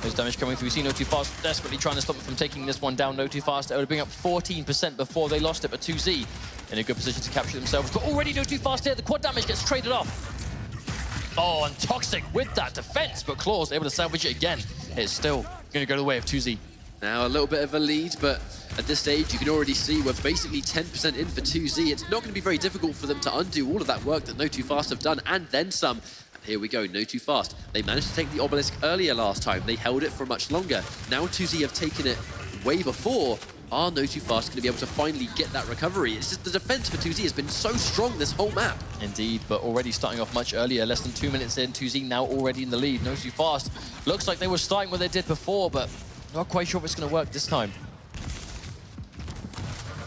S3: There's damage coming through. We see NOTOFAST desperately trying to stop them from taking this one down. NOTOFAST able to bring up 14% before they lost it, but 2Z in a good position to capture themselves. But already NOTOFAST here, the quad damage gets traded off. Oh, and Toxic with that defense, but Claws able to salvage it again. It's still going to go the way of 2Z.
S2: Now a little bit of a lead, but at this stage you can already see we're basically 10% in for 2Z. It's not going to be very difficult for them to undo all of that work that NOTOFAST have done, and then some. And here we go, NOTOFAST. They managed to take the obelisk earlier last time. They held it for much longer. Now 2Z have taken it way before. Are NOTOFAST going to be able to finally get that recovery? It's just the defense for 2Z has been so strong this whole map.
S3: Indeed, but already starting off much earlier, less than 2 minutes in, 2Z now already in the lead. NOTOFAST looks like they were starting what they did before, but not quite sure if it's going to work this time.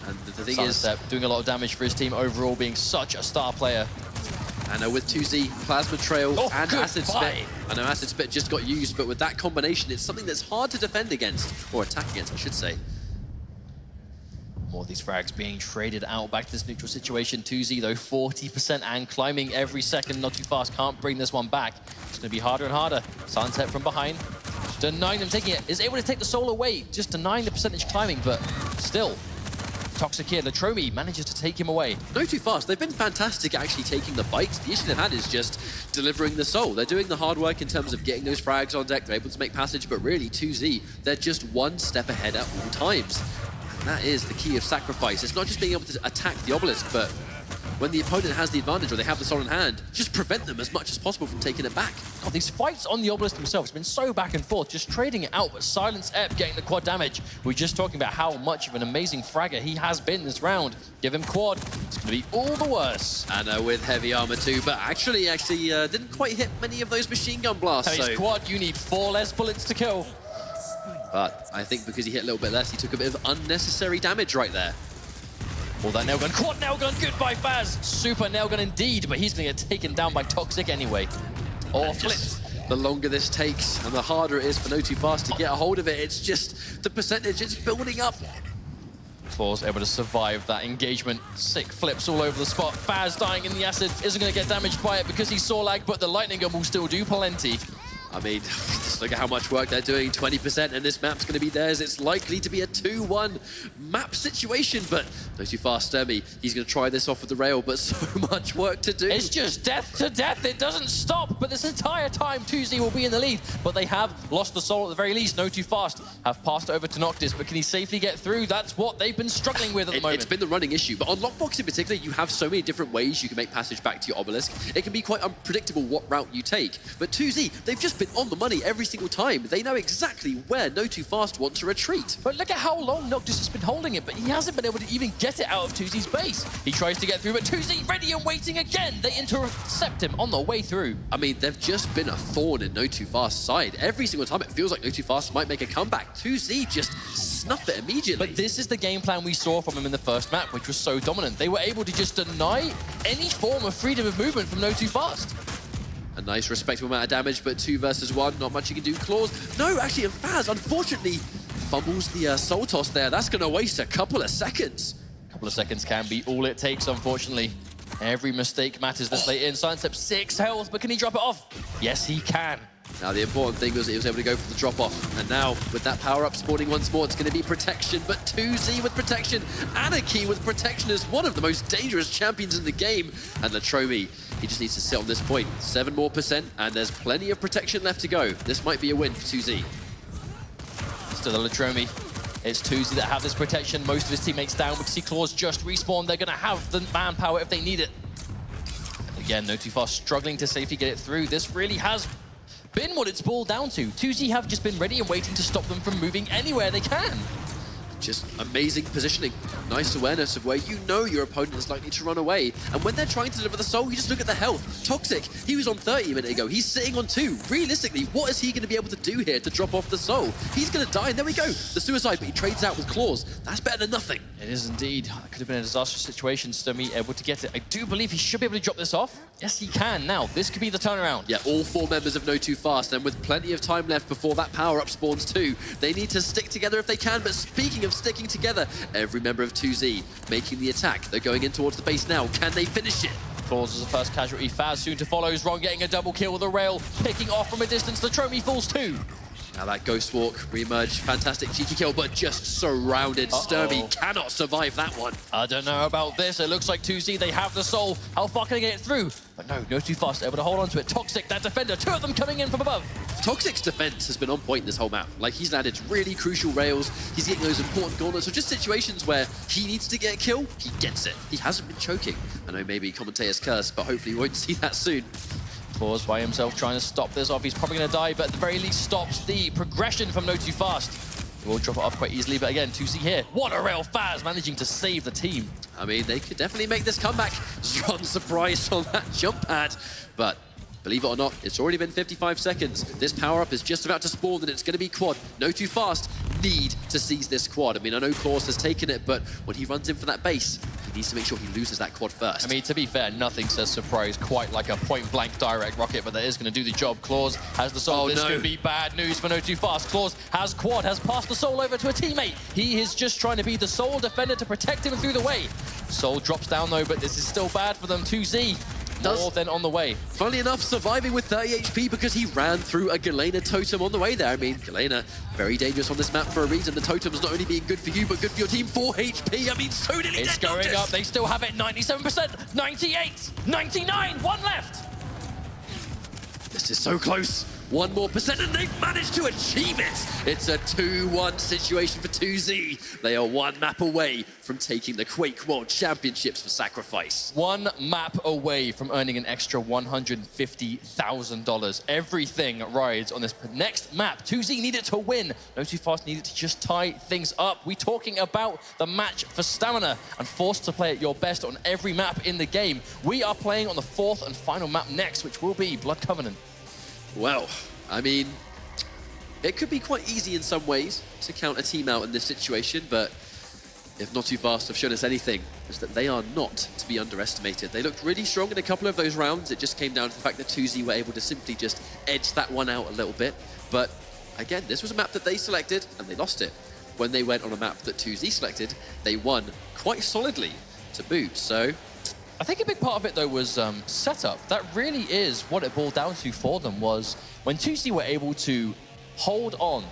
S2: And the thing is,
S3: doing a lot of damage for his team overall, being such a star player.
S2: And with 2Z, Plasma Trail and Acid Spit. I know Acid Spit just got used, but with that combination, it's something that's hard to defend against, or attack against, I should say.
S3: More of these frags being traded out back to this neutral situation. 2Z, though, 40% and climbing every second. NOTOFAST can't bring this one back. It's going to be harder and harder. Sunset from behind. Denying them taking it. Is able to take the soul away. Just denying the percentage climbing, but still. Toxic here, Latromi manages to take him away.
S2: NOTOFAST, they've been fantastic at actually taking the fight. The issue they've had is just delivering the soul. They're doing the hard work in terms of getting those frags on deck. They're able to make passage, but really, 2Z, they're just one step ahead at all times. And that is the key of Sacrifice. It's not just being able to attack the obelisk, but when the opponent has the advantage or they have the soul in hand, just prevent them as much as possible from taking it back.
S3: God, these fights on the obelisk themselves have been so back and forth, just trading it out, but Silence Ep getting the quad damage. We're just talking about how much of an amazing fragger he has been this round. Give him quad, it's going to be all the worse.
S2: And with heavy armor too, but actually didn't quite hit many of those machine gun blasts.
S3: He's quad, you need 4 less bullets to kill.
S2: But I think because he hit a little bit less, he took a bit of unnecessary damage right there.
S3: All that nail gun, quad nail gun, goodbye Faz. Super nail gun indeed, but he's going to get taken down by Toxic anyway. Or flipped.
S2: The longer this takes and the harder it is for NOTOFAST to get a hold of it, it's just the percentage, it's building up.
S3: Claws able to survive that engagement. Sick flips all over the spot. Faz dying in the acid, isn't going to get damaged by it because he saw lag, but the lightning gun will still do plenty.
S2: I mean, just look at how much work they're doing, 20%, and this map's going to be theirs. It's likely to be a 2-1 map situation, but NOTOFAST, Sturmy, he's going to try this off with the rail, but so much work to do.
S3: It's just death to death. It doesn't stop, but this entire time, 2Z will be in the lead, but they have lost the soul at the very least. NOTOFAST have passed over to Noctis, but can he safely get through? That's what they've been struggling with at the moment.
S2: It's been the running issue, but on Lockbox in particular, you have so many different ways you can make passage back to your obelisk. It can be quite unpredictable what route you take, but 2Z, they've just been on the money every single time. They know exactly where NOTOFAST want to retreat.
S3: But look at how long Noctis has been holding it, but he hasn't been able to even get it out of 2Z's base. He tries to get through, but 2Z ready and waiting again. They intercept him on the way through.
S2: I mean, they've just been a thorn in NOTOFAST's side. Every single time it feels like NOTOFAST might make a comeback. 2Z just snuff it immediately.
S3: But this is the game plan we saw from him in the first map, which was so dominant. They were able to just deny any form of freedom of movement from NOTOFAST.
S2: A nice, respectable amount of damage, but 2 versus 1, not much you can do. Claws, no, actually, and Faz, unfortunately, fumbles the soul toss there. That's going to waste a couple of seconds.
S3: A couple of seconds can be all it takes, unfortunately. Every mistake matters this late in. Silence Ep 6 health, but can he drop it off? Yes, he can.
S2: Now, the important thing was he was able to go for the drop-off. And now, with that power-up spawning once more, it's going to be protection. But 2Z with protection, Anarchy with protection is one of the most dangerous champions in the game. And Latromi, he just needs to sit on this point. 7% more, and there's plenty of protection left to go. This might be a win for 2Z.
S3: Still a Latromi. It's 2Z that have this protection. Most of his teammates down because Claws just respawned. They're going to have the manpower if they need it. Again, NOTOFAST struggling to safely get it through. This really has been what it's boiled down to. 2Z have just been ready and waiting to stop them from moving anywhere they can.
S2: Just amazing positioning. Nice awareness of where you know your opponent is likely to run away. And when they're trying to deliver the soul, you just look at the health. Toxic, he was on 30 a minute ago. He's sitting on 2. Realistically, what is he going to be able to do here to drop off the soul? He's going to die, and there we go. The suicide, but he trades out with Claws. That's better than nothing.
S3: It is indeed. That could have been a disastrous situation. Sturmy able to get it. I do believe he should be able to drop this off. Yes, he can. Now, this could be the turnaround.
S2: Yeah, all 4 members of NOTOFAST, and with plenty of time left before that power-up spawns too, they need to stick together if they can. But speaking of sticking together, every member of 2Z making the attack. They're going in towards the base now. Can they finish it?
S3: Claws as the first casualty. Faz soon to follow. Ron getting a double kill with a rail, picking off from a distance. Latromi falls too.
S2: Now that Ghost Walk, re-emerge, fantastic cheeky kill, but just surrounded. Sturmy cannot survive that one.
S3: I don't know about this. It looks like 2Z, they have the soul. How far can they get it through? But no, NOTOFAST able to hold on to it. Toxic, that defender, 2 of them coming in from above.
S2: Toxic's defense has been on point this whole map. Like, he's landed really crucial rails. He's getting those important gauntlets. So just situations where he needs to get a kill, he gets it. He hasn't been choking. I know maybe commentator's curse, but hopefully we won't see that soon.
S3: Claws by himself trying to stop this off. He's probably going to die, but at the very least stops the progression from NOTOFAST. He will drop it off quite easily, but again, 2Z here. What a rail, Faz managing to save the team.
S2: I mean, they could definitely make this comeback. Zron surprised on that jump pad, but believe it or not, it's already been 55 seconds. This power-up is just about to spawn, and it's going to be quad. NOTOFAST need to seize this quad. I mean, I know Claws has taken it, but when he runs in for that base, he needs to make sure he loses that quad first.
S3: I mean, to be fair, nothing says surprise quite like a point-blank direct rocket, but that is going to do the job. Claws has the soul. This could be bad news for NOTOFAST. Claws has quad, has passed the soul over to a teammate. He is just trying to be the sole defender to protect him through the way. Soul drops down, though, but this is still bad for them. 2Z
S2: does.
S3: More than on the way.
S2: Funnily enough, surviving with 30 HP because he ran through a Galena totem on the way there. I mean, Galena, very dangerous on this map for a reason. The totem's not only being good for you, but good for your team. 4 HP, I mean, so nearly
S3: It's
S2: dead
S3: going
S2: Notice.
S3: up. They still have it. 97%, 98, 99, one left.
S2: This is so close. 1 more percent, and they've managed to achieve it. It's a 2-1 situation for 2Z. They are 1 map away from taking the Quake World Championships for Sacrifice.
S3: 1 map away from earning an extra $150,000. Everything rides on this next map. 2Z needed to win. NOTOFAST needed to just tie things up. We're talking about the match for stamina and forced to play at your best on every map in the game. We are playing on the 4th and final map next, which will be Blood Covenant.
S2: Well, I mean, it could be quite easy in some ways to count a team out in this situation, but if NOTOFAST have shown us anything, it's that they are not to be underestimated. They looked really strong in a couple of those rounds. It just came down to the fact that 2Z were able to simply just edge that one out a little bit. But again, this was a map that they selected, and they lost it. When they went on a map that 2Z selected, they won quite solidly to boot. So
S3: I think a big part of it, though, was setup. That really is what it boiled down to for them, was when 2Z were able to hold on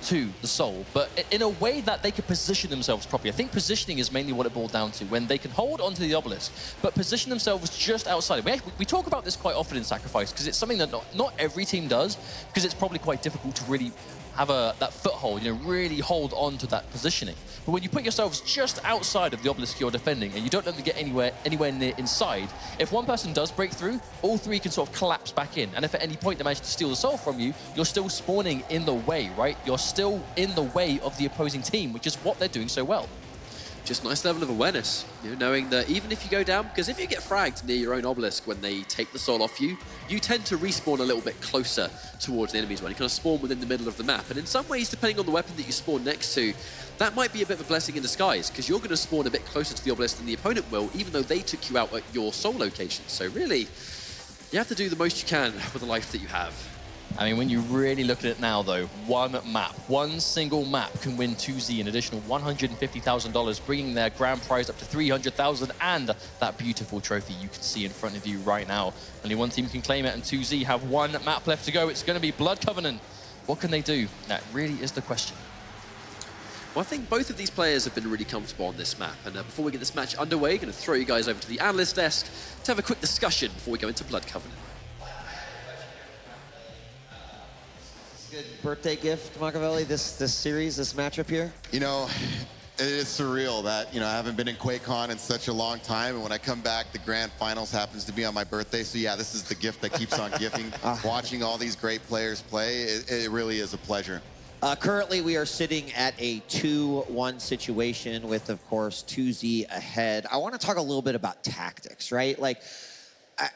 S3: to the soul, but in a way that they could position themselves properly. I think positioning is mainly what it boiled down to, when they can hold onto the obelisk, but position themselves just outside. We talk about this quite often in Sacrifice, because it's something that not every team does, because it's probably quite difficult to really have that foothold, really hold on to that positioning. But when you put yourselves just outside of the obelisk you're defending and you don't let them get anywhere near inside, if one person does break through, all 3 can sort of collapse back in. And if at any point they manage to steal the soul from you, you're still spawning in the way, right? You're still in the way of the opposing team, which is what they're doing so well.
S2: just nice level of awareness, knowing that even if you go down, because if you get fragged near your own obelisk when they take the soul off you, you tend to respawn a little bit closer towards the enemies when you kind of spawn within the middle of the map. And in some ways, depending on the weapon that you spawn next to, that might be a bit of a blessing in disguise, because you're going to spawn a bit closer to the obelisk than the opponent will, even though they took you out at your soul location. So really, you have to do the most you can with the life that you have.
S3: I mean, when you really look at it now, though, one map, one single map can win 2Z an additional $150,000, bringing their grand prize up to $300,000 and that beautiful trophy you can see in front of you right now. Only one team can claim it, and 2Z have one map left to go. It's going to be Blood Covenant. What can they do? That really is the question.
S2: Well, I think both of these players have been really comfortable on this map. And before we get this match underway, going to throw you guys over to the analyst desk to have a quick discussion before we go into Blood Covenant.
S1: Good birthday gift, Machiavelli, this series, this matchup here?
S5: You know, it is surreal that, I haven't been in QuakeCon in such a long time, and when I come back, the grand finals happens to be on my birthday. So yeah, this is the gift that keeps on giving. Watching all these great players play, it really is a pleasure.
S1: Currently, we are sitting at a 2-1 situation with, of course, 2Z ahead. I want to talk a little bit about tactics, right? Like,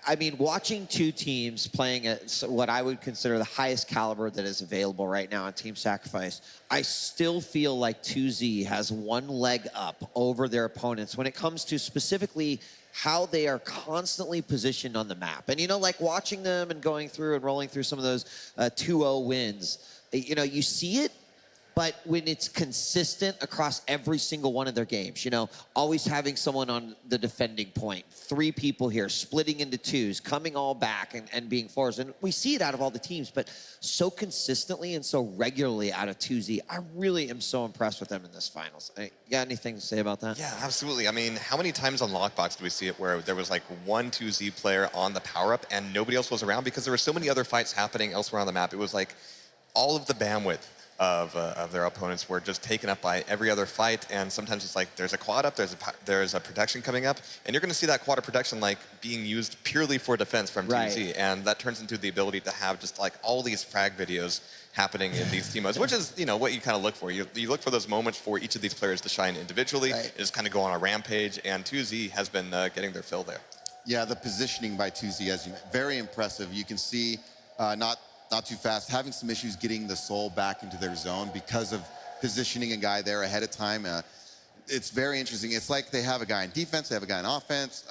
S1: I mean, watching two teams playing at what I would consider the highest caliber that is available right now on Team Sacrifice, I still feel like 2Z has one leg up over their opponents when it comes to specifically how they are constantly positioned on the map. And, like watching them and going through and rolling through some of those 2-0 wins, you see it, but when it's consistent across every single one of their games, always having someone on the defending point, 3 people here, splitting into 2s, coming all back and being forced. And we see it out of all the teams, but so consistently and so regularly out of 2Z, I really am so impressed with them in this finals. You got anything to say about that?
S4: Yeah, absolutely. I mean, how many times on Lockbox do we see it where there was like one 2Z player on the power-up and nobody else was around because there were so many other fights happening elsewhere on the map? It was like all of the bandwidth of their opponents were just taken up by every other fight, and sometimes it's like there's a quad up, there's a protection coming up, and you're going to see that quad of protection like being used purely for defense from TZ, and that turns into the ability to have just like all these frag videos happening in these team modes, which is what you kind of look for. You look for those moments for each of these players to shine individually, just kind of go on a rampage, and 2Z has been getting their fill there. Yeah, the positioning by 2Z is very impressive. You can see not too fast, having some issues getting the soul back into their zone because of positioning a guy there ahead of time. It's very interesting. It's like they have a guy in defense, they have a guy in offense,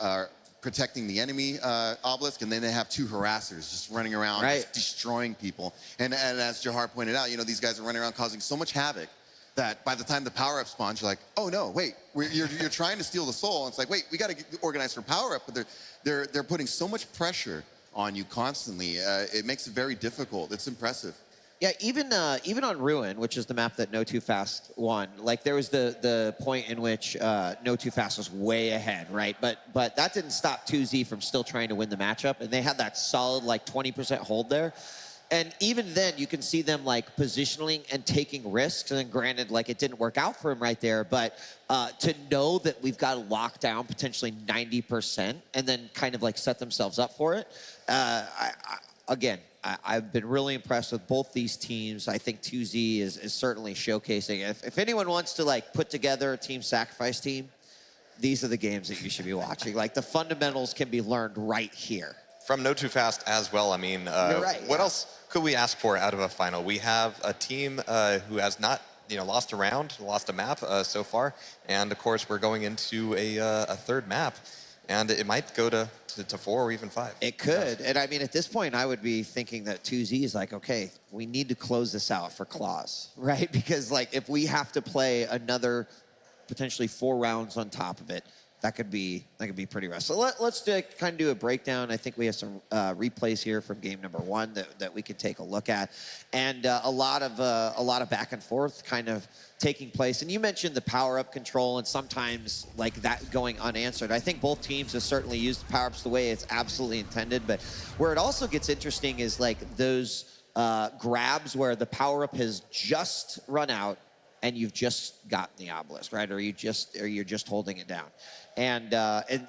S4: protecting the enemy obelisk, and then they have 2 harassers just running around, just destroying people. And as Jahar pointed out, these guys are running around causing so much havoc
S5: that by the time the power-up spawns, you're like, oh no, wait, you're trying to steal the soul. And it's like, wait, we got to organize for power-up, but they're putting so much pressure on you constantly. It makes it very difficult. It's impressive.
S1: Yeah, even on Ruin, which is the map that NOTOFAST won, like there was the point in which NOTOFAST was way ahead, right? But that didn't stop 2Z from still trying to win the matchup, and they had that solid like 20% hold there. And even then, you can see them like positioning and taking risks. And then granted, like it didn't work out for him right there, but to know that we've got to lock down potentially 90% and then kind of like set themselves up for it. I've been really impressed with both these teams. I think 2Z is certainly showcasing. If anyone wants to like put together a team sacrifice team, these are the games that you should be watching. Like the fundamentals can be learned right here.
S4: From No2Fast as well. I mean, what else could we ask for out of a final? We have a team who has not, lost a round, lost a map so far, and of course we're going into a third map, and it might go to 4 or even 5.
S1: It could, and I mean, at this point, I would be thinking that 2Z is like, okay, we need to close this out for Claws, right? Because like, if we have to play another potentially 4 rounds on top of it, that could be pretty rough. So let's kind of do a breakdown. I think we have some replays here from game number 1 that we could take a look at, and a lot of back and forth kind of taking place. And you mentioned the power-up control, and sometimes like that going unanswered. I think both teams have certainly used the power-ups the way it's absolutely intended, but where it also gets interesting is like those grabs where the power-up has just run out and you've just gotten the obelisk, right? Or you're just holding it down. And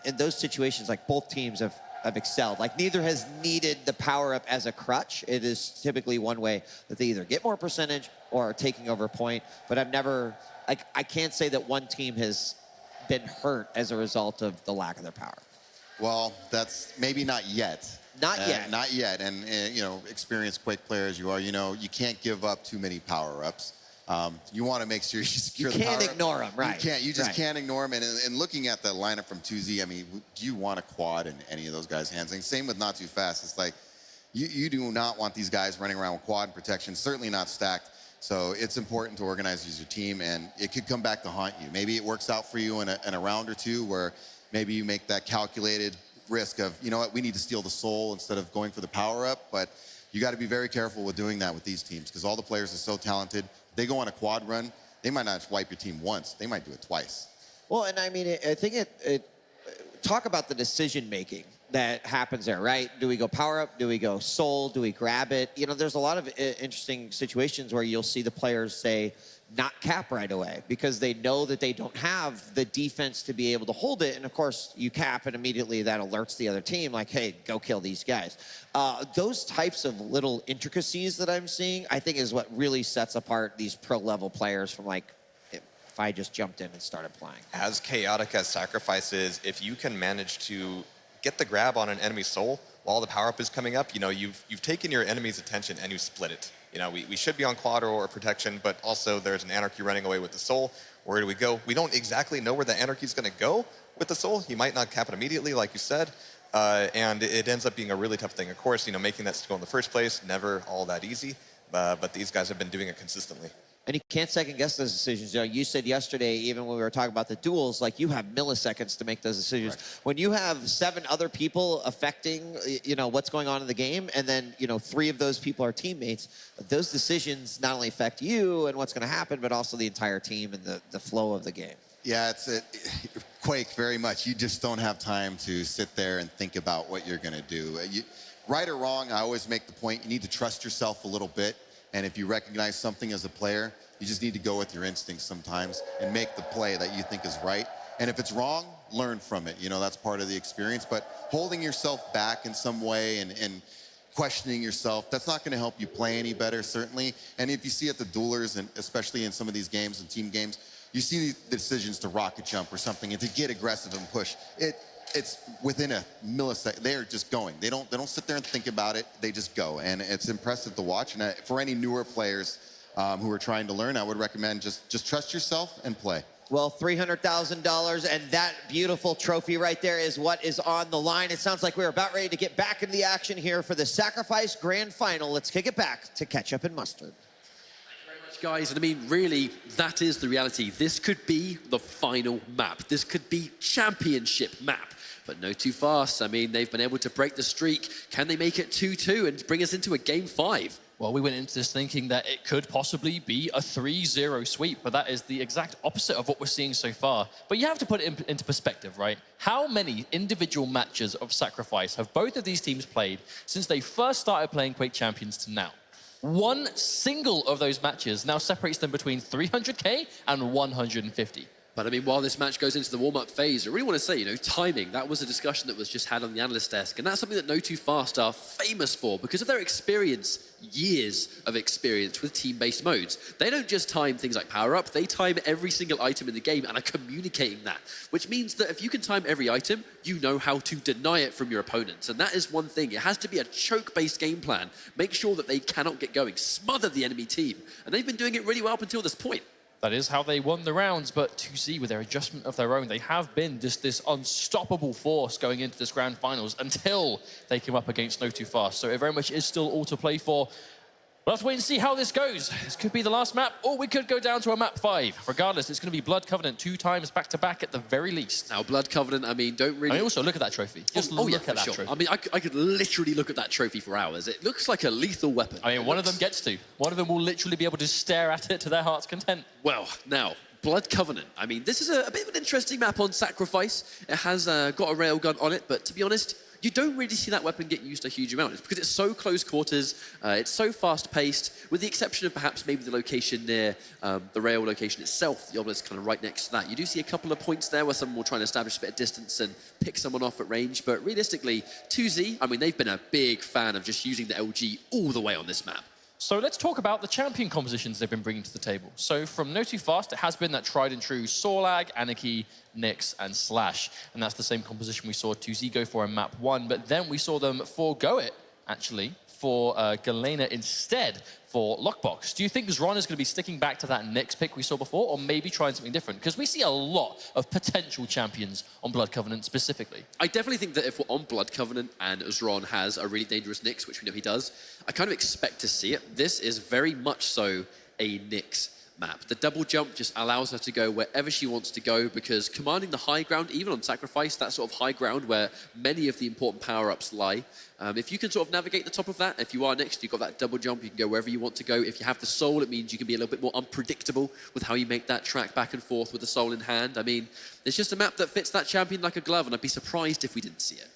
S1: in those situations, like both teams have excelled. Like neither has needed the power up as a crutch. It is typically one way that they either get more percentage or are taking over a point. But I can't say that one team has been hurt as a result of the lack of their power.
S5: Well, that's maybe not yet.
S1: Not yet.
S5: Not yet. And experienced Quake players you are, you can't give up too many power-ups. You want to make sure you secure the power. You
S1: can't ignore them, right?
S5: You just can't ignore them. And looking at the lineup from 2Z, I mean, do you want a quad in any of those guys' hands? And same with Not2Fast. It's like, you do not want these guys running around with quad protection, certainly not stacked. So it's important to organize as your team, and it could come back to haunt you. Maybe it works out for you in a round or two where maybe you make that calculated risk of, you know what, we need to steal the soul instead of going for the power-up. But you got to be very careful with doing that with these teams because all the players are so talented. They go on a quad run, they might not wipe your team once. They might do it twice.
S1: Well, and I mean, I think talk about the decision-making that happens there, right? Do we go power up? Do we go soul? Do we grab it? There's a lot of interesting situations where you'll see the players say, not cap right away because they know that they don't have the defense to be able to hold it. And of course you cap and immediately that alerts the other team like, hey, go kill these guys. Those types of little intricacies that I'm seeing, I think is what really sets apart these pro level players from like, if I just jumped in and started playing.
S4: As chaotic as Sacrifice is, if you can manage to get the grab on an enemy soul while the power up is coming up, you've taken your enemy's attention and you split it. We should be on quad or protection, but also there's an anarchy running away with the soul. Where do we go? We don't exactly know where the anarchy is going to go with the soul. He might not cap it immediately, like you said, and it ends up being a really tough thing. Of course, making that go in the first place, never all that easy, but these guys have been doing it consistently.
S1: And you can't second guess those decisions. You said yesterday, even when we were talking about the duels, like you have milliseconds to make those decisions. Right. When you have 7 other people affecting, what's going on in the game, and then, 3 of those people are teammates, those decisions not only affect you and what's going to happen, but also the entire team and the flow of the game.
S5: Yeah, Quake very much. You just don't have time to sit there and think about what you're going to do. Right or wrong, I always make the point, you need to trust yourself a little bit. And if you recognize something as a player, you just need to go with your instincts sometimes and make the play that you think is right. And if it's wrong, learn from it. That's part of the experience. But holding yourself back in some way and questioning yourself, that's not going to help you play any better, certainly. And if you see at the duelers, and especially in some of these games and team games, you see the decisions to rocket jump or something and to get aggressive and push. It's within a millisecond. They're just going. They don't sit there and think about it. They just go, and it's impressive to watch. And for any newer players who are trying to learn, I would recommend just trust yourself and play.
S1: Well, $300,000, and that beautiful trophy right there is what is on the line. It sounds like we're about ready to get back into the action here for the Sacrifice Grand Final. Let's kick it back to Ketchup and Mustard.
S2: much, guys. And I mean, really, that is the reality. This could be the final map. This could be championship map. But NOTOFAST, I mean, they've been able to break the streak. Can they make it 2-2 and bring us into a game 5?
S3: Well, we went into this thinking that it could possibly be a 3-0 sweep, but that is the exact opposite of what we're seeing so far. But you have to put it into perspective, right? How many individual matches of Sacrifice have both of these teams played since they first started playing Quake Champions to now? One single of those matches now separates them between 300k and 150.
S2: But I mean, while this match goes into the warm-up phase, I really want to say, you know, timing, that was a discussion that was just had on the analyst desk. And that's something that NOTOFAST are famous for because of their experience, years of experience with team-based modes. They don't just time things like power-up, they time every single item in the game and are communicating that. Which means that if you can time every item, you know how to deny it from your opponents. And that is one thing. It has to be a choke-based game plan. Make sure that they cannot get going. Smother the enemy team. And they've been doing it really well up until this point.
S3: That is how they won the rounds, but 2Z, with their adjustment of their own, they have been just this unstoppable force going into this grand finals until they came up against NOTOFAST. So it very much is still all to play for. We'll have to wait and see how this goes. This could be the last map, or we could go down to a map 5. Regardless, it's going to be Blood Covenant 2 times back-to-back at the very least.
S2: Now, Blood Covenant, I mean, don't really...
S3: I mean, also, look at that trophy. Just look at that trophy.
S2: I mean, I could literally look at that trophy for hours. It looks like a lethal weapon.
S3: I mean, one of them gets to. One of them will literally be able to stare at it to their heart's content.
S2: Well, now, Blood Covenant. I mean, this is a bit of an interesting map on Sacrifice. It has got a railgun on it, but to be honest, you don't really see that weapon get used a huge amount. It's because it's so close quarters, it's so fast-paced, with the exception of perhaps maybe the location near the rail location itself, the obelisk kind of right next to that. You do see a couple of points there where someone will try and establish a bit of distance and pick someone off at range, but realistically, 2Z, I mean, they've been a big fan of just using the LG all the way on this map.
S3: So let's talk about the champion compositions they've been bringing to the table. So from NOTOFAST, it has been that tried and true Sorlag, Anarchy, Nyx, and Slash. And that's the same composition we saw 2Z go for in map 1, but then we saw them forego it, actually, for Galena instead for Lockbox. Do you think Zron is going to be sticking back to that Nyx pick we saw before, or maybe trying something different? Because we see a lot of potential champions on Blood Covenant specifically.
S2: I definitely think that if we're on Blood Covenant and Zron has a really dangerous Nyx, which we know he does, I kind of expect to see it. This is very much so a Nyx map. The double jump just allows her to go wherever she wants to go because commanding the high ground, even on Sacrifice, that sort of high ground where many of the important power-ups lie, if you can sort of navigate the top of that, if you are next, you've got that double jump, you can go wherever you want to go. If you have the soul, it means you can be a little bit more unpredictable with how you make that track back and forth with the soul in hand. I mean, it's just a map that fits that champion like a glove, and I'd be surprised if we didn't see it.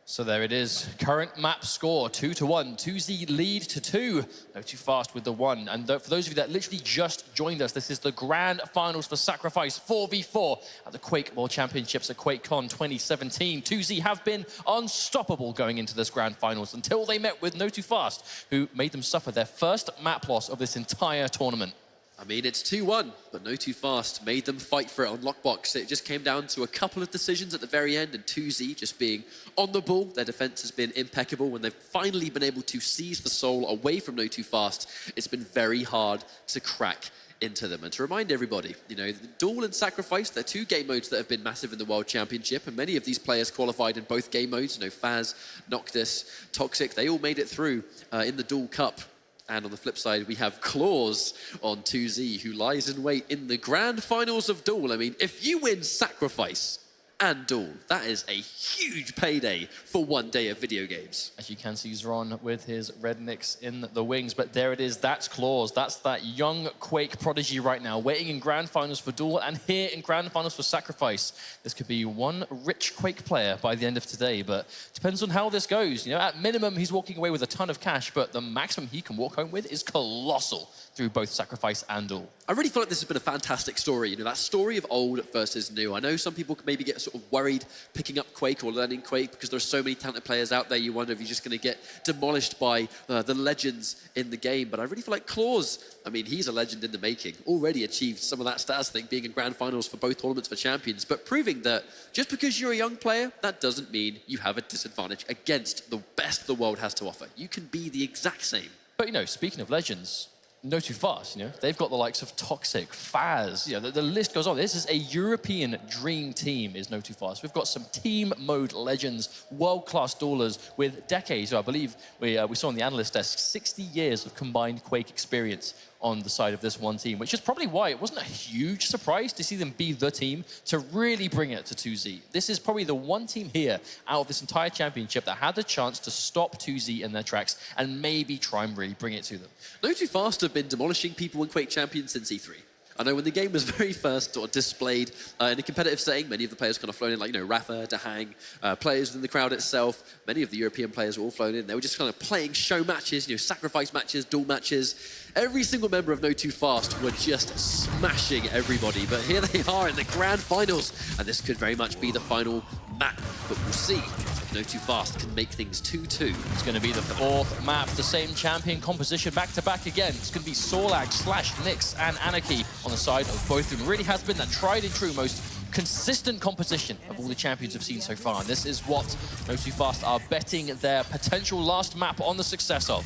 S3: So there it is. Current map score, 2-1. 2Z lead to 2. NOTOFAST with the 1. And for those of you that literally just joined us, this is the grand finals for Sacrifice 4v4 at the Quake World Championships at QuakeCon 2017. 2Z have been unstoppable going into this grand finals until they met with NOTOFAST, who made them suffer their first map loss of this entire tournament.
S2: I mean, it's 2-1, but NOTOFAST made them fight for it on Lockbox. It just came down to a couple of decisions at the very end, and 2Z just being on the ball. Their defense has been impeccable. When they've finally been able to seize the soul away from NOTOFAST, it's been very hard to crack into them. And to remind everybody, you know, the Duel and Sacrifice, they're 2 game modes that have been massive in the World Championship, and many of these players qualified in both game modes. You know, Faz, Noctis, Toxic, they all made it through in the Duel Cup. And on the flip side, we have Claws on 2Z, who lies in wait in the grand finals of Duel. I mean, if you win Sacrifice and Duel, that is a huge payday for one day of video games.
S3: As you can see, Zron with his red Nyx in the wings, but there it is, that's Claws. That's that young Quake prodigy right now, waiting in grand finals for Duel and here in grand finals for Sacrifice. This could be one rich Quake player by the end of today, but depends on how this goes. You know, at minimum, he's walking away with a ton of cash, but the maximum he can walk home with is colossal through both Sacrifice and Duel.
S2: I really feel like this has been a fantastic story. You know, that story of old versus new. I know some people can maybe get sort of worried picking up Quake or learning Quake because there are so many talented players out there. You wonder if you're just going to get demolished by the legends in the game. But I really feel like Claws, I mean, he's a legend in the making. Already achieved some of that status thing, being in grand finals for both tournaments for champions, but proving that just because you're a young player, that doesn't mean you have a disadvantage against the best the world has to offer. You can be the exact same.
S3: But, you know, speaking of legends, NOTOFAST, they've got the likes of Toxic, Faz, the list goes on. This is a European dream team, is NOTOFAST. We've got some team mode legends, world-class duelers with decades, I believe we saw on the analyst desk, 60 years of combined Quake experience on the side of this one team, which is probably why it wasn't a huge surprise to see them be the team to really bring it to 2Z. This is probably the one team here out of this entire championship that had the chance to stop 2Z in their tracks and maybe try and really bring it to them.
S2: NOTOFAST have been demolishing people in Quake Champions since E3. I know when the game was very first sort of displayed in a competitive setting, many of the players kind of flown in, like, Rafa, Dahang, players within the crowd itself. Many of the European players were all flown in. They were just kind of playing show matches, sacrifice matches, duel matches. Every single member of NOTOFAST were just smashing everybody. But here they are in the grand finals, and this could very much be the final map. But we'll see if NOTOFAST can make things 2-2.
S3: It's going to be the fourth map, the same champion composition back-to-back again. It's going to be Sorlag / Nyx and Anarchy on the side of both of them. It really has been that tried and true, most consistent composition of all the champions we've seen so far. And this is what NOTOFAST are betting their potential last map on the success of.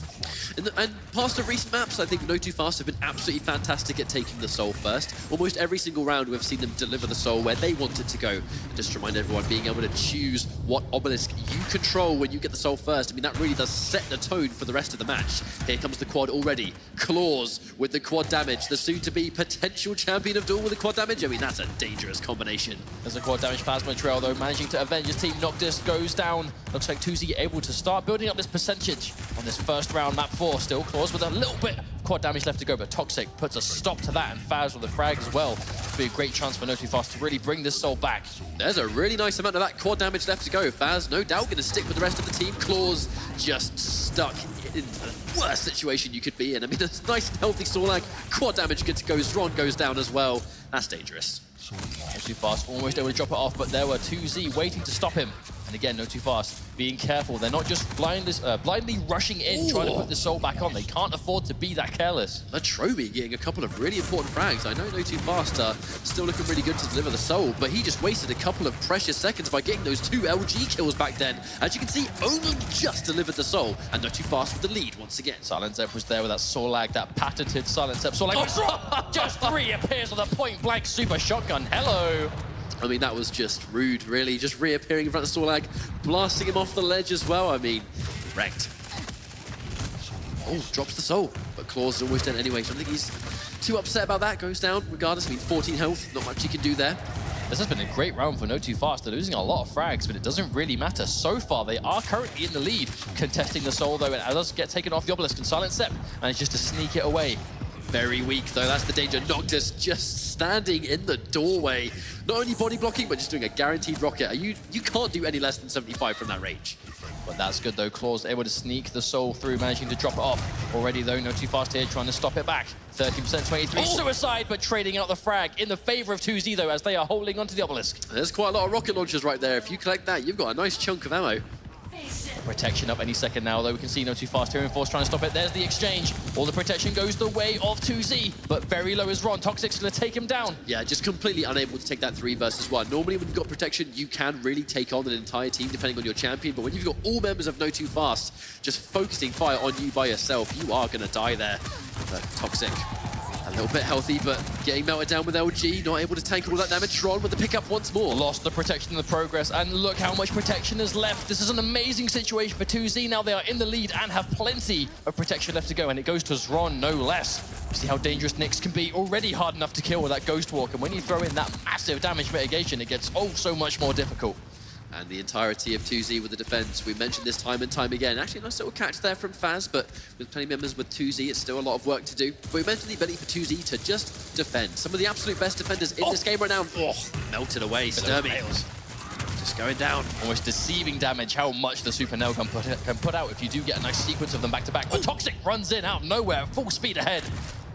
S2: And past the recent maps, I think NOTOFAST have been absolutely fantastic at taking the soul first. Almost every single round we've seen them deliver the soul where they want it to go. And just to remind everyone, being able to choose what obelisk you control when you get the soul first, I mean, that really does set the tone for the rest of the match. Here comes the quad already. Claws with the quad damage. The soon-to-be potential champion of duel with the quad damage. I mean, that's a dangerous combination.
S3: There's a quad damage plasma trail, though, managing to avenge his team. Noctis goes down. Looks like 2Z able to start building up this percentage on this first round, map 4. Still Claws with a little bit of quad damage left to go, but Toxic puts a stop to that, and Faz with the frag as well. It'll be a great chance for NOTOFAST to really bring this soul back.
S2: There's a really nice amount of that quad damage left to go. Faz, no doubt, going to stick with the rest of the team. Claws just stuck in the worst situation you could be in. I mean, it's nice and healthy Sorlag. Quad damage good to go. Zron goes down as well. That's dangerous.
S3: NOTOFAST almost able to drop it off, but there were 2Z waiting to stop him. And again, NOTOFAST being careful. They're not just blindly rushing in, trying to put the soul back on. They can't afford to be that careless.
S2: Atrobi getting a couple of really important frags. I know NOTOFAST are still looking really good to deliver the soul, but he just wasted a couple of precious seconds by getting those 2 LG kills back then. As you can see, only just delivered the soul, and NOTOFAST with the lead once again.
S3: Silent Zep was there with that Sorlag, that patented Silent Zep Sorlag. Just reappears with a point-blank super shotgun. Hello.
S2: I mean, that was just rude, really. Just reappearing in front of Sorlag, blasting him off the ledge as well. I mean, wrecked. Oh, drops the soul, but Claws is almost dead anyway, so I don't think he's too upset about that. Goes down regardless. I mean, 14 health, not much he can do there.
S3: This has been a great round for NOTOFAST. They're losing a lot of frags, but it doesn't really matter. So far, they are currently in the lead, contesting the soul, though, and it does get taken off the obelisk, and Silent Zep manages to sneak it away.
S2: Very weak, though. That's the danger. Noctis just standing in the doorway. Not only body blocking, but just doing a guaranteed rocket. You can't do any less than 75 from that range.
S3: But that's good, though. Claws able to sneak the soul through, managing to drop it off. Already, though, NOTOFAST here trying to stop it back. 30%, 23. Suicide, but trading out the frag in the favor of 2Z, though, as they are holding onto the obelisk.
S2: There's quite a lot of rocket launchers right there. If you collect that, you've got a nice chunk of ammo.
S3: Protection up any second now, though. We can see NOTOFAST here in force trying to stop it. There's the exchange. All the protection goes the way of 2Z, but very low is Ron. Toxic's going to take him down.
S2: Yeah, just completely unable to take that 3 versus 1. Normally, when you've got protection, you can really take on an entire team, depending on your champion. But when you've got all members of NOTOFAST just focusing fire on you by yourself, you are going to die there. But Toxic, a little bit healthy, but getting melted down with LG, not able to tank all that damage. Ron with the pickup once more.
S3: Lost the protection in the progress, and look how much protection is left. This is an amazing situation for 2Z. Now they are in the lead and have plenty of protection left to go, and it goes to Zron, no less. See how dangerous Nyx can be. Already hard enough to kill with that Ghost Walk, and when you throw in that massive damage mitigation, it gets oh so much more difficult.
S2: And the entirety of 2Z with the defense. We mentioned this time and time again. Actually, a nice little catch there from Faz, but with plenty of members with 2Z, it's still a lot of work to do. But we mentioned the ability for 2Z to just defend. Some of the absolute best defenders in this game right now. Oh, melted away, Sturmy. Just going down.
S3: Almost deceiving damage how much the Super Nail can put out if you do get a nice sequence of them back to back. But Toxic runs in out of nowhere, full speed ahead.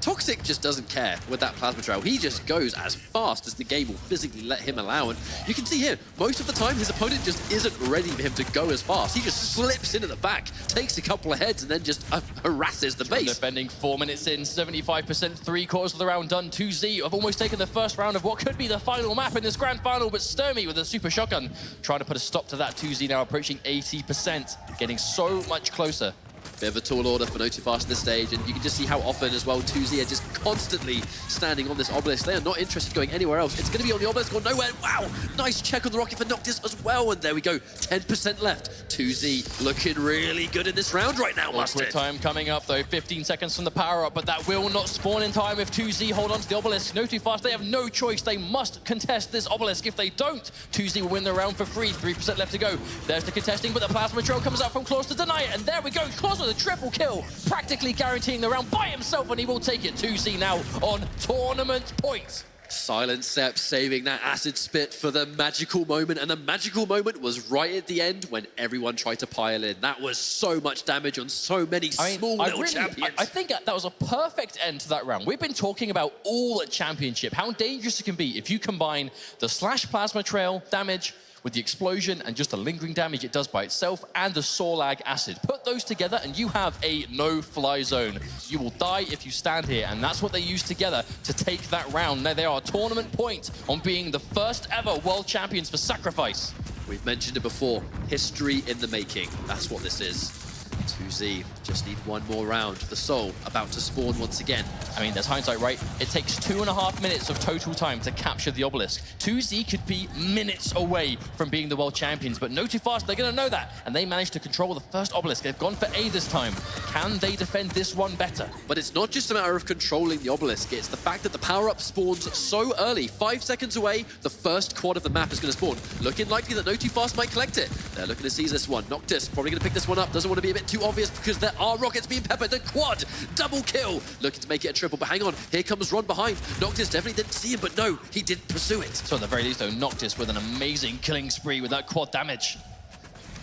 S2: Toxic just doesn't care with that plasma trail. He just goes as fast as the game will physically let him allow. And you can see here, most of the time, his opponent just isn't ready for him to go as fast. He just slips into the back, takes a couple of heads, and then just harasses the base.
S3: Defending 4 minutes in, 75%, 3/4 of the round done. 2Z have almost taken the first round of what could be the final map in this grand final, but Sturmy with a super shotgun trying to put a stop to that. 2Z now approaching 80%, getting so much closer
S2: Bit of a tall order for NOTOFAST at this stage, and you can just see how often as well 2Z are just constantly standing on this obelisk. They are not interested in going anywhere else. It's going to be on the obelisk or nowhere. Wow, nice check on the rocket for Noctis as well, and there we go, 10% left. 2Z looking really good in this round right now, Mustard.
S3: Quick time coming up though, 15 seconds from the power-up, but that will not spawn in time if 2Z hold on to the obelisk. NOTOFAST, they have no choice. They must contest this obelisk. If they don't, 2Z will win the round for free. 3% left to go. There's the contesting, but the plasma trail comes out from Claus to deny it, and there we go. Claus with a triple kill, practically guaranteeing the round by himself, and he will take it. 2Z now on tournament points.
S2: Silent Sepp saving that acid spit for the magical moment, and the magical moment was right at the end when everyone tried to pile in. That was so much damage on so many small little champions.
S3: I think that was a perfect end to that round. We've been talking about all at Championship, how dangerous it can be if you combine the Slash Plasma Trail damage with the explosion and just the lingering damage it does by itself and the Sorlag acid. Put those together and you have a no-fly zone. You will die if you stand here, and that's what they used together to take that round. Now they are a tournament point on being the first ever world champions for Sacrifice.
S2: We've mentioned it before, history in the making. That's what this is. 2Z just need one more round. The Soul about to spawn once again.
S3: I mean, there's hindsight, right? It takes 2.5 minutes of total time to capture the obelisk. 2Z could be minutes away from being the world champions, but NOTOFAST, they're going to know that, and they managed to control the first obelisk. They've gone for A this time. Can they defend this one better?
S2: But it's not just a matter of controlling the obelisk, it's the fact that the power-up spawns so early. 5 seconds away, the first quad of the map is going to spawn. Looking likely that NOTOFAST might collect it. They're looking to seize this one. Noctis probably going to pick this one up. Doesn't want to be a bit too obvious because there are rockets being peppered. The quad, double kill. Looking to make it a triple, but hang on. Here comes Ron behind. Noctis definitely didn't see him, but no, he did pursue it.
S3: So at the very least, though, Noctis with an amazing killing spree with that quad damage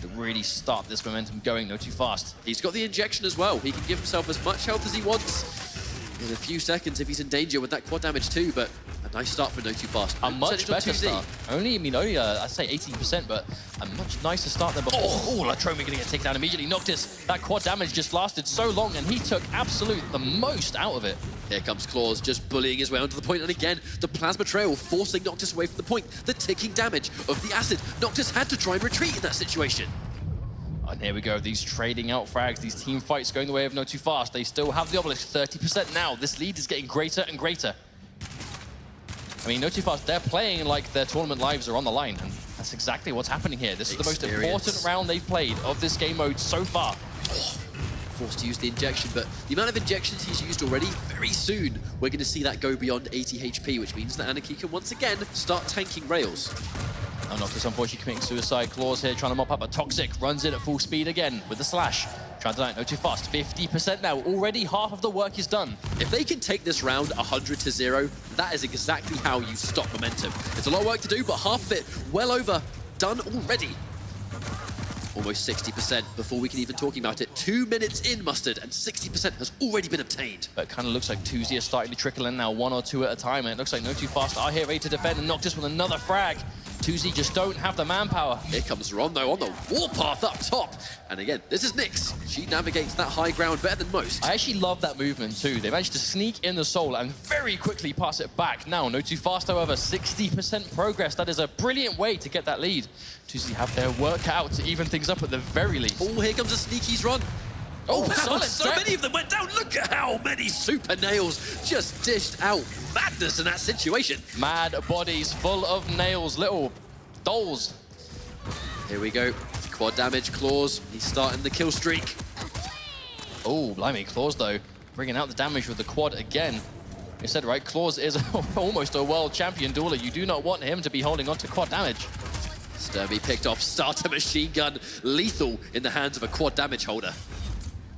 S3: to really start this momentum going. NOTOFAST.
S2: He's got the injection as well. He can give himself as much health as he wants in a few seconds if he's in danger with that quad damage too, but a nice start for NOTOFAST.
S3: A much better start. Only I'd say 18%, but a much nicer start than before. Oh, Latromi going to get taken down immediately. Noctis, that quad damage just lasted so long, and he took the most out of it.
S2: Here comes Claus, just bullying his way onto the point, and again, the plasma trail forcing Noctis away from the point. The ticking damage of the acid. Noctis had to try and retreat in that situation.
S3: And here we go, these trading out frags, these team fights going the way of NOTOFAST. They still have the obelisk, 30% now. This lead is getting greater and greater. I mean, NOTOFAST, they're playing like their tournament lives are on the line, and that's exactly what's happening here. This is the most important round they've played of this game mode so far.
S2: Forced to use the injection, but the amount of injections he's used already, very soon we're going to see that go beyond 80 HP, which means that Anarchy can once again start tanking rails.
S3: Now Noctis unfortunately committing suicide. Claus here trying to mop up a Toxic, runs in at full speed again with the slash. Trying to deny NOTOFAST, 50% now. Already half of the work is done.
S2: If they can take this round 100-0, that is exactly how you stop momentum. It's a lot of work to do, but half of it well over done already. Almost 60% before we can even talk about it. 2 minutes in, Mustard, and 60% has already been obtained.
S3: But it kind of looks like 2Z are starting to trickle in now, 1 or 2 at a time, and it looks like NOTOFAST are here ready to defend, and Noctis with another frag. 2Z just don't have the manpower.
S2: Here comes Ron, though, on the warpath up top. And again, this is Nyx. She navigates that high ground better than most.
S3: I actually love that movement, too. They managed to sneak in the Soul and very quickly pass it back. Now, NOTOFAST, however, 60% progress. That is a brilliant way to get that lead. 2Z have their work out to even things up at the very least.
S2: Oh, here comes a sneakies Ron. Oh, wow, so many of them went down. Look at how many super nails just dished out. Madness in that situation.
S3: Mad bodies full of nails, little dolls.
S2: Here we go. Quad damage, Claus. He's starting the kill streak.
S3: Oh, blimey, Claus, though, bringing out the damage with the quad again. You said right, Claus is almost a world champion dueler. You do not want him to be holding on to quad damage.
S2: Sturby picked off starter machine gun. Lethal in the hands of a quad damage holder.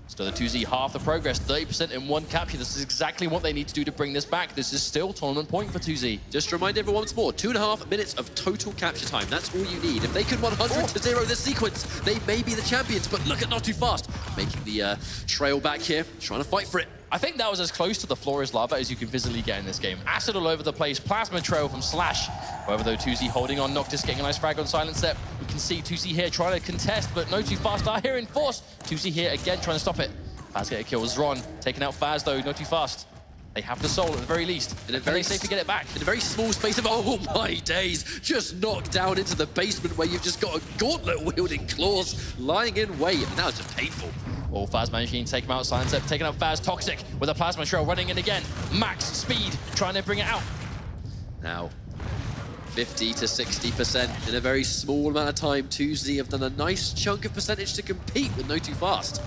S3: Still the 2Z, half the progress, 30% in one capture. This is exactly what they need to do to bring this back. This is still tournament point for 2Z.
S2: Just to remind everyone once more, 2.5 minutes of total capture time. That's all you need. If they can 100-0 this sequence, they may be the champions. But look at NOTOFAST making the trail back here, trying to fight for it.
S3: I think that was as close to the floor is lava as you can visibly get in this game. Acid all over the place, plasma trail from Slash. However, though, 2Z holding on, Noctis getting a nice frag on Silent Step. We can see 2Z here trying to contest, but NOTOFAST are here in force. 2Z here again trying to stop it. Faz get a kill. Ron taking out Faz, though. NOTOFAST. They have the Soul at the very least. And very safe to get it back.
S2: In a very small space of, oh my days, just knocked down into the basement where you've just got a gauntlet-wielding Claus lying in wait. And that was just painful.
S3: Oh, Faz managing to take him out. Silence up, taking out Faz. Toxic with a plasma trail running in again. Max speed, trying to bring it out.
S2: Now, 50 to 60% in a very small amount of time. 2Z have done a nice chunk of percentage to compete with NOTOFAST.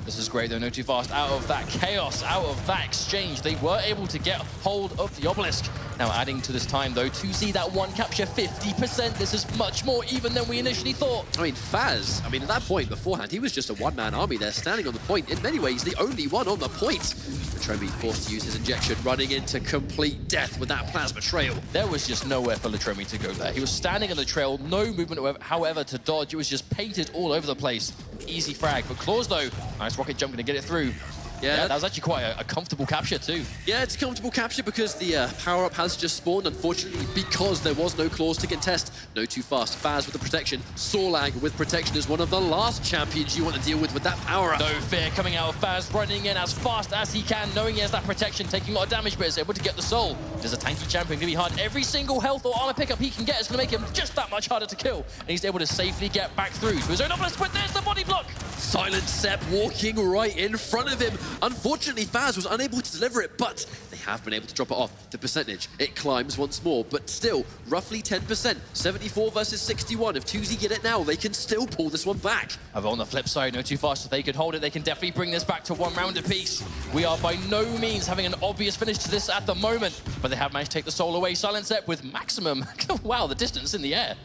S3: This is great though, NOTOFAST out of that chaos, out of that exchange. They were able to get hold of the obelisk. Now adding to this time though, to see that one capture 50%, this is much more even than we initially thought.
S2: I mean, Faz, at that point beforehand, he was just a one-man army there, standing on the point. In many ways, the only one on the point. Latromi forced to use his injection, running into complete death with that plasma trail.
S3: There was just nowhere for Latromi to go there. He was standing on the trail, no movement however to dodge. It was just painted all over the place. Easy frag, but Claws though, nice rocket jump, gonna get it through. Yeah, that was actually quite a comfortable capture too.
S2: Yeah, it's a comfortable capture because the power-up has just spawned, unfortunately, because there was no Claws to contest. NOTOFAST, Faz with the protection, Sorlag with protection is one of the last champions you want to deal with that power-up.
S3: No fear coming out of Faz, running in as fast as he can, knowing he has that protection, taking a lot of damage, but is able to get the soul. There's a tanky champion, gonna be hard. Every single health or armor pickup he can get is gonna make him just that much harder to kill, and he's able to safely get back through to his own obelisk, but there's the body block!
S2: Silent Sepp walking right in front of him. Unfortunately, Faz was unable to deliver it, but they have been able to drop it off. The percentage, it climbs once more, but still, roughly 10%. 74 versus 61. If 2Z get it now, they can still pull this one back.
S3: However, on the flip side, NOTOFAST, if they could hold it, they can definitely bring this back to 1 round apiece. We are by no means having an obvious finish to this at the moment, but they have managed to take the soul away. Silent Sepp with maximum, wow, the distance in the air.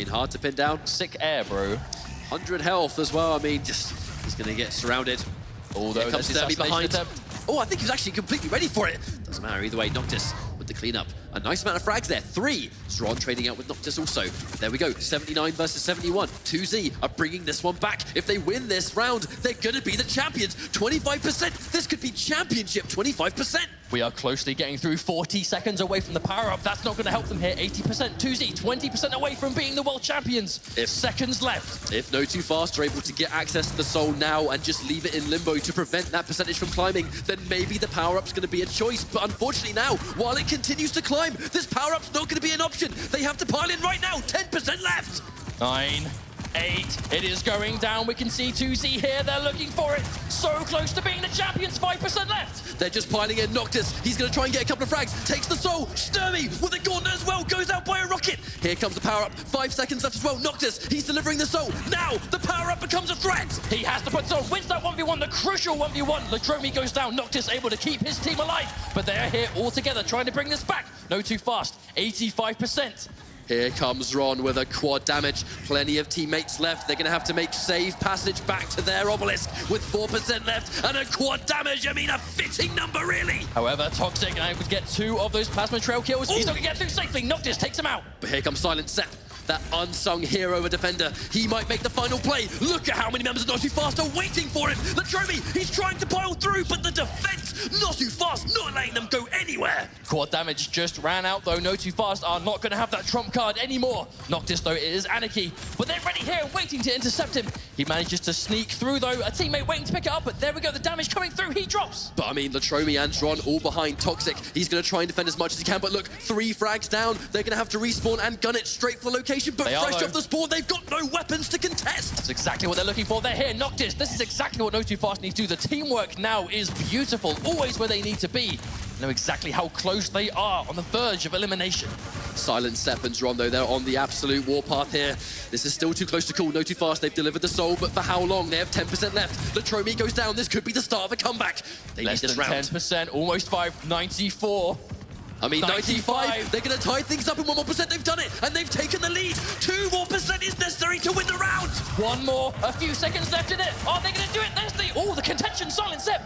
S2: Hard to pin down.
S3: Sick air, bro.
S2: 100 health as well. Just, he's going to get surrounded.
S3: Although
S2: here comes Derby behind. Oh, I think he's actually completely ready for it. Doesn't matter either way. Noctis with the cleanup. A nice amount of frags there. 3. Zron trading out with Noctis also. There we go. 79 versus 71. 2Z are bringing this one back. If they win this round, they're going to be the champions. 25%. This could be championship 25%.
S3: We are closely getting through 40 seconds away from the power-up. That's not going to help them here. 80%. 2Z, 20% away from being the world champions. Seconds left.
S2: If NOTOFAST are able to get access to the soul now and just leave it in limbo to prevent that percentage from climbing, then maybe the power-up's going to be a choice. But unfortunately now, while it continues to climb, this power-up's not going to be an option. They have to pile in right now. 10% left.
S3: 9, 8, it is going down. We can see 2Z here. They're looking for it. So close to being the champions. 5% left.
S2: They're just piling in. Noctis, he's going to try and get a couple of frags. Takes the soul. Sturmy with a gauntlet as well. Goes out by a rocket. Here comes the power-up. 5 seconds left as well. Noctis, he's delivering the soul. Now the power-up becomes a threat.
S3: He has to put soul. Wins that 1v1. The crucial 1v1. Latromi goes down. Noctis able to keep his team alive. But they are here all together trying to bring this back. NOTOFAST, 85%.
S2: Here comes Ron with a quad damage. Plenty of teammates left. They're going to have to make safe passage back to their obelisk with 4% left and a quad damage. A fitting number, really.
S3: However, Toxic and I would get 2 of those plasma trail kills. Ooh. He's not going to get through safely. Noctis takes him out.
S2: But here comes Silent Sepp. That unsung hero and defender. He might make the final play. Look at how many members of NOTOFAST are waiting for him. Latromi, he's trying to pile through, but the defense, NOTOFAST not letting them go anywhere.
S3: Quad damage just ran out, though. NOTOFAST are not going to have that trump card anymore. Noctis, though, it is Anarchy. But they're ready here, waiting to intercept him. He manages to sneak through, though. A teammate waiting to pick it up, but there we go. The damage coming through. He drops.
S2: But, Latromi and Ron all behind Toxic. He's going to try and defend as much as he can, but look, 3 frags down. They're going to have to respawn and gun it straight for location. But fresh off the spawn, they've got no weapons to contest.
S3: That's exactly what they're looking for. They're here. Noctis, this is exactly what NOTOFAST need to do. The teamwork now is beautiful. Always where they need to be. Know exactly how close they are on the verge of elimination.
S2: Silent Sepp and Ron, though, they're on the absolute warpath here. This is still too close to call. NOTOFAST, they've delivered the soul, but for how long? They have 10% left. Latromi goes down. This could be the start of a comeback. They
S3: Less
S2: need this
S3: than
S2: round.
S3: 10%, almost 5, 94.
S2: 95. They're going to tie things up in 1 more percent. They've done it, and they've taken the lead. 2 more percent is necessary to win the round.
S3: 1 more, a few seconds left in it. Are they going to do it? There's the contention. Silent Sepp.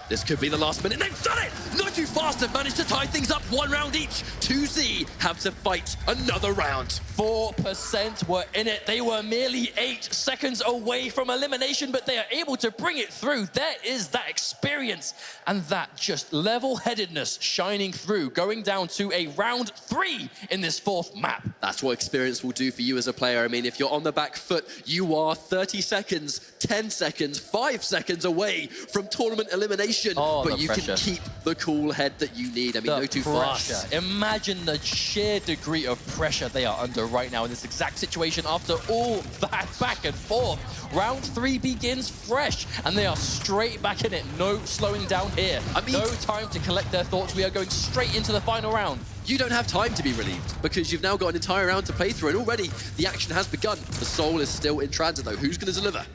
S2: This could be the last minute. They've done it! NOTOFAST have managed to tie things up 1 round each. 2Z have to fight another round.
S3: 4% were in it. They were merely 8 seconds away from elimination, but they are able to bring it through. There is that experience and that just level-headedness shining through, going down to a round 3 in this 4th map.
S2: That's what experience will do for you as a player. If you're on the back foot, you are 30 seconds, 10 seconds, 5 seconds away from tournament elimination. situation,
S3: Oh,
S2: but
S3: the
S2: you
S3: pressure.
S2: can keep the cool head that you need. I mean,
S3: The
S2: NOTOFAST.
S3: pressure. Imagine the sheer degree of pressure they are under right now in this exact situation after all that back and forth. Round 3 begins fresh, and they are straight back in it. No slowing down here.
S2: I mean,
S3: no time to collect their thoughts. We are going straight into the final round.
S2: you don't have time to be relieved because you've now got an entire round to play through, and already the action has begun. The soul is still in transit, though. Who's going to deliver?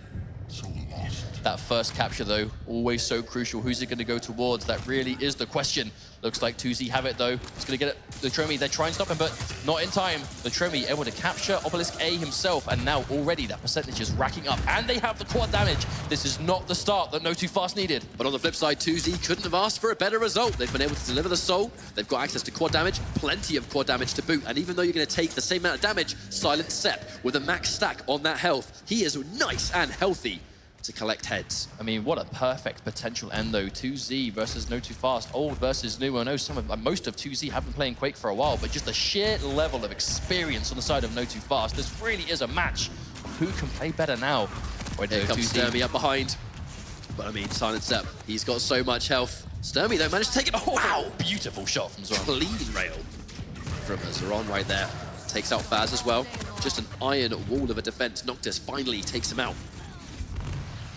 S3: That first capture, though, always so crucial. Who's it going to go towards? That really is the question. Looks like 2Z have it, though. He's going to get it. Latromi, they're trying to stop him, but not in time. Latromi able to capture Obelisk A himself, and now already that percentage is racking up, and they have the quad damage. This is not the start that NOTOFAST needed.
S2: But on the flip side, 2Z couldn't have asked for a better result. They've been able to deliver the soul. They've got access to quad damage, plenty of quad damage to boot. And even though you're going to take the same amount of damage, Silent Sep, with a max stack on that health, he is nice and healthy to collect heads.
S3: I mean, what a perfect potential end, though. 2Z versus NOTOFAST, old versus new. I know most of 2Z have been playing Quake for a while, but just the sheer level of experience on the side of NOTOFAST, this really is a match. Who can play better now?
S2: Here comes
S3: 2Z.
S2: Sturmy up behind. But I mean, Silent Sep, he's got so much health. Sturmy, though, managed to take it. Oh, wow!
S3: Beautiful shot from Zoran.
S2: Clean rail from Zoran right there. Takes out Faz as well. Just an iron wall of a defense. Noctis finally takes him out.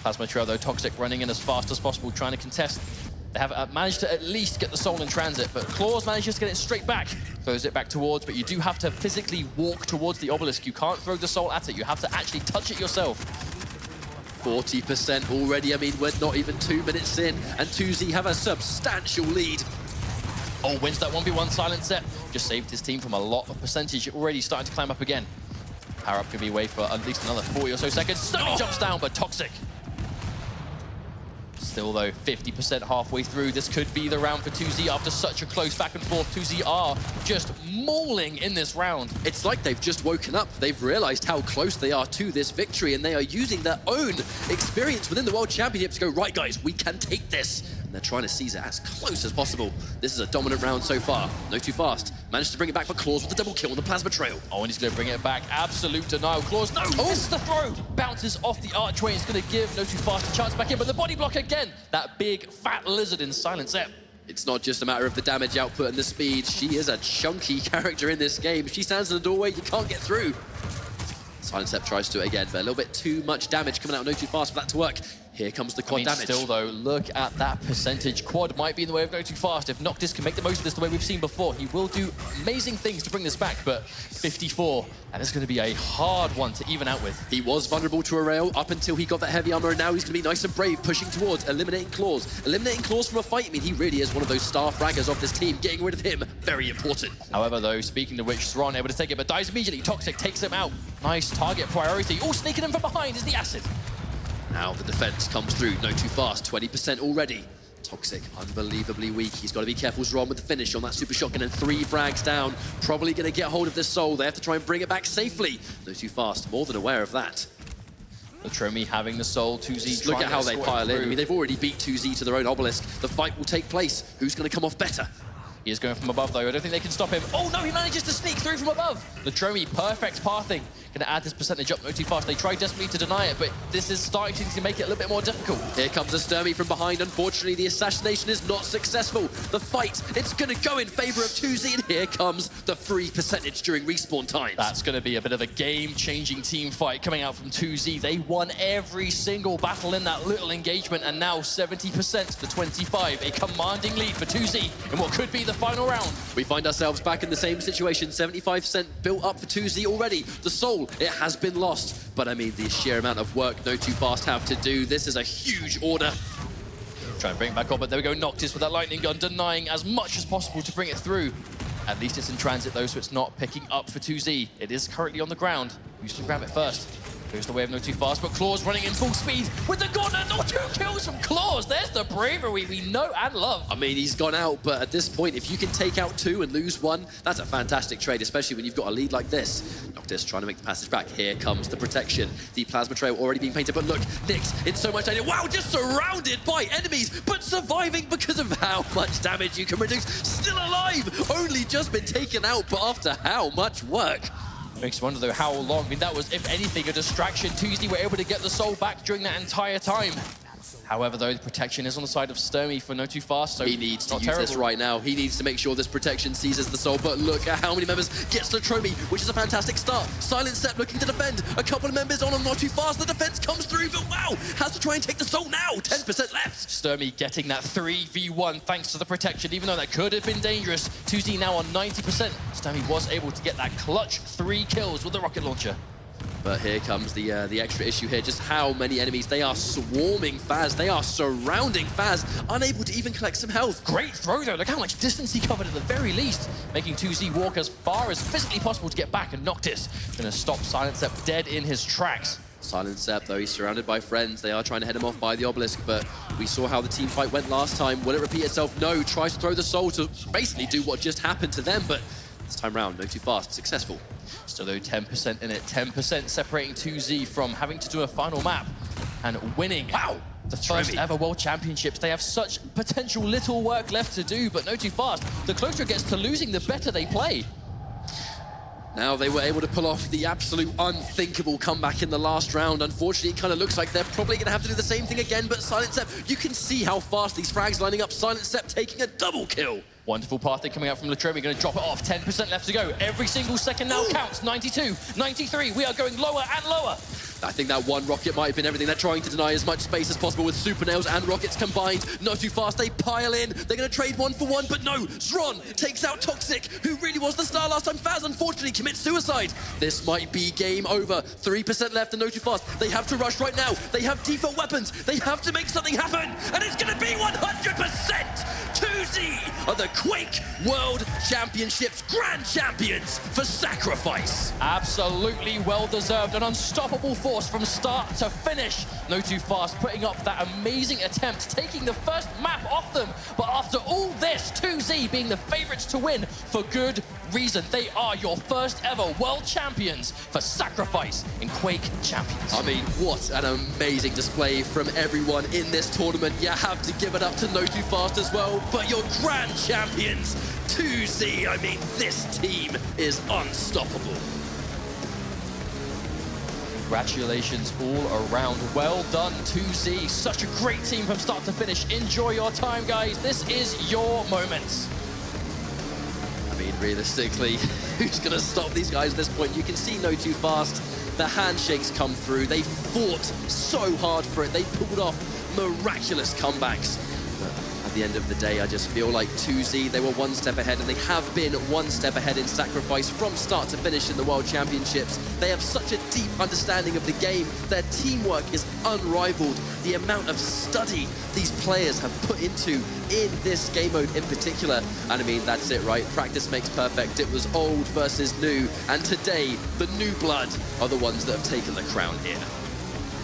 S3: Plasma Trail, though, Toxic running in as fast as possible, trying to contest. They have managed to at least get the soul in transit, but Claws manages to get it straight back. Throws it back towards, but you do have to physically walk towards the obelisk. You can't throw the soul at it. You have to actually touch it yourself.
S2: 40% already. I mean, we're not even 2 minutes in, and 2Z have a substantial lead.
S3: Oh, wins that 1v1. Silent Sep just saved his team from a lot of percentage. Already starting to climb up again. Power up could be away for at least another 40 or so seconds. Sturmy jumps down, but Toxic. Still, though, 50% halfway through. This could be the round for 2Z after such a close back and forth. 2Z are just mauling in this round.
S2: It's like they've just woken up. They've realized how close they are to this victory, and they are using their own experience within the World Championship to go, right, guys, we can take this. And they're trying to seize it as close as possible. This is a dominant round so far. NOTOFAST managed to bring it back, but Claws with the double kill on the Plasma Trail.
S3: Oh, and he's going to bring it back. Absolute denial. Claws, no, misses the throw. Bounces off the archway. It's going to give NOTOFAST a chance back in, but the body block again. That big, fat lizard in Silent Sep.
S2: It's not just a matter of the damage output and the speed. She is a chunky character in this game. If she stands in the doorway, you can't get through. Silent Sep tries to do it again, but a little bit too much damage coming out of NOTOFAST for that to work. Here comes the quad damage.
S3: Still, though, look at that percentage. Quad might be in the way of NOTOFAST. If Noctis can make the most of this the way we've seen before, he will do amazing things to bring this back, but 54, and it's going to be a hard one to even out with.
S2: He was vulnerable to a rail up until he got that heavy armor, and now he's going to be nice and brave, pushing towards eliminating Claws. Eliminating Claws from a fight, I mean, he really is one of those star fraggers of this team. Getting rid of him, very important.
S3: However, though, speaking of which, Zoran able to take it, but dies immediately. Toxic takes him out. Nice target priority. Oh, sneaking him from behind is the acid.
S2: Now the defense comes through. NOTOFAST, 20% already. Toxic, unbelievably weak. He's got to be careful. Zoran with the finish on that super shotgun, and 3 frags down. Probably going to get hold of this soul. They have to try and bring it back safely. NOTOFAST, more than aware of that.
S3: Latromi having the soul. 2Z.
S2: Just look at how they pile in. I mean, they've already beat 2Z to their own obelisk. The fight will take place. Who's going to come off better?
S3: He is going from above, though. I don't think they can stop him. Oh, no, he manages to sneak through from above. Latromi, perfect pathing. Going to add this percentage up NOTOFAST. They try desperately to deny it, but this is starting to make it a little bit more difficult.
S2: Here comes a Sturmy from behind. Unfortunately, the assassination is not successful. The fight, it's going to go in favor of 2Z, and here comes the free percentage during respawn times.
S3: That's going to be a bit of a game-changing team fight coming out from 2Z. They won every single battle in that little engagement, and now 70% to 25. A commanding lead for 2Z in what could be the final round.
S2: We find ourselves back in the same situation. 75% built up for 2Z already. The soul, it has been lost. But I mean, the sheer amount of work NOTOFAST have to do. This is a huge order.
S3: Try and bring it back on, but there we go. Noctis with that lightning gun, denying as much as possible to bring it through. At least it's in transit, though, so it's not picking up for 2Z. It is currently on the ground. Who's to grab it first? Goes the way of NOTOFAST, but Claws running in full speed with the gun, and 2 kills from Claws. There's the bravery we know and love.
S2: I mean, he's gone out, but at this point, if you can take out 2 and lose 1, that's a fantastic trade, especially when you've got a lead like this. Noctis trying to make the passage back. Here comes the protection. The Plasma Trail already being painted, but look, Nyx in so much danger. Wow, just surrounded by enemies, but surviving because of how much damage you can reduce. Still alive, only just been taken out, but after how much work.
S3: Makes you wonder, though, how long. I mean, that was, if anything, a distraction. 2Z were able to get the soul back during that entire time. However, though, the protection is on the side of Sturmy for NOTOFAST, so
S2: he needs to
S3: not
S2: use this
S3: terrible.
S2: right now. He needs to make sure this protection seizes the soul, but look at how many members gets to Tromi, which is a fantastic start. Silent Step looking to defend. A couple of members on NOTOFAST. The defense comes through, but wow, has to try and take the soul now. 10% left.
S3: Sturmy getting that 3v1 thanks to the protection, even though that could have been dangerous. 2Z now on 90%. Sturmy was able to get that clutch 3 kills with the rocket launcher.
S2: But here comes the extra issue here, just how many enemies. They are swarming Faz, they are surrounding Faz, unable to even collect some health.
S3: Great throw though, look how much distance he covered at the very least, making 2Z walk as far as physically possible to get back, and Noctis gonna stop Silent Step dead in his tracks.
S2: Silent Step, though, he's surrounded by friends. They are trying to head him off by the obelisk, but we saw how the team fight went last time. Will it repeat itself? No, tries to throw the soul to basically do what just happened to them, but this time round, NOTOFAST successful.
S3: Still though 10% in it, 10% separating 2Z from having to do a final map and winning. Wow! The first ever World Championships. They have such potential little work left to do, but NOTOFAST, the closer it gets to losing, the better they play.
S2: Now they were able to pull off the absolute unthinkable comeback in the last round. Unfortunately, it kind of looks like they're probably going to have to do the same thing again, but Silent Step, you can see how fast these frags lining up. Silent Step taking a double kill.
S3: Wonderful pathing coming out from Latromi, going to drop it off. 10% left to go. Every single second now counts. 92, 93. We are going lower and lower.
S2: I think that one rocket might have been everything. They're trying to deny as much space as possible with super nails and rockets combined. NOTOFAST, they pile in. They're going to trade 1 for 1, but no. Zron takes out Toxic, who really was the star last time. Faz, unfortunately, commits suicide. This might be game over. 3% left in NOTOFAST. They have to rush right now. They have default weapons. They have to make something happen, and it's going to be 100%. 2Z are the Quake World Championships Grand Champions for Sacrifice.
S3: Absolutely well-deserved. An unstoppable force from start to finish. NOTOFAST putting up that amazing attempt, taking the first map off them. But after all this, 2Z being the favorites to win for good reason. They are your first ever world champions for Sacrifice in Quake Champions.
S2: I mean, what an amazing display from everyone in this tournament. You have to give it up to NOTOFAST as well, but your grand champions, 2Z, I mean, this team is unstoppable.
S3: Congratulations all around. Well done, 2Z. Such a great team from start to finish. Enjoy your time, guys. This is your moment.
S2: I mean, realistically, who's going to stop these guys at this point? You can see NOTOFAST, the handshakes come through. They fought so hard for it. They pulled off miraculous comebacks. But at the end of the day, I just feel like 2Z, they were one step ahead, and they have been one step ahead in Sacrifice from start to finish in the World Championships. They have such a deep understanding of the game. Their teamwork is unrivaled. The amount of study these players have put into in this game mode in particular. And I mean, that's it, right? Practice makes perfect. It was old versus new. And today, the new blood are the ones that have taken the crown here.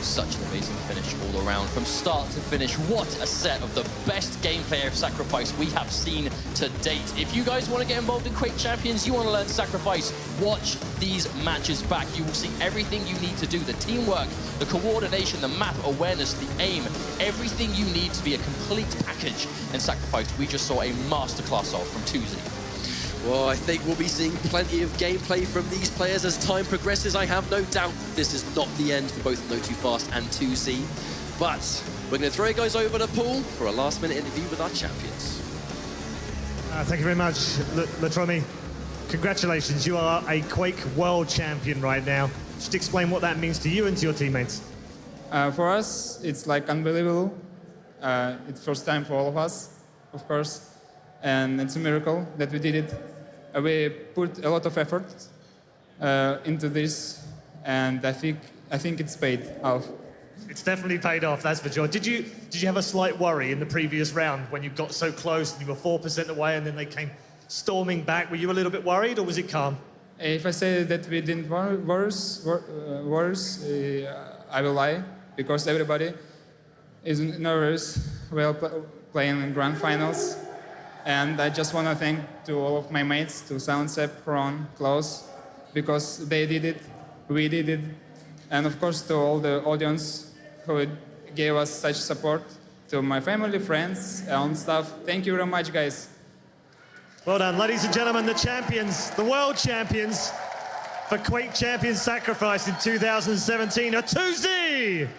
S3: Such an amazing finish all around. From start to finish, what a set of the best gameplay of Sacrifice we have seen to date. If you guys want to get involved in Quake Champions, you want to learn Sacrifice, watch these matches back. You will see everything you need to do. The teamwork, the coordination, the map awareness, the aim, everything you need to be a complete package in Sacrifice. We just saw a masterclass of from 2Z.
S2: Well, I think we'll be seeing plenty of gameplay from these players as time progresses. I have no doubt this is not the end for both NOTOFAST and 2Z. But we're going to throw you guys over to Paul for a last-minute interview with our champions.
S6: Thank you very much, Latromi. Congratulations, you are a Quake World Champion right now. Just explain what that means to you and to your teammates.
S7: For us, it's like unbelievable. It's first time for all of us, of course. And it's a miracle that we did it. We put a lot of effort into this, and I think it's paid off.
S6: It's definitely paid off, that's for sure. Did you have a slight worry in the previous round when you got so close and you were 4% away and then they came storming back? Were you a little bit worried, or was it calm?
S7: If I say that we didn't worse, I will lie, because everybody is nervous while playing in grand finals. And I just want to thank to all of my mates, to Soundsep, Ron, Klaus, because they did it, we did it, and of course to all the audience who gave us such support, to my family, friends, and stuff. Thank you very much, guys.
S6: Well done, ladies and gentlemen, the champions, the world champions for Quake Champions Sacrifice in 2017 are 2Z!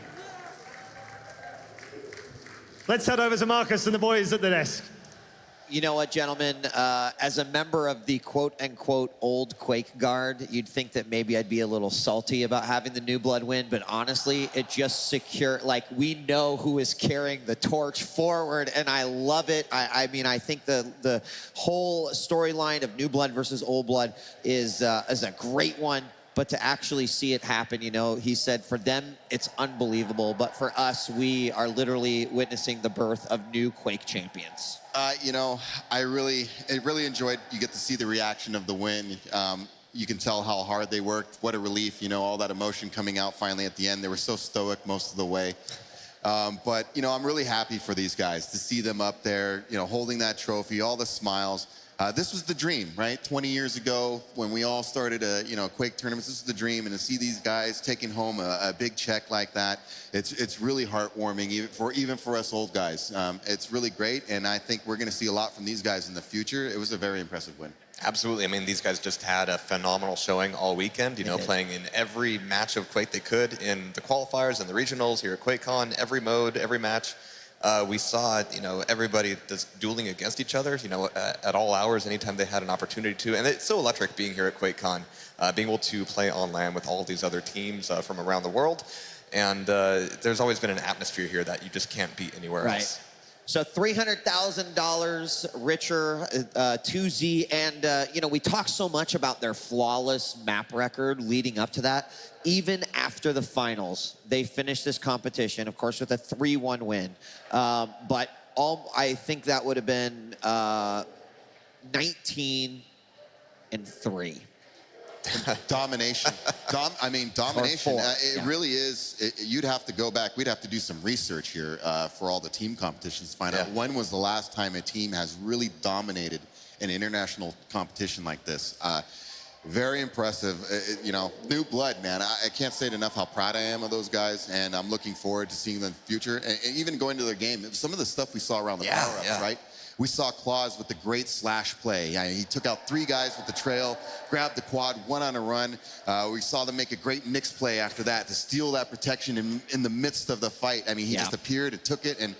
S6: Let's head over to Marcus and the boys at the desk.
S1: You know what, gentlemen? As a member of the quote-unquote old Quake guard, you'd think that maybe I'd be a little salty about having the new blood win, but honestly, it just like, we know who is carrying the torch forward, and I love it. I mean, I think the whole storyline of new blood versus old blood is a great one. But to actually see it happen, you know, he said for them, it's unbelievable. But for us, we are literally witnessing the birth of new Quake champions.
S5: You know, I really enjoyed, you get to see the reaction of the win. You can tell how hard they worked. What a relief, you know, all that emotion coming out finally at the end. They were so stoic most of the way. But, you know, I'm really happy for these guys to see them up there, you know, holding that trophy, all the smiles. This was the dream, right? 20 years ago, when we all started, you know, Quake tournaments, this was the dream. And to see these guys taking home a big check like that, it's really heartwarming, even for us old guys. It's really great, and I think we're going to see a lot from these guys in the future. It was a very impressive win.
S4: Absolutely. I mean, these guys just had a phenomenal showing all weekend, you know, playing in every match of Quake they could, in the qualifiers and the regionals, here at QuakeCon, every mode, every match. We saw, you know, everybody just dueling against each other, you know, at all hours, anytime they had an opportunity to. And it's so electric being here at QuakeCon, being able to play on LAN with all of these other teams from around the world. And there's always been an atmosphere here that you just can't beat anywhere else.
S1: So $300,000 richer, 2Z, and you know, we talk so much about their flawless map record leading up to that. Even after the finals, they finished this competition, of course, with a 3-1 win. But I think that would have been 19-3.
S5: Domination. Domination. It really is. You'd have to go back. We'd have to do some research here for all the team competitions to find out when was the last time a team has really dominated an international competition like this. Very impressive. You know, new blood, man. I can't say it enough how proud I am of those guys, and I'm looking forward to seeing them in the future. And even going to their game, some of the stuff we saw around the power-ups, right? We saw Claus with the great slash play. He took out 3 guys with the trail, grabbed the quad, went on a run. We saw them make a great mix play after that to steal that protection in the midst of the fight. I mean, he just appeared and took it, and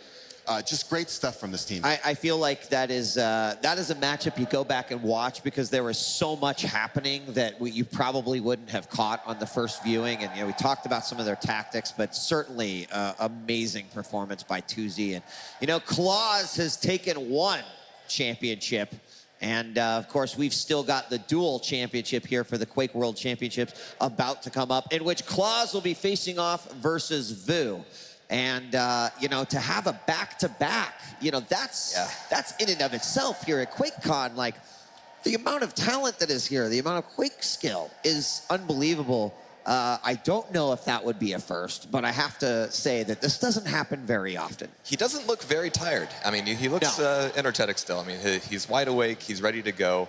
S5: just great stuff from this team.
S1: I feel like that is a matchup you go back and watch, because there was so much happening that you probably wouldn't have caught on the first viewing. And, you know, we talked about some of their tactics, but certainly amazing performance by 2Z. And, you know, Claus has taken 1 championship. And, of course, we've still got the dual championship here for the Quake World Championships about to come up, in which Claus will be facing off versus Vu. And, you know, to have a back-to-back, you know, that's in and of itself here at QuakeCon. Like, the amount of talent that is here, the amount of Quake skill is unbelievable. I don't know if that would be a first, but I have to say that this doesn't happen very often.
S4: He doesn't look very tired. I mean, he looks energetic still. I mean, he's wide awake. He's ready to go.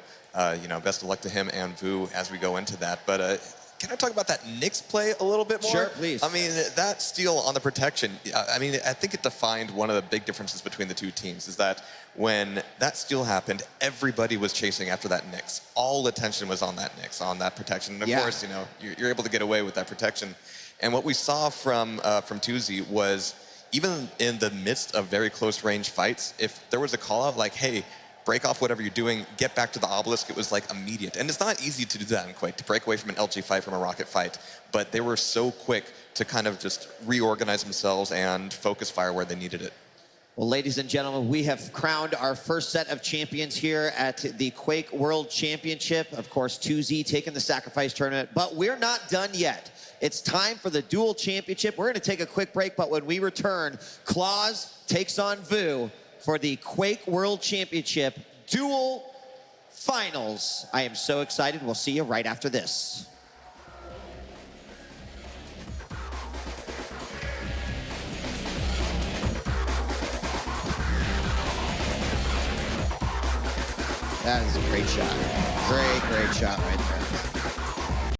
S4: You know, best of luck to him and Vu as we go into that. But can I talk about that Nyx play a little bit more?
S1: Sure, please.
S4: I mean, that steal on the protection, I mean, I think it defined one of the big differences between the two teams, is that when that steal happened, everybody was chasing after that Nyx. All attention was on that Nyx, on that protection. And of course, you know, you're able to get away with that protection. And what we saw from 2Z was, even in the midst of very close range fights, if there was a call out like, hey, break off whatever you're doing, get back to the obelisk, it was like immediate. And it's not easy to do that in Quake, to break away from an LG fight, from a rocket fight, but they were so quick to kind of just reorganize themselves and focus fire where they needed it.
S1: Well, ladies and gentlemen, we have crowned our first set of champions here at the Quake World Championship. Of course, 2Z taking the Sacrifice Tournament, but we're not done yet. It's time for the Dual Championship. We're gonna take a quick break, but when we return, Claus takes on Vu for the Quake World Championship Dual Finals. I am so excited. We'll see you right after this. That is a great shot. Great shot right there.